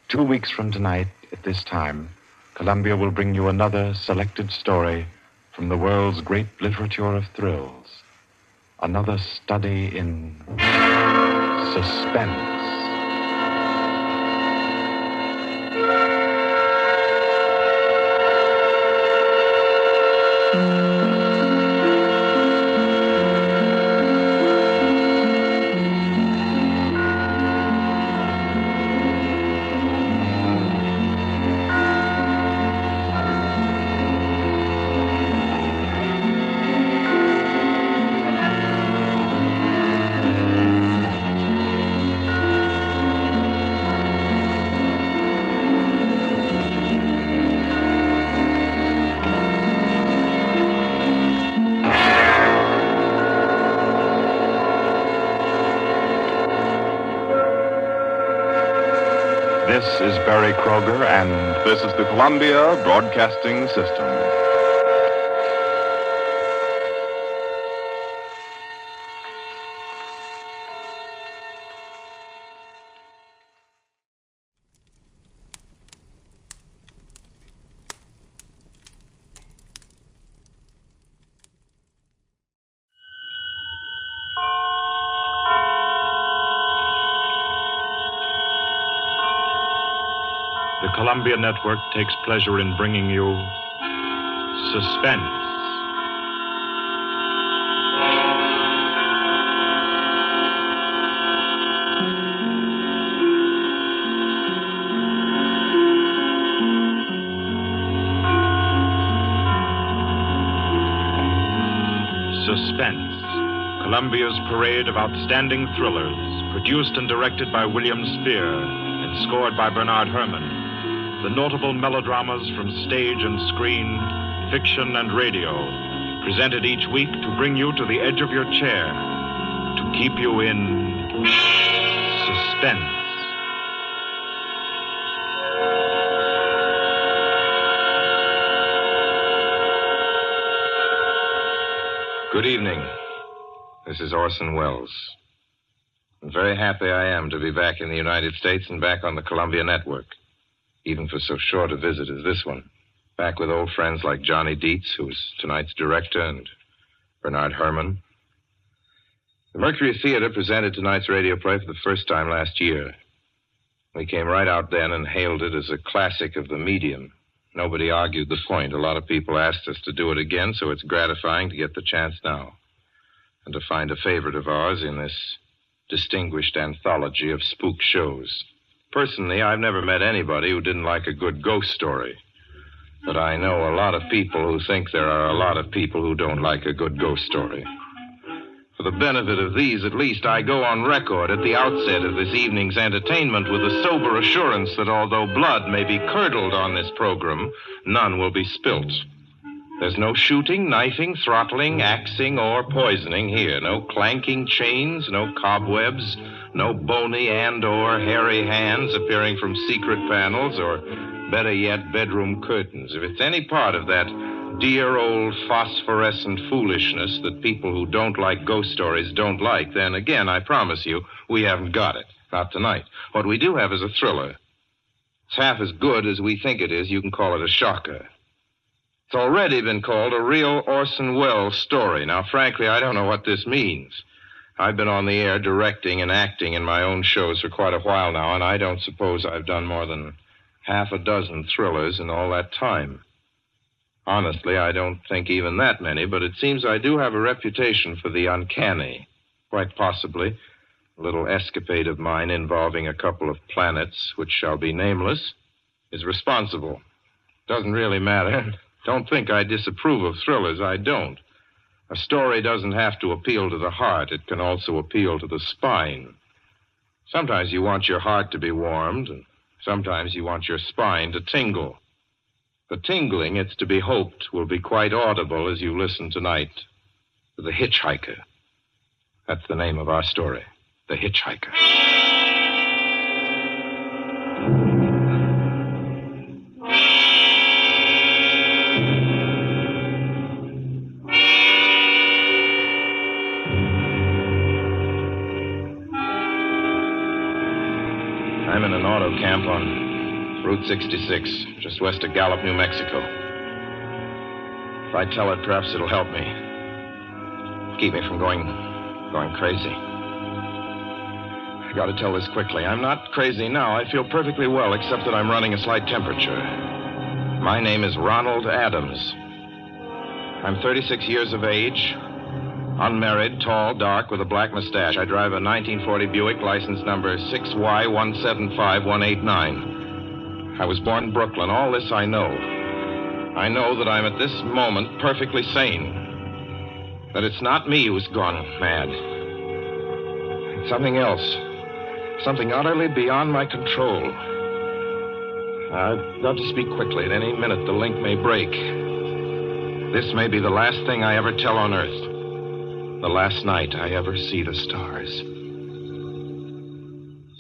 2 weeks from tonight, at this time, Columbia will bring you another selected story from the world's great literature of thrills. Another study in suspense. This is Barry Kroger, and this is the Columbia Broadcasting System. The Columbia Network takes pleasure in bringing you Suspense. Suspense, Columbia's parade of outstanding thrillers, produced and directed by William Spear and scored by Bernard Herrmann. The notable melodramas from stage and screen, fiction and radio, presented each week to bring you to the edge of your chair, to keep you in suspense. Good evening. This is Orson Welles. I'm very happy I am to be back in the United States and back on the Columbia Network, even for so short a visit as this one. Back with old friends like Johnny Dietz, who is tonight's director, and Bernard Herrmann. The Mercury Theater presented tonight's radio play for the first time last year. We came right out then and hailed it as a classic of the medium, Nobody argued the point. A lot of people asked us to do it again, so it's gratifying to get the chance now. And to find a favorite of ours in this distinguished anthology of spook shows. Personally, I've never met anybody who didn't like a good ghost story. But I know a lot of people who think there are a lot of people who don't like a good ghost story. For the benefit of these, at least, I go on record at the outset of this evening's entertainment with the sober assurance that although blood may be curdled on this program, none will be spilt. There's no shooting, knifing, throttling, axing, or poisoning here. No clanking chains, no cobwebs, no bony and or hairy hands appearing from secret panels, or, better yet, bedroom curtains. If it's any part of that dear old phosphorescent foolishness that people who don't like ghost stories don't like, then again, I promise you, we haven't got it. Not tonight. What we do have is a thriller. It's half as good as we think it is. You can call it a shocker. It's already been called a real Orson Welles story. Now, frankly, I don't know what this means. I've been on the air directing and acting in my own shows for quite a while now, and I don't suppose I've done more than half a dozen thrillers in all that time. Honestly, I don't think even that many, but it seems I do have a reputation for the uncanny. Quite possibly, a little escapade of mine involving a couple of planets, which shall be nameless, is responsible. Doesn't really matter. Don't think I disapprove of thrillers. I don't. A story doesn't have to appeal to the heart. It can also appeal to the spine. Sometimes you want your heart to be warmed, and sometimes you want your spine to tingle. The tingling, it's to be hoped, will be quite audible as you listen tonight to The Hitchhiker. That's the name of our story, The Hitchhiker. I'm in an auto camp on Route 66, just west of Gallup, New Mexico. If I tell it, perhaps it'll help me. Keep me from going crazy. I gotta tell this quickly. I'm not crazy now. I feel perfectly well, except that I'm running a slight temperature. My name is Ronald Adams. I'm 36 years of age, unmarried, tall, dark, with a black mustache. I drive a 1940 Buick, license number 6Y175189. I was born in Brooklyn. All this I know. I know that I'm at this moment perfectly sane. That it's not me who's gone mad. It's something else. Something utterly beyond my control. I've got to speak quickly. At any minute, the link may break. This may be the last thing I ever tell on Earth. The last night I ever see the stars.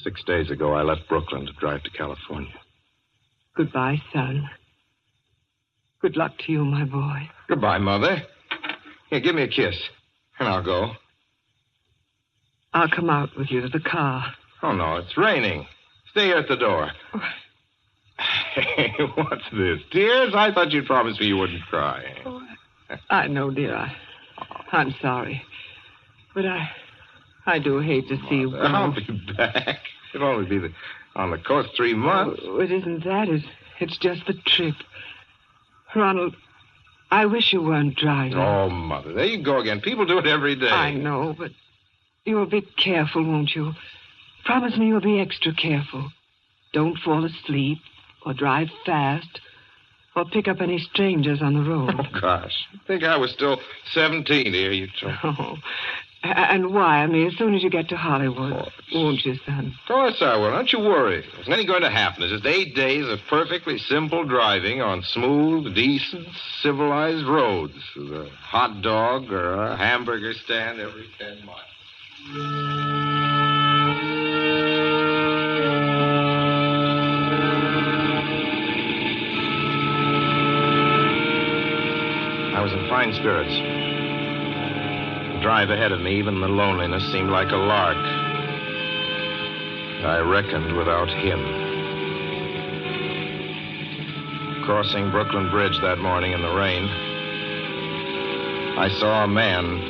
6 days ago, I left Brooklyn to drive to California. Goodbye, son. Good luck to you, my boy. Goodbye, Mother. Here, give me a kiss, and I'll go. I'll come out with you to the car. Oh, no, it's raining. Stay here at the door. Hey, what's this? Tears? I thought you'd promised me you wouldn't cry. I know, dear. I'm sorry. But I do hate to see you go. I'll be back. It'll only be on the coast 3 months. Oh, it isn't that. It's just the trip. Ronald, I wish you weren't driving. Oh, Mother, there you go again. People do it every day. I know, but you'll be careful, won't you? Promise me you'll be extra careful. Don't fall asleep or drive fast or pick up any strangers on the road. Oh, gosh. I think I was still 17 here, you told me. Oh. And wire me as soon as you get to Hollywood, won't you, son? Of course I will. Don't you worry. There's nothing going to happen. It's just 8 days of perfectly simple driving on smooth, decent, civilized roads with a hot dog or a hamburger stand every 10 miles. I was in fine spirits. The drive ahead of me, even the loneliness, seemed like a lark. I reckoned without him. Crossing Brooklyn Bridge that morning in the rain, I saw a man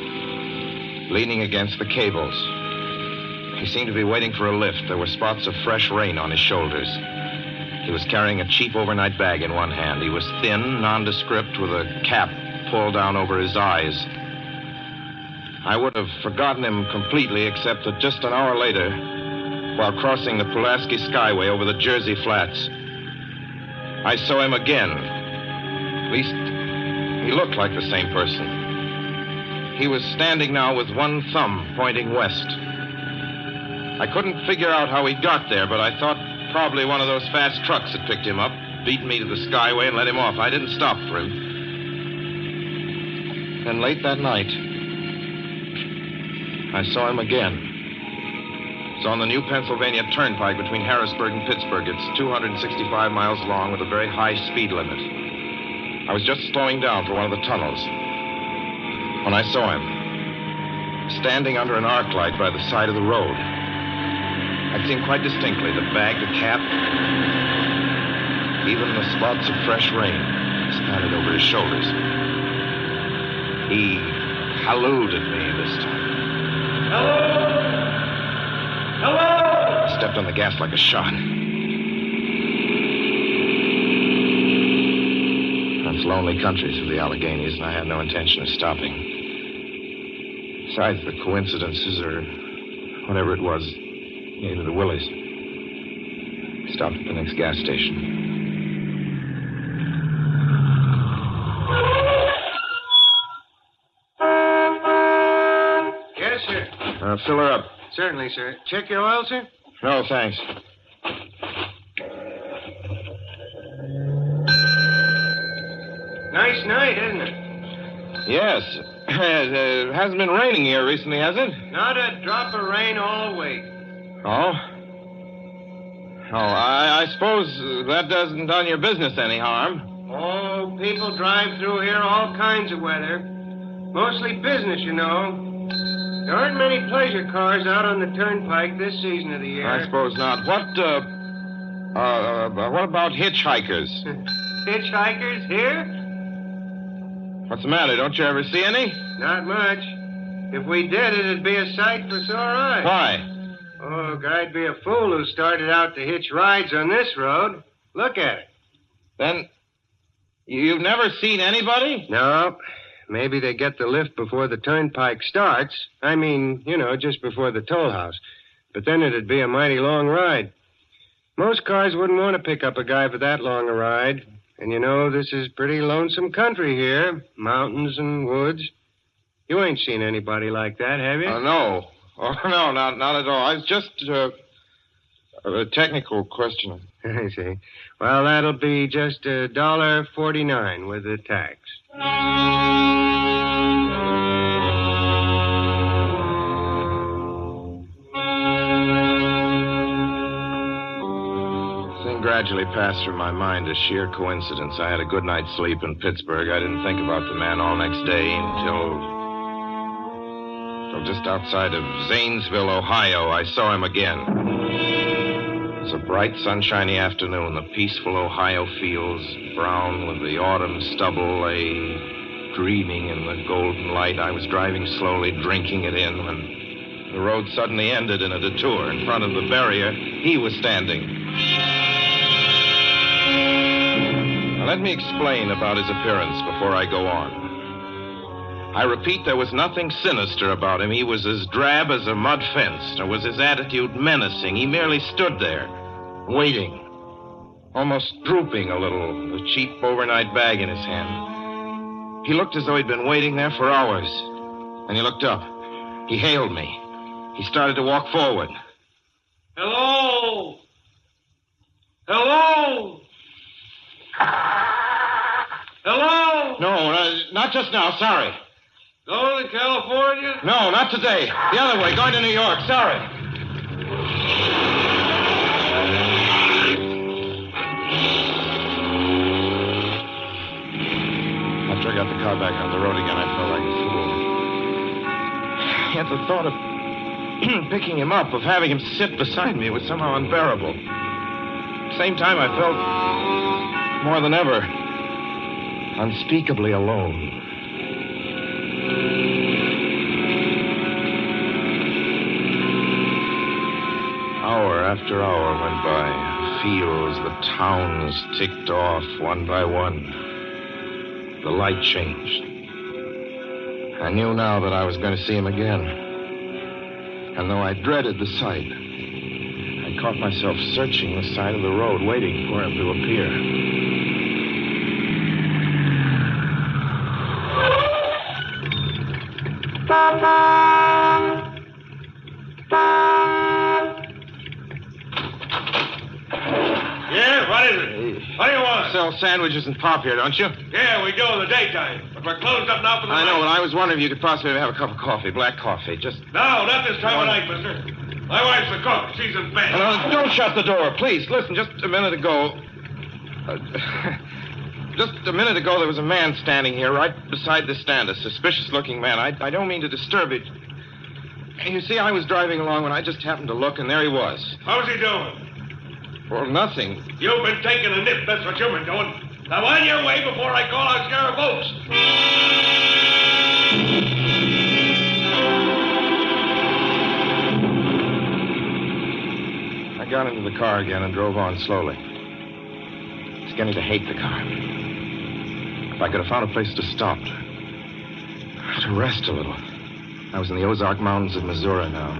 leaning against the cables. He seemed to be waiting for a lift. There were spots of fresh rain on his shoulders. He was carrying a cheap overnight bag in one hand. He was thin, nondescript, with a cap pulled down over his eyes. I would have forgotten him completely, except that just an hour later, while crossing the Pulaski Skyway over the Jersey Flats, I saw him again. At least, he looked like the same person. He was standing now with one thumb pointing west. I couldn't figure out how he got there, but I thought probably one of those fast trucks had picked him up, beaten me to the Skyway, and let him off. I didn't stop for him. Then late that night, I saw him again. It was on the new Pennsylvania Turnpike between Harrisburg and Pittsburgh. It's 265 miles long with a very high speed limit. I was just slowing down for one of the tunnels when I saw him, standing under an arc light by the side of the road. I'd seen quite distinctly the bag, the cap, even the spots of fresh rain spattered over his shoulders. He hallooed at me this time. Hello! Hello! I stepped on the gas like a shot. That's lonely country through the Alleghenies, and I had no intention of stopping. Besides, the coincidences, or whatever it was, gave to the Willies. Stopped at the next gas station. Yes, sir. Fill her up. Certainly, sir. Check your oil, sir? No, thanks. Nice night, isn't it? Yes. It hasn't been raining here recently, has it? Not a drop of rain all week. Oh? I suppose that doesn't done your business any harm. Oh, people drive through here all kinds of weather. Mostly business, you know. There aren't many pleasure cars out on the turnpike this season of the year. I suppose not. What about hitchhikers? Hitchhikers here? What's the matter? Don't you ever see any? Not much. If we did, it'd be a sight for sore eyes. Why? Oh, I'd be a fool who started out to hitch rides on this road. Look at it. Then, you've never seen anybody? No. Maybe they get the lift before the turnpike starts. I mean, you know, just before the toll house. But then it'd be a mighty long ride. Most cars wouldn't want to pick up a guy for that long a ride. And you know, this is pretty lonesome country here. Mountains and woods. You ain't seen anybody like that, have you? No. Oh, no, not at all. It's just a technical question. I see. Well, that'll be just $1.49 with the tax. Gradually passed through my mind a sheer coincidence. I had a good night's sleep in Pittsburgh. I didn't think about the man all next day until just outside of Zanesville, Ohio, I saw him again. It was a bright, sunshiny afternoon. The peaceful Ohio fields, brown with the autumn stubble, lay dreaming in the golden light. I was driving slowly, drinking it in, when the road suddenly ended in a detour. In front of the barrier, he was standing. Now, let me explain about his appearance before I go on. I repeat, there was nothing sinister about him. He was as drab as a mud fence, nor was his attitude menacing. He merely stood there, waiting, almost drooping a little, the cheap overnight bag in his hand. He looked as though he'd been waiting there for hours. And he looked up. He hailed me. He started to walk forward. Hello! Hello! Hello? No, not just now. Sorry. Going to California? No, not today. The other way, going to New York. Sorry. After I got the car back on the road again, I felt like a fool. Yet the thought of picking him up, of having him sit beside me, was somehow unbearable. At the same time, I felt more than ever unspeakably alone. Hour after hour went by. fields, the towns ticked off one by one. The light changed. I knew now that I was going to see him again. And though I dreaded the sight, I caught myself searching the side of the road, waiting for him to appear. Yeah, what is it? What do you want? Sell sandwiches and pop here, don't you? Yeah, we do in the daytime. But we're closed up now for the I know, night. but I was wondering if you could possibly have a cup of coffee, black coffee. Just. No, not this time of night, mister. My wife's the cook. She's in bed. No, don't shut the door, please. Listen, just a minute ago. Just a minute ago, there was a man standing here right beside the stand, a suspicious-looking man. I don't mean to disturb it. You see, I was driving along when I just happened to look, and there he was. How's he doing? Well, nothing. You've been taking a nip. That's what you've been doing. Now, on your way before I call out Sheriff Oates. I got into the car again and drove on slowly. I was getting to hate the car. If I could have found a place to stop, to rest a little. I was in the Ozark Mountains of Missouri now.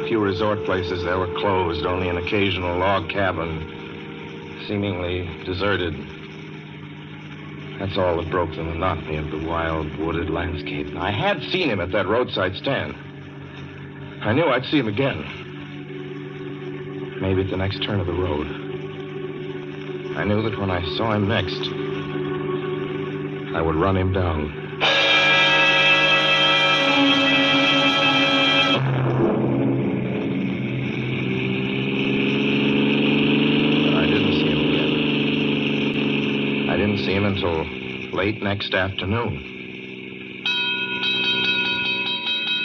A few resort places there were closed, only an occasional log cabin, seemingly deserted. That's all that broke the monotony of the wild, wooded landscape. I had seen him at that roadside stand. I knew I'd see him again. Maybe at the next turn of the road. I knew that when I saw him next, I would run him down. See him until late next afternoon.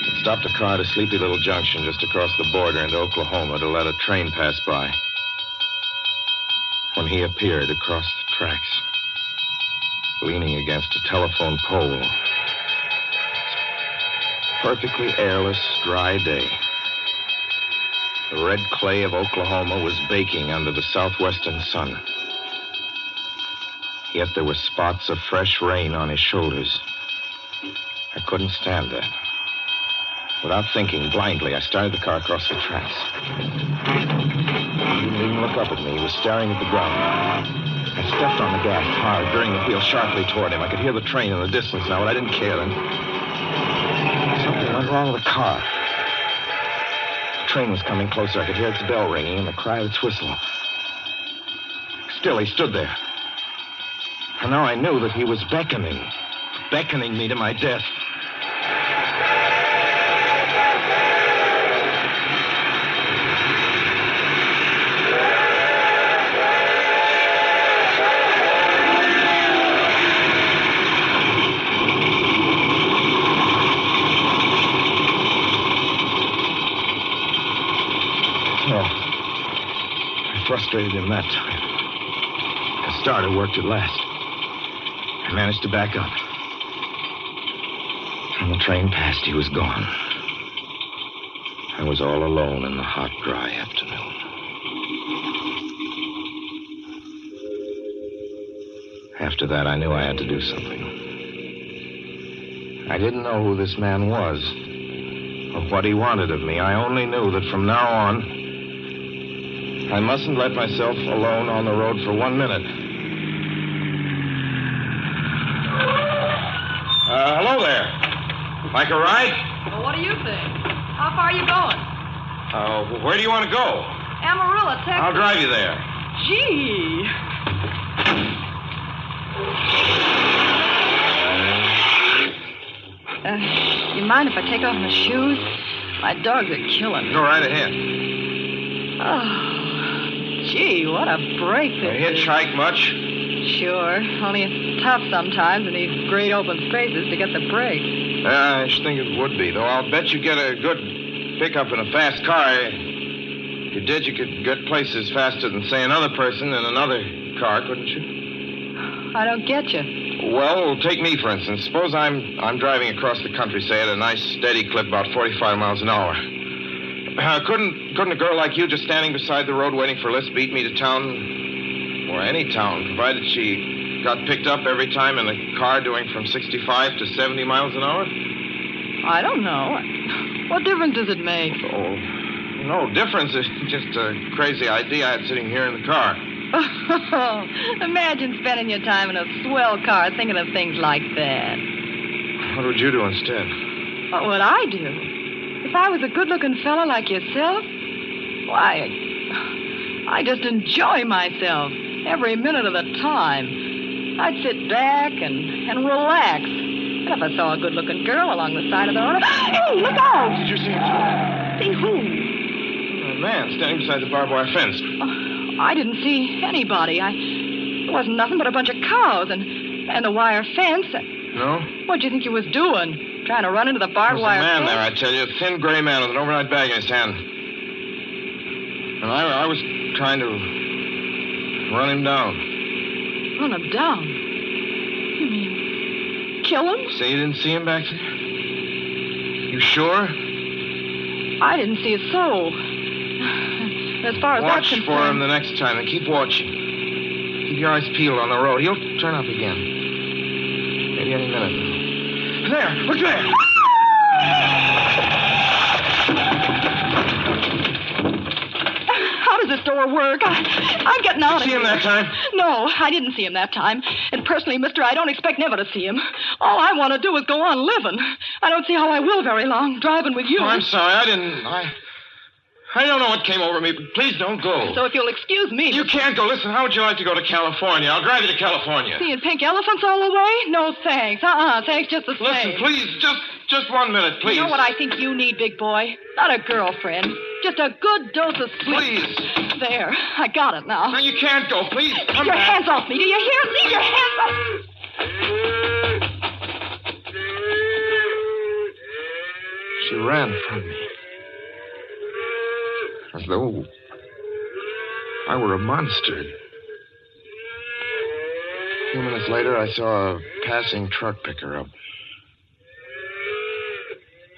I stopped a car at a sleepy little junction just across the border into Oklahoma to let a train pass by. When he appeared across the tracks, leaning against a telephone pole. Perfectly airless, dry day. The red clay of Oklahoma was baking under the southwestern sun. Yet there were spots of fresh rain on his shoulders. I couldn't stand that. Without thinking, blindly, I started the car across the tracks. He didn't even look up at me. He was staring at the ground. I stepped on the gas hard, veering the wheel sharply toward him. I could hear the train in the distance now, but I didn't care then. Something went wrong with the car. The train was coming closer. I could hear its bell ringing and the cry of its whistle. Still, he stood there. And now I knew that he was beckoning me to my death. Oh, I frustrated him that time. The starter worked at last. I managed to back up. When the train passed, he was gone. I was all alone in the hot, dry afternoon. After that, I knew I had to do something. I didn't know who this man was or what he wanted of me. I only knew that from now on, I mustn't let myself alone on the road for 1 minute. Hello there. Like a ride? Well, what do you think? How far are you going? Where do you want to go? Amarillo, Texas. I'll drive you there. Gee. You mind if I take off my shoes? My dogs are killing me. Go right ahead. Oh, gee, what a break this is. Hitchhike much? Sure. Only it's tough sometimes in these great open spaces to get the break. I should think it would be, though I'll bet you get a good pickup in a fast car. If you did, you could get places faster than, say, another person in another car, couldn't you? I don't get you. Well, take me, for instance. Suppose I'm driving across the country, say, at a nice, steady clip, about 45 miles an hour. Couldn't a girl like you just standing beside the road waiting for lifts beat me to town? Or any town, provided she got picked up every time in a car doing from 65 to 70 miles an hour? I don't know. What difference does it make? Oh, no difference. It's just a crazy idea I had sitting here in the car. Imagine spending your time in a swell car thinking of things like that. What would you do instead? What would I do? If I was a good-looking fella like yourself, why, I just enjoy myself every minute of the time. I'd sit back and relax. And if I saw a good-looking girl along the side of the road, hey, look out! Did you see him? See who? A man standing beside the barbed wire fence. I didn't see anybody. There wasn't nothing but a bunch of cows and a wire fence. No? What'd you think you was doing? Trying to run into the barbed wire There's a man fence? there, I tell you. A thin gray man with an overnight bag in his hand. And I was trying to run him down. Run him down? You mean kill him? Say you didn't see him back there? You sure? I didn't see a soul. As far as that's concerned... Watch for him the next time and keep watching. Keep your eyes peeled on the road. He'll turn up again. Maybe any minute. There! Look there! How does this door work? I'm getting out of here. Did you see him that time? No, I didn't see him that time. And personally, mister, I don't expect never to see him. All I want to do is go on living. I don't see how I will very long, driving with you. Oh, I'm sorry. I don't know what came over me, but please don't go. So if you'll excuse me... You can't go. Listen, how would you like to go to California? I'll drive you to California. Seeing pink elephants all the way? No, thanks. Thanks just the same. Listen, please, just 1 minute, please. You know what I think you need, big boy? Not a girlfriend. Just a good dose of sleep. Please. There. I got it now. No, you can't go. Please, Leave your hands off me. Do you hear? Leave your hands off. She ran from me. As though I were a monster. A few minutes later, I saw a passing truck pick her up.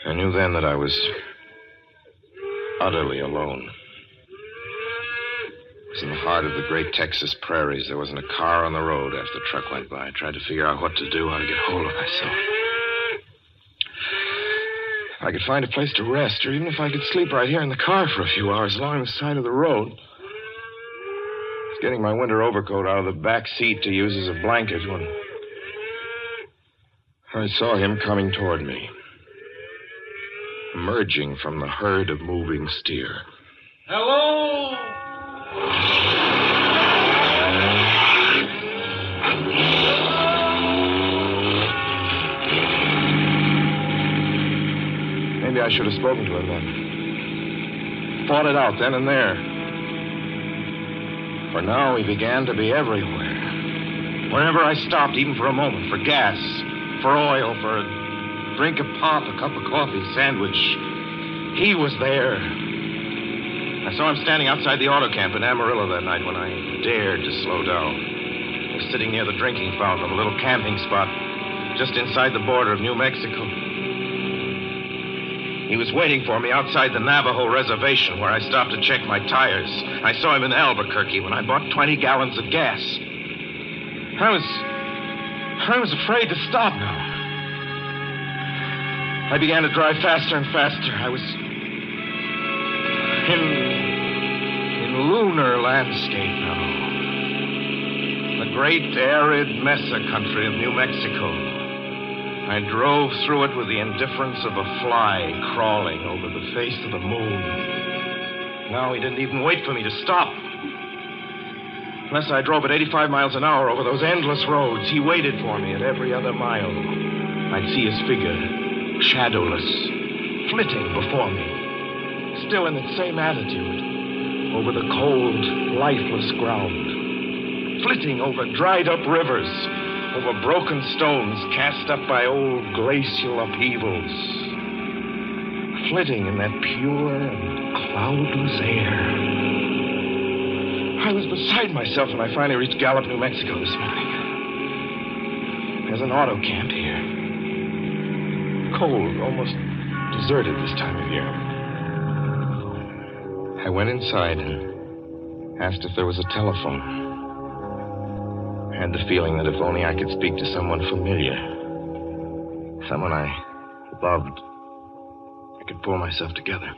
I knew then that I was utterly alone. It was in the heart of the great Texas prairies. There wasn't a car on the road after the truck went by. I tried to figure out what to do, how to get hold of myself. If I could find a place to rest, or even if I could sleep right here in the car for a few hours along the side of the road. I was getting my winter overcoat out of the back seat to use as a blanket when I saw him coming toward me, emerging from the herd of moving steer. Hello? Maybe I should have spoken to him then. Fought it out then and there. For now, he began to be everywhere. Wherever I stopped, even for a moment, for gas, for oil, for a drink of pop, a cup of coffee, sandwich, he was there. I saw him standing outside the auto camp in Amarillo that night when I dared to slow down. I was sitting near the drinking fountain of a little camping spot just inside the border of New Mexico. He was waiting for me outside the Navajo reservation where I stopped to check my tires. I saw him in Albuquerque when I bought 20 gallons of gas. I was afraid to stop now. I began to drive faster and faster. I was in lunar landscape now. The great arid mesa country of New Mexico. I drove through it with the indifference of a fly crawling over the face of the moon. Now he didn't even wait for me to stop. Unless I drove at 85 miles an hour over those endless roads, he waited for me at every other mile. I'd see his figure, shadowless, flitting before me, still in its same attitude, over the cold, lifeless ground, flitting over dried-up rivers, over broken stones cast up by old glacial upheavals, flitting in that pure and cloudless air. I was beside myself when I finally reached Gallup, New Mexico this morning. There's an auto camp here. Cold, almost deserted this time of year. I went inside and asked if there was a telephone. I had the feeling that if only I could speak to someone familiar, someone I loved, I could pull myself together.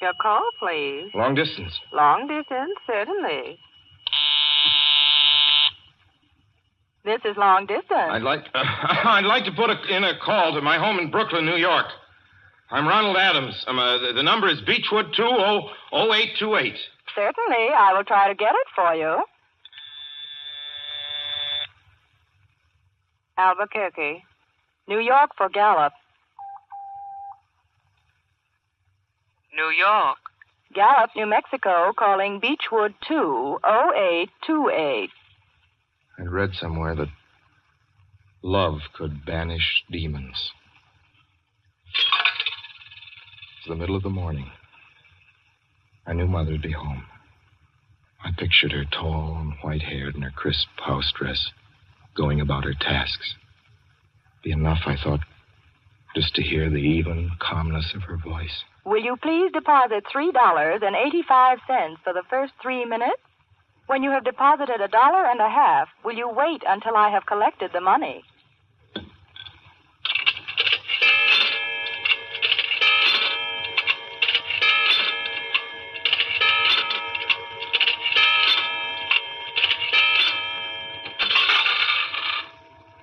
Your call, please. Long distance. Long distance, certainly. This is long distance. I'd like to put in a call to my home in Brooklyn, New York. I'm Ronald Adams. The number is Beechwood 200828. Certainly. I will try to get it for you. Albuquerque. New York for Gallup. New York. Gallup, New Mexico, calling Beechwood 20828. I read somewhere that love could banish demons. It's the middle of the morning. I knew Mother'd be home. I pictured her tall and white-haired in her crisp house dress, going about her tasks. Be enough, I thought, just to hear the even calmness of her voice. Will you please deposit $3.85 for the first 3 minutes? When you have deposited $1.50, will you wait until I have collected the money?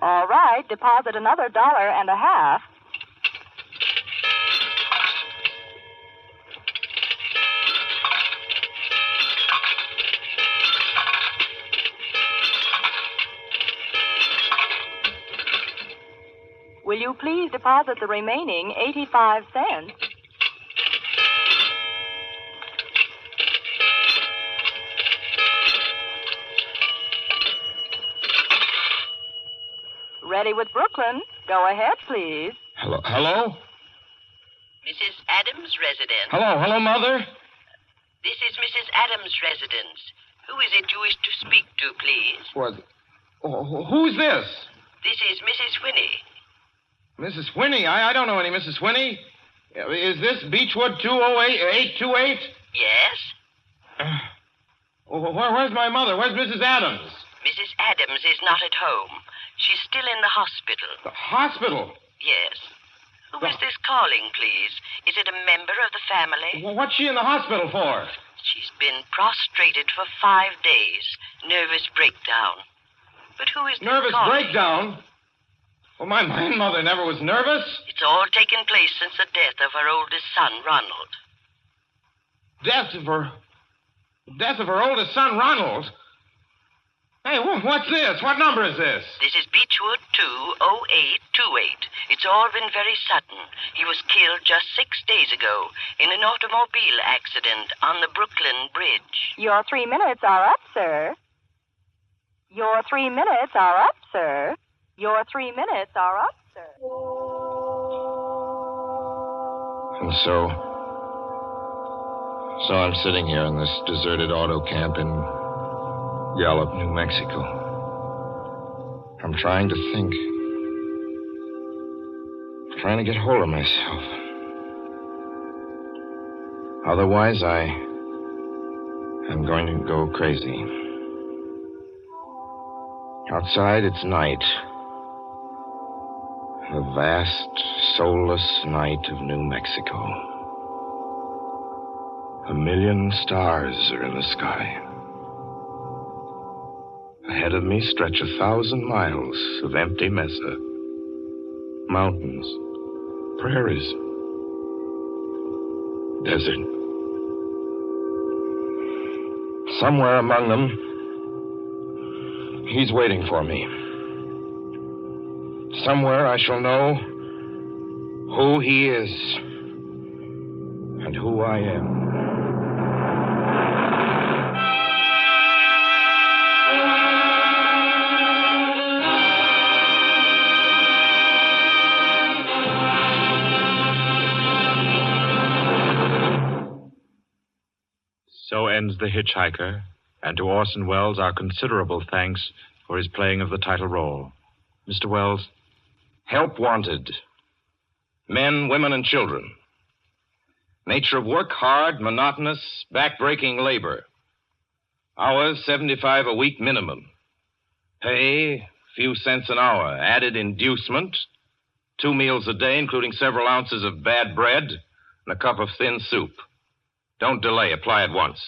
All right, deposit another $1.50. Will you please deposit the remaining 85 cents? Ready with Brooklyn. Go ahead, please. Hello? Mrs. Adams' residence. Hello, Mother? This is Mrs. Adams' residence. Who is it you wish to speak to, please? What? Who's this? This is Mrs. Whinney. Mrs. Whinney? I don't know any Mrs. Whinney. Is this Beechwood 20828? Yes? Where's my mother? Where's Mrs. Adams? Mrs. Adams is not at home. She's still in the hospital. The hospital? Yes. Who is this calling, please? Is it a member of the family? Well, what's she in the hospital for? She's been prostrated for 5 days. Nervous breakdown. But who is this Nervous calling? breakdown? Well, my mother never was nervous. It's all taken place since the death of her oldest son, Ronald. Death of her oldest son, Ronald? Hey, what's this? What number is this? This is Beechwood 20828. It's all been very sudden. He was killed just 6 days ago in an automobile accident on the Brooklyn Bridge. Your 3 minutes are up, sir. Your 3 minutes are up, sir. Your 3 minutes are up, sir. And so I'm sitting here in this deserted auto camp in Gallup, New Mexico. I'm trying to think. Trying to get hold of myself. Otherwise, I'm going to go crazy. Outside, it's night. The vast, soulless night of New Mexico. 1,000,000 stars are in the sky. Ahead of me stretch 1,000 miles of empty mesa. Mountains, prairies, desert. Somewhere among them, he's waiting for me. Somewhere I shall know who he is and who I am. So ends The Hitchhiker, and to Orson Welles our considerable thanks for his playing of the title role. Mr. Welles, Help wanted. Men, women, and children. Nature of work, hard, monotonous, back-breaking labor. Hours, 75 a week minimum. Pay, few cents an hour. Added inducement, 2 meals a day, including several ounces of bad bread and a cup of thin soup. Don't delay. Apply at once.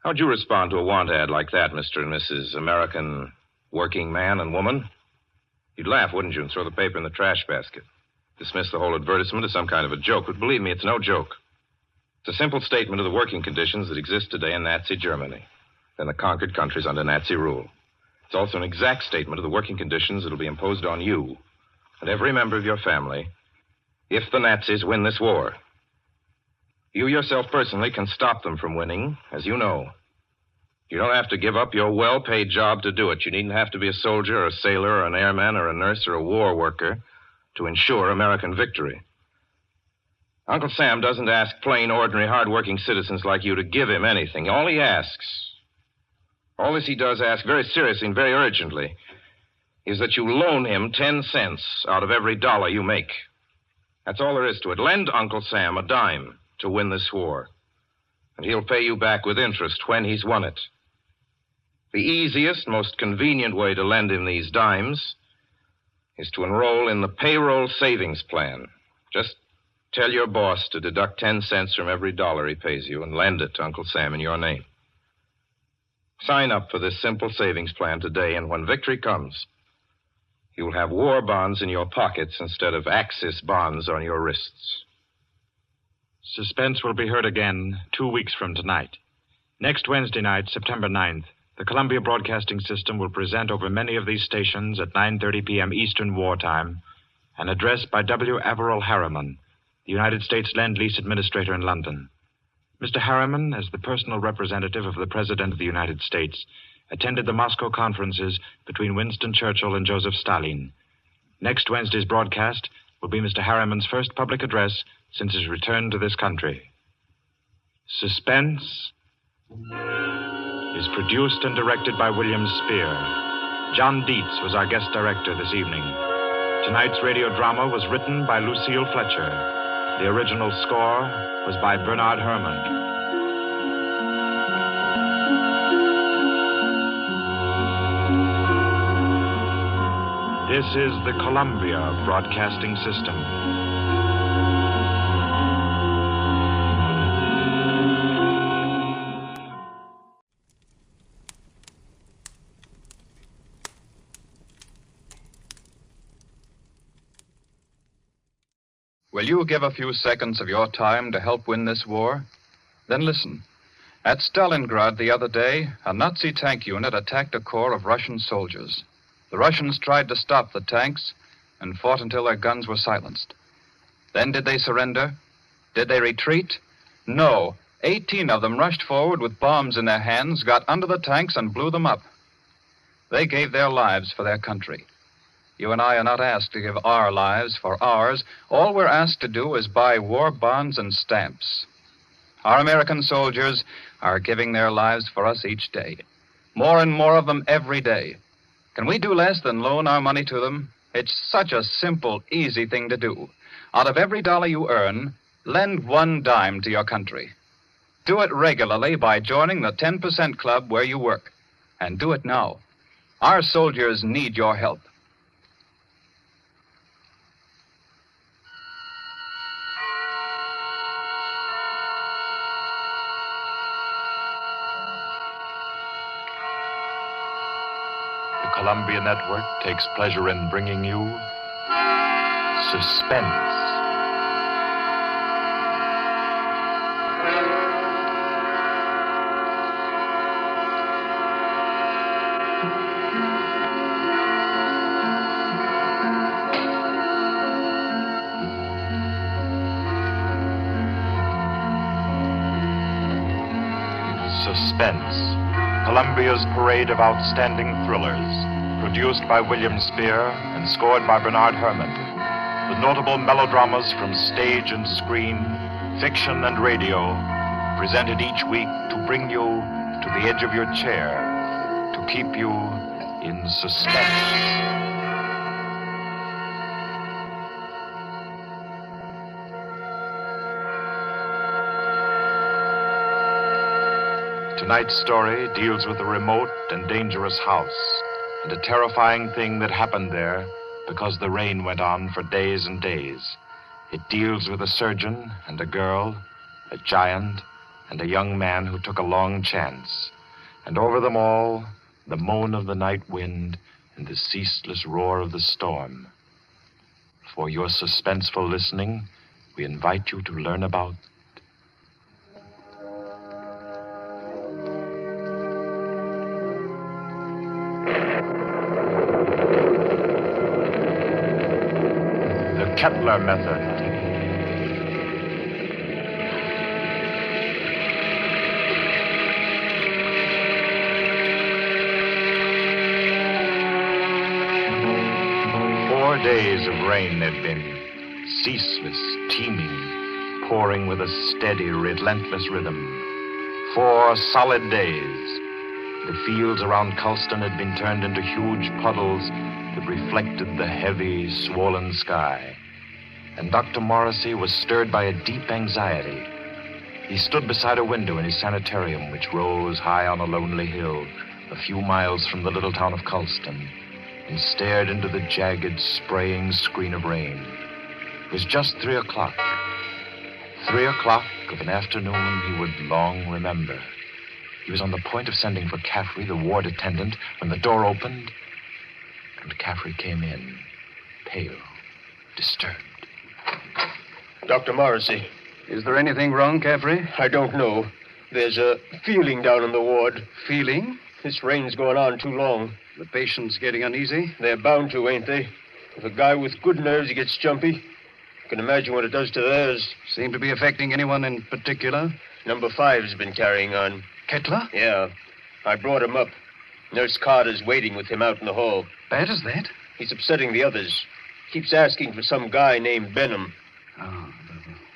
How'd you respond to a want ad like that, Mr. and Mrs. American working man and woman? You'd laugh, wouldn't you, and throw the paper in the trash basket. Dismiss the whole advertisement as some kind of a joke. But believe me, it's no joke. It's a simple statement of the working conditions that exist today in Nazi Germany and the conquered countries under Nazi rule. It's also an exact statement of the working conditions that will be imposed on you and every member of your family if the Nazis win this war. You yourself personally can stop them from winning, as you know. You don't have to give up your well-paid job to do it. You needn't have to be a soldier or a sailor or an airman or a nurse or a war worker to ensure American victory. Uncle Sam doesn't ask plain, ordinary, hard-working citizens like you to give him anything. All he does ask very seriously and very urgently is that you loan him 10 cents out of every dollar you make. That's all there is to it. Lend Uncle Sam a dime to win this war, and he'll pay you back with interest when he's won it. The easiest, most convenient way to lend him these dimes is to enroll in the payroll savings plan. Just tell your boss to deduct 10 cents from every dollar he pays you and lend it to Uncle Sam in your name. Sign up for this simple savings plan today, and when victory comes, you'll have war bonds in your pockets instead of Axis bonds on your wrists. Suspense will be heard again 2 weeks from tonight. Next Wednesday night, September 9th, the Columbia Broadcasting System will present over many of these stations at 9:30 p.m. Eastern Wartime an address by W. Averill Harriman, the United States Lend-Lease Administrator in London. Mr. Harriman, as the personal representative of the President of the United States, attended the Moscow conferences between Winston Churchill and Joseph Stalin. Next Wednesday's broadcast will be Mr. Harriman's first public address since his return to this country. Suspense is produced and directed by William Spear. John Dietz was our guest director this evening. Tonight's radio drama was written by Lucille Fletcher. The original score was by Bernard Herrmann. This is the Columbia Broadcasting System. Will you give a few seconds of your time to help win this war? Then listen. At Stalingrad the other day, a Nazi tank unit attacked a corps of Russian soldiers. The Russians tried to stop the tanks and fought until their guns were silenced. Then did they surrender? Did they retreat? No. 18 of them rushed forward with bombs in their hands, got under the tanks, and blew them up. They gave their lives for their country. You and I are not asked to give our lives for ours. All we're asked to do is buy war bonds and stamps. Our American soldiers are giving their lives for us each day. More and more of them every day. Can we do less than loan our money to them? It's such a simple, easy thing to do. Out of every dollar you earn, lend 1 dime to your country. Do it regularly by joining the 10% club where you work. And do it now. Our soldiers need your help. Columbia Network takes pleasure in bringing you Suspense. Suspense, Columbia's parade of outstanding thrillers. Produced by William Spear and scored by Bernard Herrmann. With notable melodramas from stage and screen, fiction and radio, presented each week to bring you to the edge of your chair, to keep you in suspense. Tonight's story deals with a remote and dangerous house and a terrifying thing that happened there because the rain went on for days and days. It deals with a surgeon and a girl, a giant, and a young man who took a long chance. And over them all, the moan of the night wind and the ceaseless roar of the storm. For your suspenseful listening, we invite you to learn about the Kettler method. Days of rain there'd been, ceaseless, teeming, pouring with a steady, relentless rhythm. 4 solid days. The fields around Culston had been turned into huge puddles that reflected the heavy, swollen sky. And Dr. Morrissey was stirred by a deep anxiety. He stood beside a window in his sanitarium, which rose high on a lonely hill, a few miles from the little town of Culston, and stared into the jagged, spraying screen of rain. It was just 3 o'clock. 3 o'clock of an afternoon he would long remember. He was on the point of sending for Caffrey, the ward attendant, when the door opened, and Caffrey came in, pale, disturbed. Dr. Morrissey. Is there anything wrong, Caffrey? I don't know. There's a feeling down in the ward. Feeling? This rain's going on too long. The patient's getting uneasy? They're bound to, ain't they? If a guy with good nerves he gets jumpy, you can imagine what it does to theirs. Seem to be affecting anyone in particular? Number 5's been carrying on. Kettler? Yeah. I brought him up. Nurse Carter's waiting with him out in the hall. Bad as that? He's upsetting the others. Keeps asking for some guy named Benham. Oh,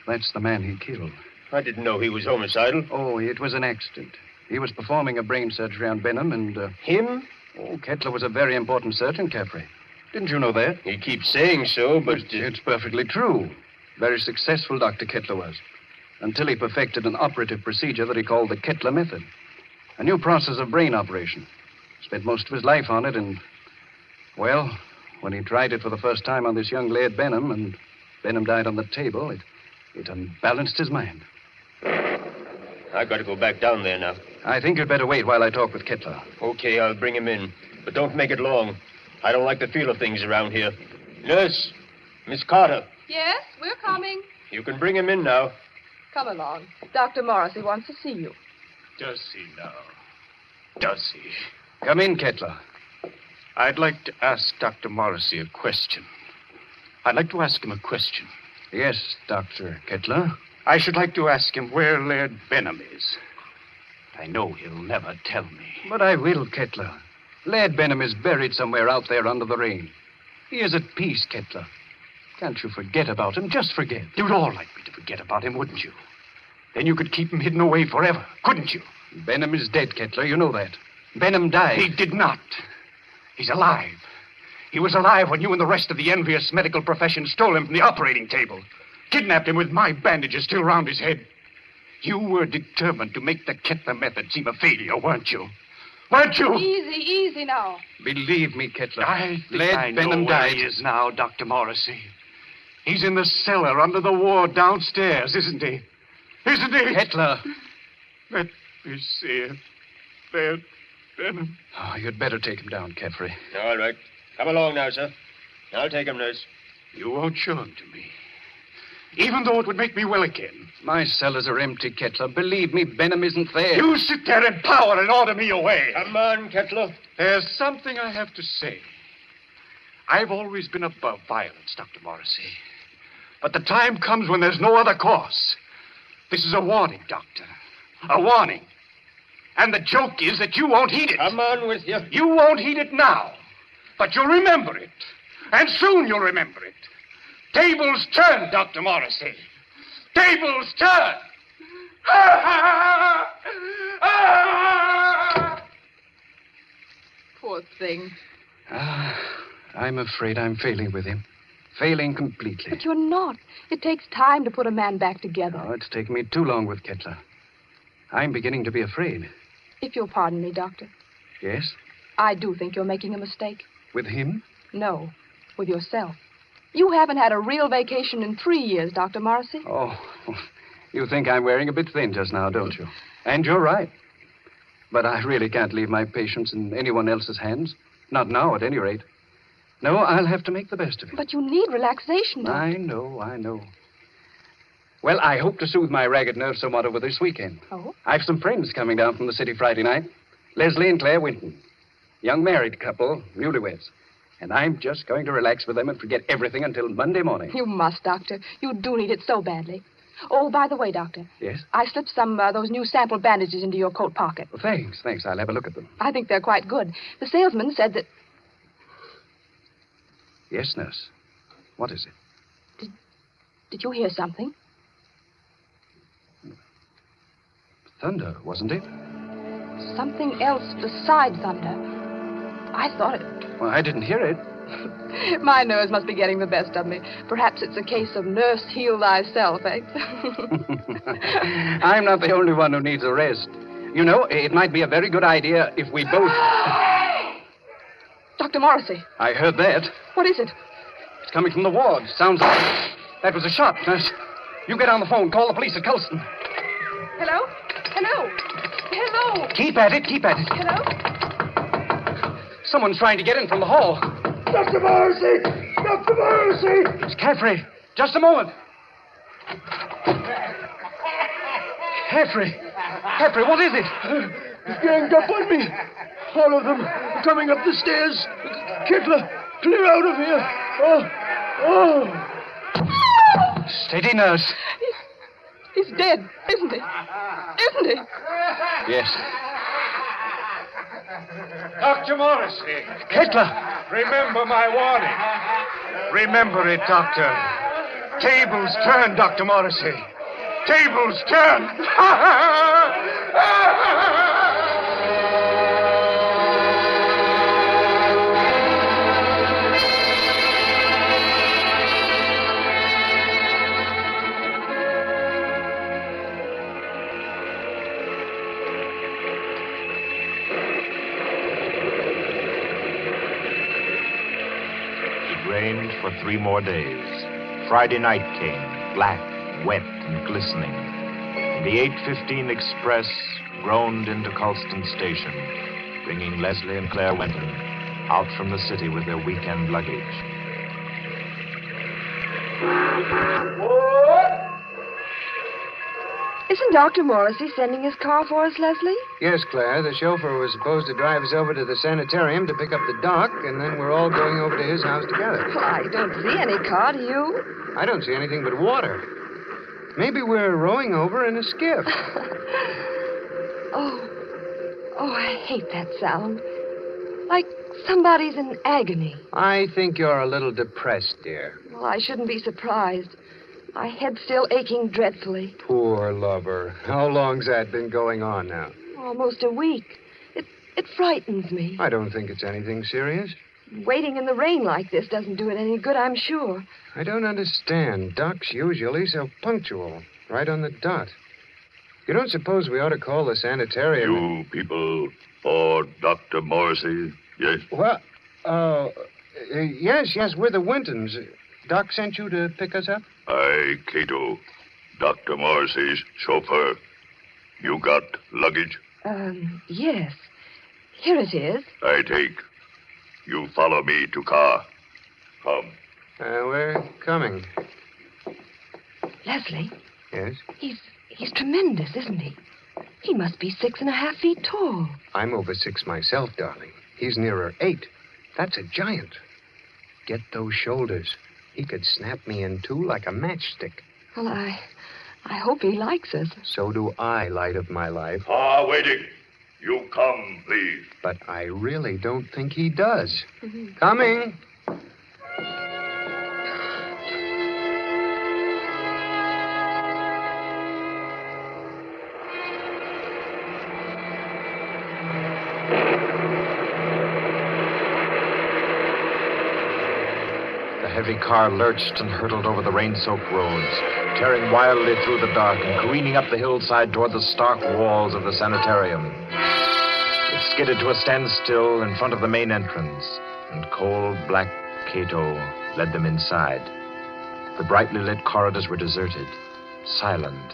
that's the man he killed. I didn't know he was homicidal. Oh, it was an accident. He was performing a brain surgery on Benham and... Him? Oh, Kettler was a very important surgeon, Caffrey. Didn't you know that? He keeps saying so, but... It's perfectly true. Very successful Dr. Kettler was. Until he perfected an operative procedure that he called the Kettler method. A new process of brain operation. Spent most of his life on it and... Well, when he tried it for the first time on this young lad Benham, and Benham died on the table, it unbalanced his mind. I've got to go back down there now. I think you'd better wait while I talk with Kettler. Okay, I'll bring him in. But don't make it long. I don't like the feel of things around here. Nurse, Miss Carter. Yes, we're coming. You can bring him in now. Come along. Dr. Morrissey wants to see you. Does he now? Does he? Come in, Kettler. I'd like to ask Dr. Morrissey a question. I'd like to ask him a question. Yes, Dr. Kettler. I should like to ask him where Laird Benham is. I know he'll never tell me. But I will, Kettler. Laird Benham is buried somewhere out there under the rain. He is at peace, Kettler. Can't you forget about him? Just forget. You'd all like me to forget about him, wouldn't you? Then you could keep him hidden away forever, couldn't you? Benham is dead, Kettler. You know that. Benham died. He did not. He's alive. He was alive when you and the rest of the envious medical profession stole him from the operating table. Kidnapped him with my bandages still round his head. You were determined to make the Kettler method seem a failure, weren't you? Weren't you? Easy now. Believe me, Kettler. I know where he is now, Dr. Morrissey. He's in the cellar under the ward downstairs, isn't he? Isn't he? Kettler. Let me see it. There, Benham. Oh, you'd better take him down, Caffrey. All right. Come along now, sir. I'll take him, nurse. You won't show him to me. Even though it would make me well again. My cellars are empty, Kettler. Believe me, Benham isn't there. You sit there in power and order me away. Come on, Kettler. There's something I have to say. I've always been above violence, Dr. Morrissey. But the time comes when there's no other course. This is a warning, Doctor. A warning. And the joke is that you won't heed it. Come on with you. You won't heed it now. But you'll remember it. And soon you'll remember it. Tables turn, Dr. Morrissey. Tables turn. Poor thing. I'm afraid I'm failing with him. Failing completely. But you're not. It takes time to put a man back together. Oh, it's taken me too long with Kettler. I'm beginning to be afraid. If you'll pardon me, Doctor, Yes? I do think you're making a mistake. With him? No, with yourself. You haven't had a real vacation in 3 years, Dr. Morrissey. Oh, you think I'm wearing a bit thin just now, don't you? And you're right. But I really can't leave my patients in anyone else's hands. Not now, at any rate. No, I'll have to make the best of it. But you need relaxation, Doctor. I know. Well, I hope to soothe my ragged nerves somewhat over this weekend. Oh? I've some friends coming down from the city Friday night. Leslie and Claire Winton. Young married couple, newlyweds. And I'm just going to relax with them and forget everything until Monday morning. You must, Doctor. You do need it so badly. Oh, by the way, Doctor. Yes? I slipped some those new sample bandages into your coat pocket. Well, thanks. I'll have a look at them. I think they're quite good. The salesman said that... Yes, nurse. What is it? Did you hear something? Thunder, wasn't it? Something else besides thunder. I thought it... Well, I didn't hear it. My nerves must be getting the best of me. Perhaps it's a case of nurse heal thyself, eh? I'm not the only one who needs a rest. You know, it might be a very good idea if we both... Dr. Morrissey. I heard that. What is it? It's coming from the ward. Sounds like... That was a shot, nurse. You get on the phone. Call the police at Colston. Hello? Keep at it. Hello? Someone's trying to get in from the hall. Dr. Morrissey! Dr. Morrissey! It's Caffrey. Just a moment. Caffrey, what is it? He's ganged up on me. All of them are coming up the stairs. Kettler, clear out of here. Oh. Steady, nurse. He's dead, isn't he? Yes. Dr. Morrissey. Kettler. Remember my warning. Remember it, Doctor. Tables turn, Dr. Morrissey. Tables turn. Rained for 3 more days. Friday night came, black, wet, and glistening. And the 8:15 express groaned into Colston Station, bringing Leslie and Claire Winton out from the city with their weekend luggage. Isn't Dr. Morrissey sending his car for us, Leslie? Yes, Claire. The chauffeur was supposed to drive us over to the sanitarium to pick up the doc, and then we're all going over to his house together. Well, I don't see any car, do you? I don't see anything but water. Maybe we're rowing over in a skiff. Oh, I hate that sound. Like somebody's in agony. I think you're a little depressed, dear. Well, I shouldn't be surprised. My head's still aching dreadfully. Poor lover. How long's that been going on now? Almost a week. It frightens me. I don't think it's anything serious. Waiting in the rain like this doesn't do it any good, I'm sure. I don't understand. Doc's usually so punctual. Right on the dot. You don't suppose we ought to call the sanitarium? You people for Dr. Morrissey, yes? Well, yes, we're the Wintons. Doc sent you to pick us up? I, Cato, Dr. Morrissey's chauffeur. You got luggage? Yes. Here it is. I take. You follow me to car. Come. We're coming. Leslie? Yes? He's tremendous, isn't he? He must be 6.5 feet tall. I'm over 6 myself, darling. He's nearer 8. That's a giant. Get those shoulders. He could snap me in 2 like a matchstick. Well, I hope he likes us. So do I, light of my life. Waiting. You come, please. But I really don't think he does. Coming. The heavy car lurched and hurtled over the rain-soaked roads, tearing wildly through the dark and careening up the hillside toward the stark walls of the sanitarium. It skidded to a standstill in front of the main entrance, and cold black Cato led them inside. The brightly lit corridors were deserted, silent,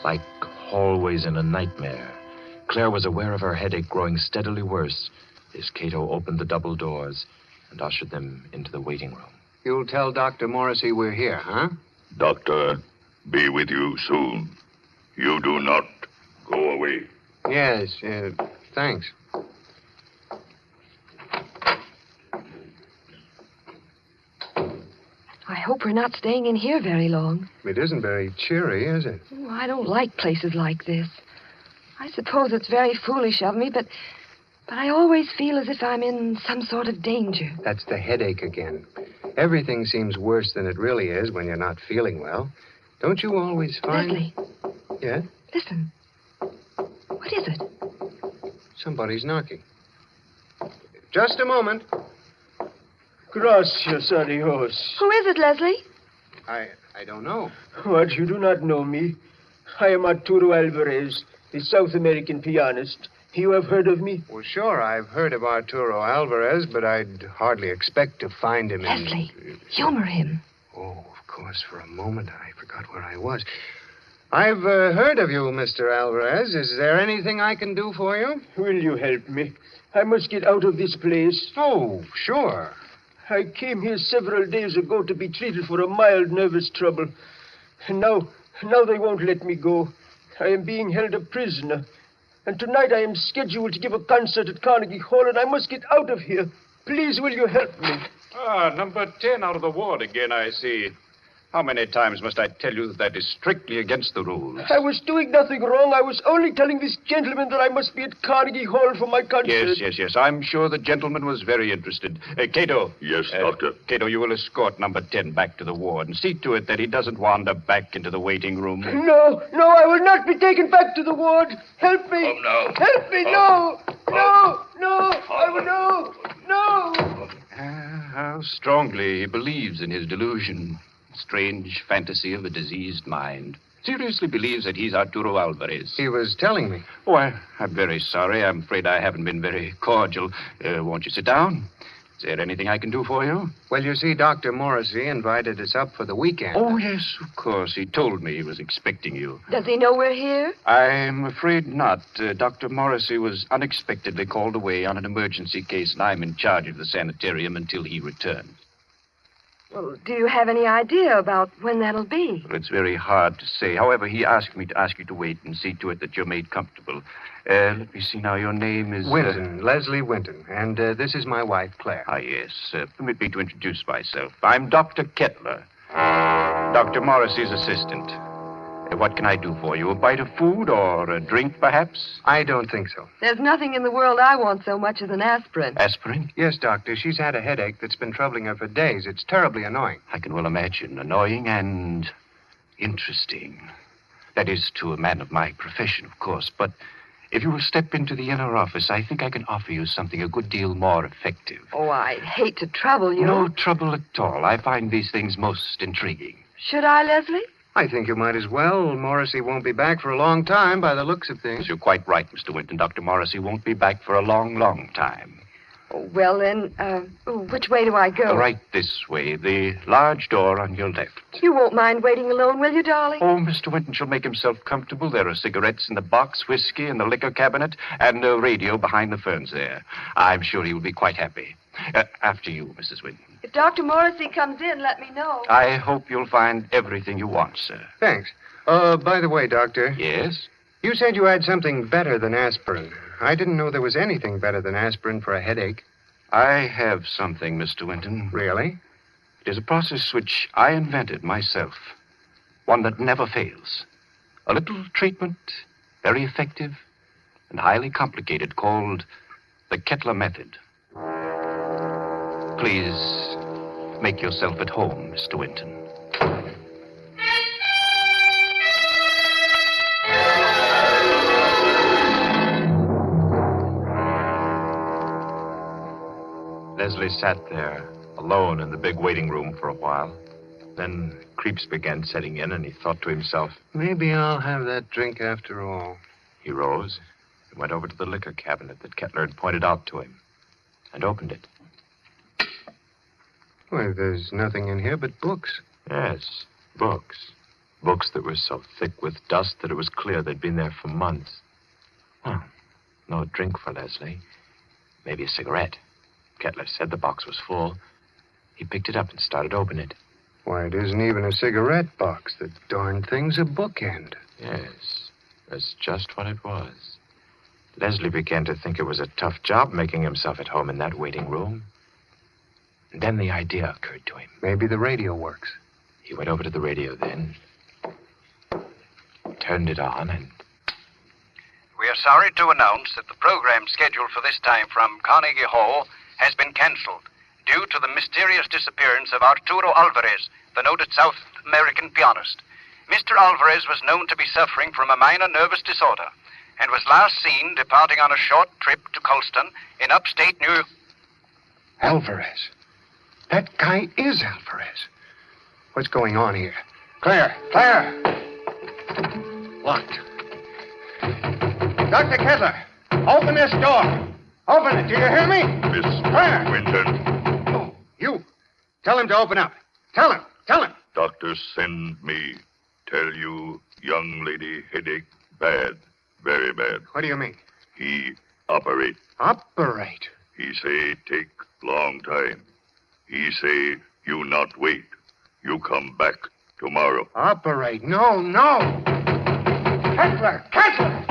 like hallways in a nightmare. Claire was aware of her headache growing steadily worse as Cato opened the double doors and ushered them into the waiting room. You'll tell Dr. Morrissey we're here, huh? Doctor, be with you soon. You do not go away. Yes, thanks. I hope we're not staying in here very long. It isn't very cheery, is it? Oh, I don't like places like this. I suppose it's very foolish of me, but I always feel as if I'm in some sort of danger. That's the headache again. Everything seems worse than it really is when you're not feeling well. Don't you always find... Leslie. Yeah? Listen. What is it? Somebody's knocking. Just a moment. Gracias a Dios. Who is it, Leslie? I don't know. What, you do not know me? I am Arturo Alvarez, the South American pianist. You have heard of me? Well, sure, I've heard of Arturo Alvarez, but I'd hardly expect to find him Leslie, humor him. Oh, of course, for a moment I forgot where I was. I've heard of you, Mr. Alvarez. Is there anything I can do for you? Will you help me? I must get out of this place. Oh, sure. I came here several days ago to be treated for a mild nervous trouble. And now they won't let me go. I am being held a prisoner. And tonight I am scheduled to give a concert at Carnegie Hall, and I must get out of here. Please, will you help me? Number 10 out of the ward again, I see. How many times must I tell you that is strictly against the rules? I was doing nothing wrong. I was only telling this gentleman that I must be at Carnegie Hall for my concert. Yes. I'm sure the gentleman was very interested. Cato. Yes, Doctor. Cato, you will escort number 10 back to the ward and see to it that he doesn't wander back into the waiting room. No, I will not be taken back to the ward. Help me. Oh, no. Help me, no. I will no. How strongly he believes in his delusion. Strange fantasy of a diseased mind. Seriously believes that he's Arturo Alvarez. He was telling me. Oh, I'm very sorry. I'm afraid I haven't been very cordial. Won't you sit down? Is there anything I can do for you? Well, you see, Dr. Morrissey invited us up for the weekend. Oh, yes, of course. He told me he was expecting you. Does he know we're here? I'm afraid not. Dr. Morrissey was unexpectedly called away on an emergency case, and I'm in charge of the sanitarium until he returns. Well, do you have any idea about when that'll be? Well, it's very hard to say. However, he asked me to ask you to wait and see to it that you're made comfortable. Let me see now. Your name is... Winton, Leslie Winton. And this is my wife, Claire. Yes. Permit me to introduce myself. I'm Dr. Kettler, Dr. Morrissey's assistant. What can I do for you? A bite of food or a drink, perhaps? I don't think so. There's nothing in the world I want so much as an aspirin. Aspirin? Yes, Doctor. She's had a headache that's been troubling her for days. It's terribly annoying. I can well imagine. Annoying and interesting. That is to a man of my profession, of course. But if you will step into the inner office, I think I can offer you something a good deal more effective. Oh, I'd hate to trouble you. No trouble at all. I find these things most intriguing. Should I, Leslie? I think you might as well. Morrissey won't be back for a long time by the looks of things. You're quite right, Mr. Winton. Dr. Morrissey won't be back for a long, long time. Oh, well, then, which way do I go? Right this way. The large door on your left. You won't mind waiting alone, will you, darling? Oh, Mr. Winton shall make himself comfortable. There are cigarettes in the box, whiskey in the liquor cabinet, and a radio behind the ferns there. I'm sure he will be quite happy. After you, Mrs. Winton. If Dr. Morrissey comes in, let me know. I hope you'll find everything you want, sir. Thanks. By the way, Doctor. Yes? You said you had something better than aspirin. I didn't know there was anything better than aspirin for a headache. I have something, Mr. Winton. Really? It is a process which I invented myself. One that never fails. A little treatment, very effective and highly complicated, called the Kettler method. Please make yourself at home, Mr. Winton. Leslie sat there, alone in the big waiting room for a while. Then creeps began setting in, and he thought to himself, maybe I'll have that drink after all. He rose, He went over to the liquor cabinet that Kettler had pointed out to him and opened it. Why, there's nothing in here but books. Yes, books. Books that were so thick with dust that it was clear they'd been there for months. Well, no drink for Leslie. Maybe a cigarette. Kettler said the box was full. He picked it up and started to open it. Why, it isn't even a cigarette box. The darn thing's a bookend. Yes, that's just what it was. Leslie began to think it was a tough job making himself at home in that waiting room. And then the idea occurred to him. Maybe the radio works. He went over to the radio then, turned it on, and... We are sorry to announce that the program scheduled for this time from Carnegie Hall has been cancelled due to the mysterious disappearance of Arturo Alvarez, the noted South American pianist. Mr. Alvarez was known to be suffering from a minor nervous disorder and was last seen departing on a short trip to Colston in upstate New York. Alvarez. That guy is Alvarez. What's going on here? Claire! Claire! Locked. Dr. Kettler, open this door. Open it. Do you hear me? Miss Claire! Winton. Oh, you. Tell him to open up. Tell him. Tell him. Doctor send me. Tell you, young lady headache bad. Very bad. What do you mean? He operate. Operate? He say take long time. He say you not wait. You come back tomorrow. Operate? No, no. Kettler! Kettler!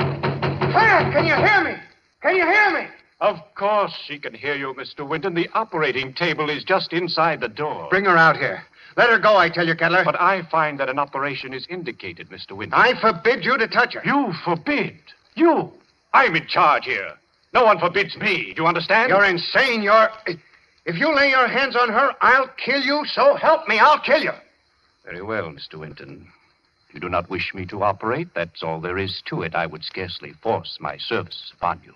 Claire, can you hear me? Can you hear me? Of course she can hear you, Mr. Winton. The operating table is just inside the door. Bring her out here. Let her go, I tell you, Kettler. But I find that an operation is indicated, Mr. Winton. I forbid you to touch her. You forbid? You? I'm in charge here. No one forbids me. Do you understand? You're insane. If you lay your hands on her, I'll kill you. So help me, I'll kill you. Very well, Mr. Winton. If you do not wish me to operate, that's all there is to it. I would scarcely force my service upon you.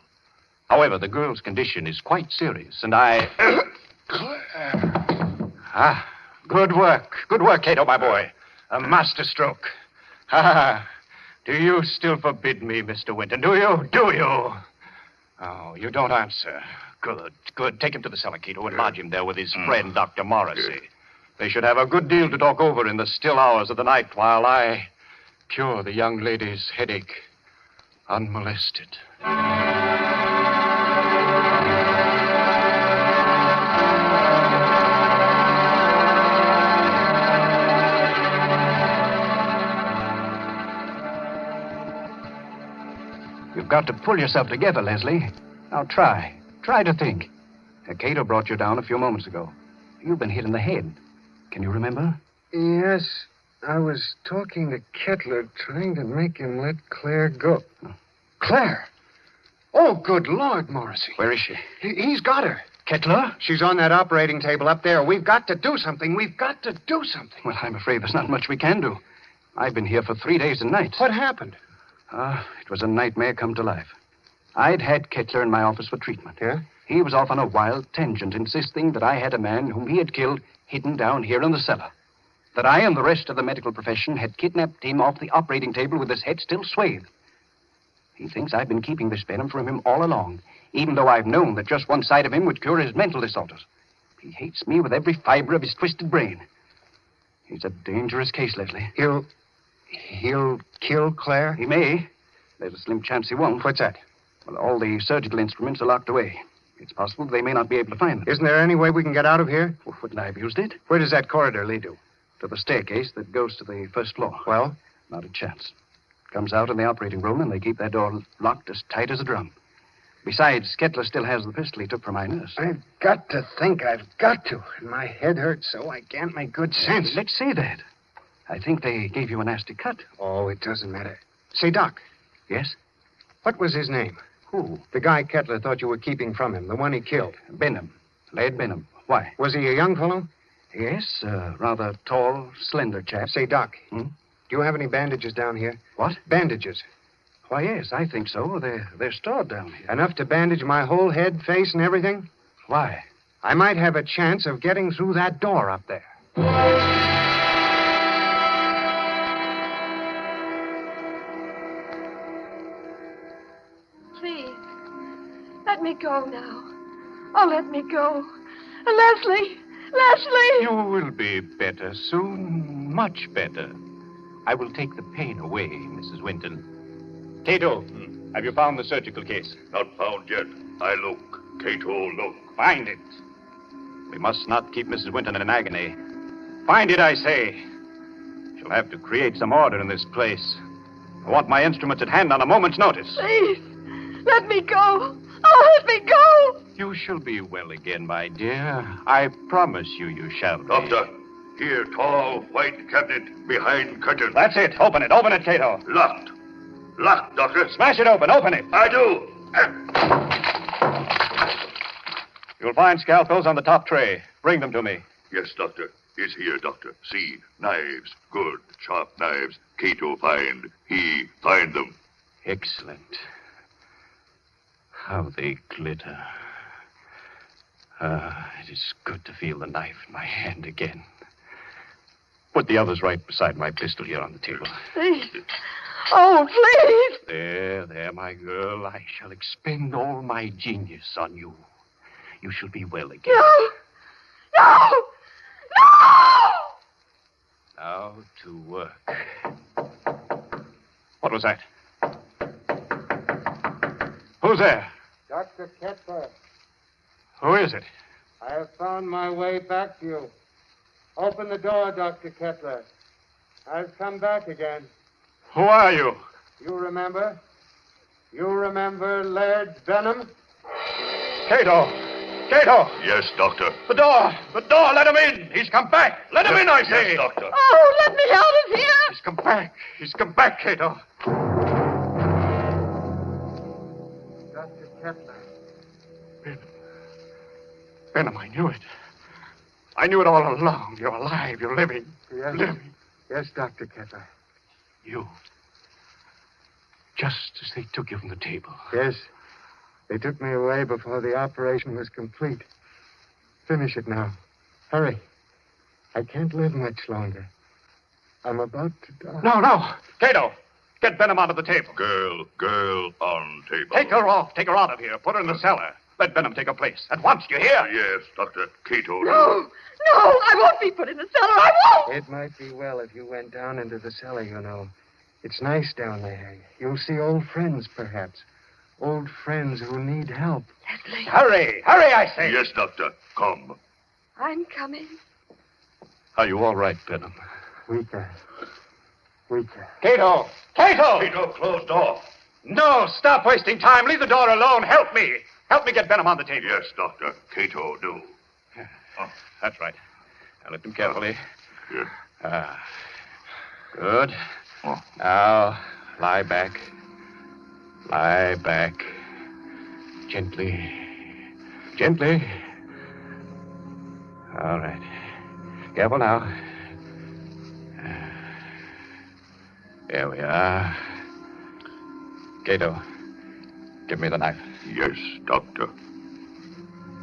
However, the girl's condition is quite serious, and I... Good work. Good work, Cato, my boy. A masterstroke. Do you still forbid me, Mr. Winton? Do you? Do you? Oh, you don't answer. Good, good. Take him to the cellar, Cato, and lodge him there with his friend, Dr. Morrissey. They should have a good deal to talk over in the still hours of the night while I cure the young lady's headache unmolested. You've got to pull yourself together, Leslie. Now try. Try to think. Cato brought you down a few moments ago. You've been hit in the head. Can you remember? Yes. I was talking to Kettler, trying to make him let Claire go. Claire? Oh, good Lord, Morrissey. Where is she? He's got her. Kettler? She's on that operating table up there. We've got to do something. We've got to do something. Well, I'm afraid there's not much we can do. I've been here for 3 days and nights. What happened? It was a nightmare come to life. I'd had Kettler in my office for treatment. Yeah? He was off on a wild tangent, insisting that I had a man whom he had killed hidden down here in the cellar. That I and the rest of the medical profession had kidnapped him off the operating table with his head still swathed. He thinks I've been keeping this venom from him all along, even though I've known that just one side of him would cure his mental disorders. He hates me with every fiber of his twisted brain. He's a dangerous case, Leslie. He'll kill Claire? He may. There's a slim chance he won't. What's that? Well, all the surgical instruments are locked away. It's possible they may not be able to find them. Isn't there any way we can get out of here? Well, wouldn't I have used it? Where does that corridor lead to? To the staircase that goes to the first floor. Well? Not a chance. Comes out in the operating room, and they keep that door locked as tight as a drum. Besides, Kettler still has the pistol he took from my nurse. I've got to think. I've got to. And my head hurts so I can't make good sense. Let's say that. I think they gave you a nasty cut. Oh, it doesn't matter. Say, Doc. Yes? What was his name? Who? The guy Kettler thought you were keeping from him, the one he killed. Benham. Laird Benham. Why? Was he a young fellow? Yes, rather tall, slender chap. Say, Doc, Hmm? do you have any bandages down here? What? Bandages. Why, yes, I think so. They're stored down here. Enough to bandage my whole head, face, and everything? Why? I might have a chance of getting through that door up there. Please, go now. Oh, let me go. Leslie! Leslie! You will be better soon. Much better. I will take the pain away, Mrs. Winton. Cato, have you found the surgical case? Not found yet. I look. Cato, look. Find it. We must not keep Mrs. Winton in agony. Find it, I say. She'll have to create some order in this place. I want my instruments at hand on a moment's notice. Please, let me go. Oh, let me go. You shall be well again, my dear. I promise you shall be. Doctor, here, tall, white cabinet behind curtain. That's it. Open it, Cato. Locked. Locked, Doctor. Smash it open. Open it. I do. You'll find scalpels on the top tray. Bring them to me. Yes, Doctor. Is here, Doctor. See, knives. Good, sharp knives. Cato find. He find them. Excellent. How they glitter. It is good to feel the knife in my hand again. Put the others right beside my pistol here on the table. Please. Oh, please. There, my girl. I shall expend all my genius on you. You shall be well again. No! Now to work. What was that? Who's there? Dr. Kettler, Who is it? I have found my way back to you. Open the door, Dr. Kettler. I've come back again. Who are you? You remember? You remember Laird Benham? Cato! Cato! Yes, Doctor. The door! The door! Let him in! He's come back! Let him in, I say! Yes, Doctor. Oh, let me out of here! He's come back! He's come back, Cato! Dr. Kettler. Benham, I knew it. I knew it all along. You're alive. You're living. Yes. Living. Yes, Dr. Kettler. You. Just as they took you from the table. Yes. They took me away before the operation was complete. Finish it now. Hurry. I can't live much longer. I'm about to die. No. Cato, get Benham out of the table. Girl on table. Take her off. Take her out of here. Put her in the cellar. Let Benham take her place. At once, you hear? Yes, Dr. Cato. No, I won't be put in the cellar. I won't. It might be well if you went down into the cellar, you know. It's nice down there. You'll see old friends, perhaps. Old friends who need help. Leslie. Hurry, I say. Yes, Doctor. Come. I'm coming. Are you all right, Benham? Weaker. Cato! Cato, close door. No, stop wasting time. Leave the door alone. Help me. Help me get Benham on the table. Yes, Doctor. Cato, do. That's right. Now lift him carefully. Yes. Good. Now, lie back. Lie back. Gently. All right. Careful now. There we are. Cato, give me the knife. Yes, Doctor.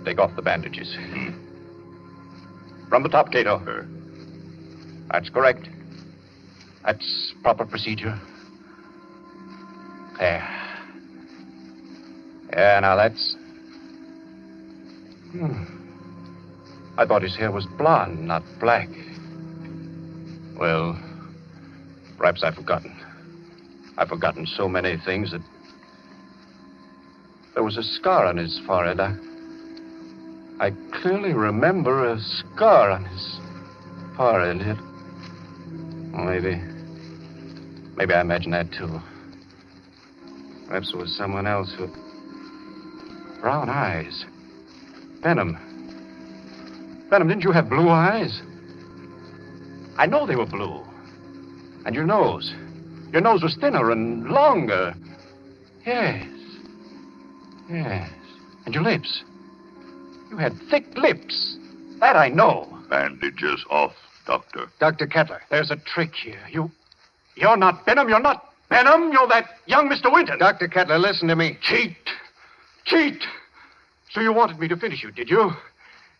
Take off the bandages. From the top, Cato. That's correct. That's proper procedure. There. Yeah, now that's... I thought his hair was blonde, not black. Well, perhaps I've forgotten. I've forgotten so many things that... There was a scar on his forehead. I clearly remember a scar on his forehead. Maybe I imagined that, too. Perhaps it was someone else who... Brown eyes. Benham, didn't you have blue eyes? I know they were blue. And your nose. Your nose was thinner and longer. Yes. And your lips. You had thick lips. That I know. Bandages off, Doctor. Dr. Kettler, there's a trick here. You're not Benham. You're not Benham. You're that young Mr. Winton. Dr. Kettler, listen to me. Cheat. So you wanted me to finish you, did you?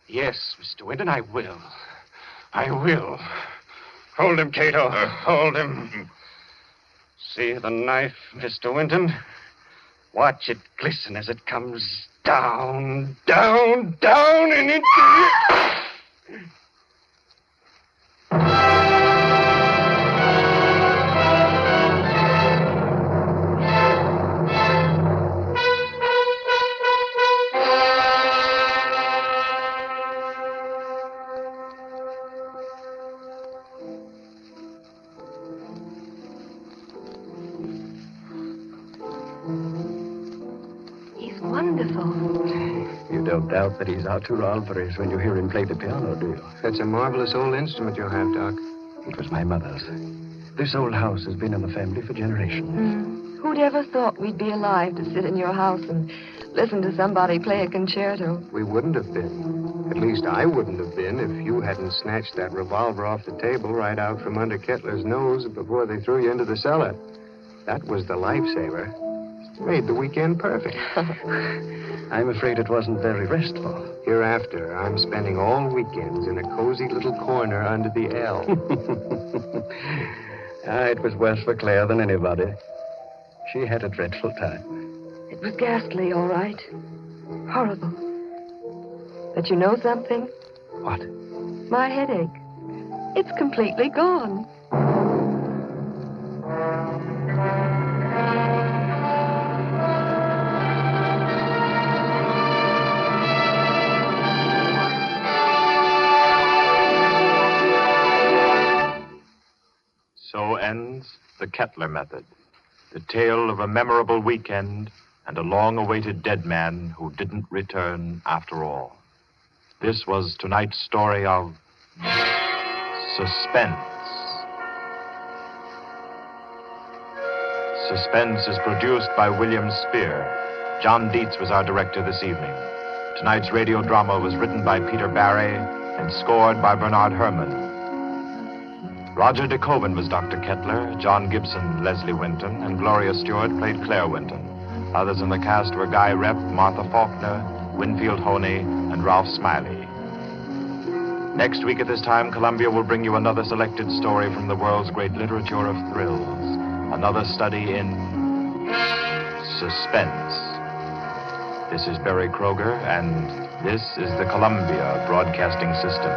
Yes, Mr. Winton, I will. Hold him, Cato. Hold him. See the knife, Mr. Winton? Watch it glisten as it comes Down, down, down, and into the... You don't doubt that he's Arturo Alvarez when you hear him play the piano, do you? That's a marvelous old instrument you have, Doc. It was my mother's. This old house has been in the family for generations. Who'd ever thought we'd be alive to sit in your house and listen to somebody play a concerto? We wouldn't have been. At least I wouldn't have been if you hadn't snatched that revolver off the table right out from under Kettler's nose before they threw you into the cellar. That was the lifesaver. Made the weekend perfect. I'm afraid it wasn't very restful. Hereafter, I'm spending all weekends in a cozy little corner under the L. It was worse for Claire than anybody. She had a dreadful time. It was ghastly, all right. Horrible. But you know something? What? My headache. It's completely gone. So ends the Kettler method, the tale of a memorable weekend and a long-awaited dead man who didn't return after all. This was tonight's story of Suspense. Suspense is produced by William Spear. John Dietz was our director this evening. Tonight's radio drama was written by Peter Barry and scored by Bernard Herrmann. Rodger de Koven was Dr. Kettler, John Gibson, Leslie Winton, and Gloria Stewart played Claire Winton. Others in the cast were Guy Repp, Martha Faulkner, Winfield Honey, and Ralph Smiley. Next week at this time, Columbia will bring you another selected story from the world's great literature of thrills. Another study in suspense. This is Barry Kroger, and this is the Columbia Broadcasting System.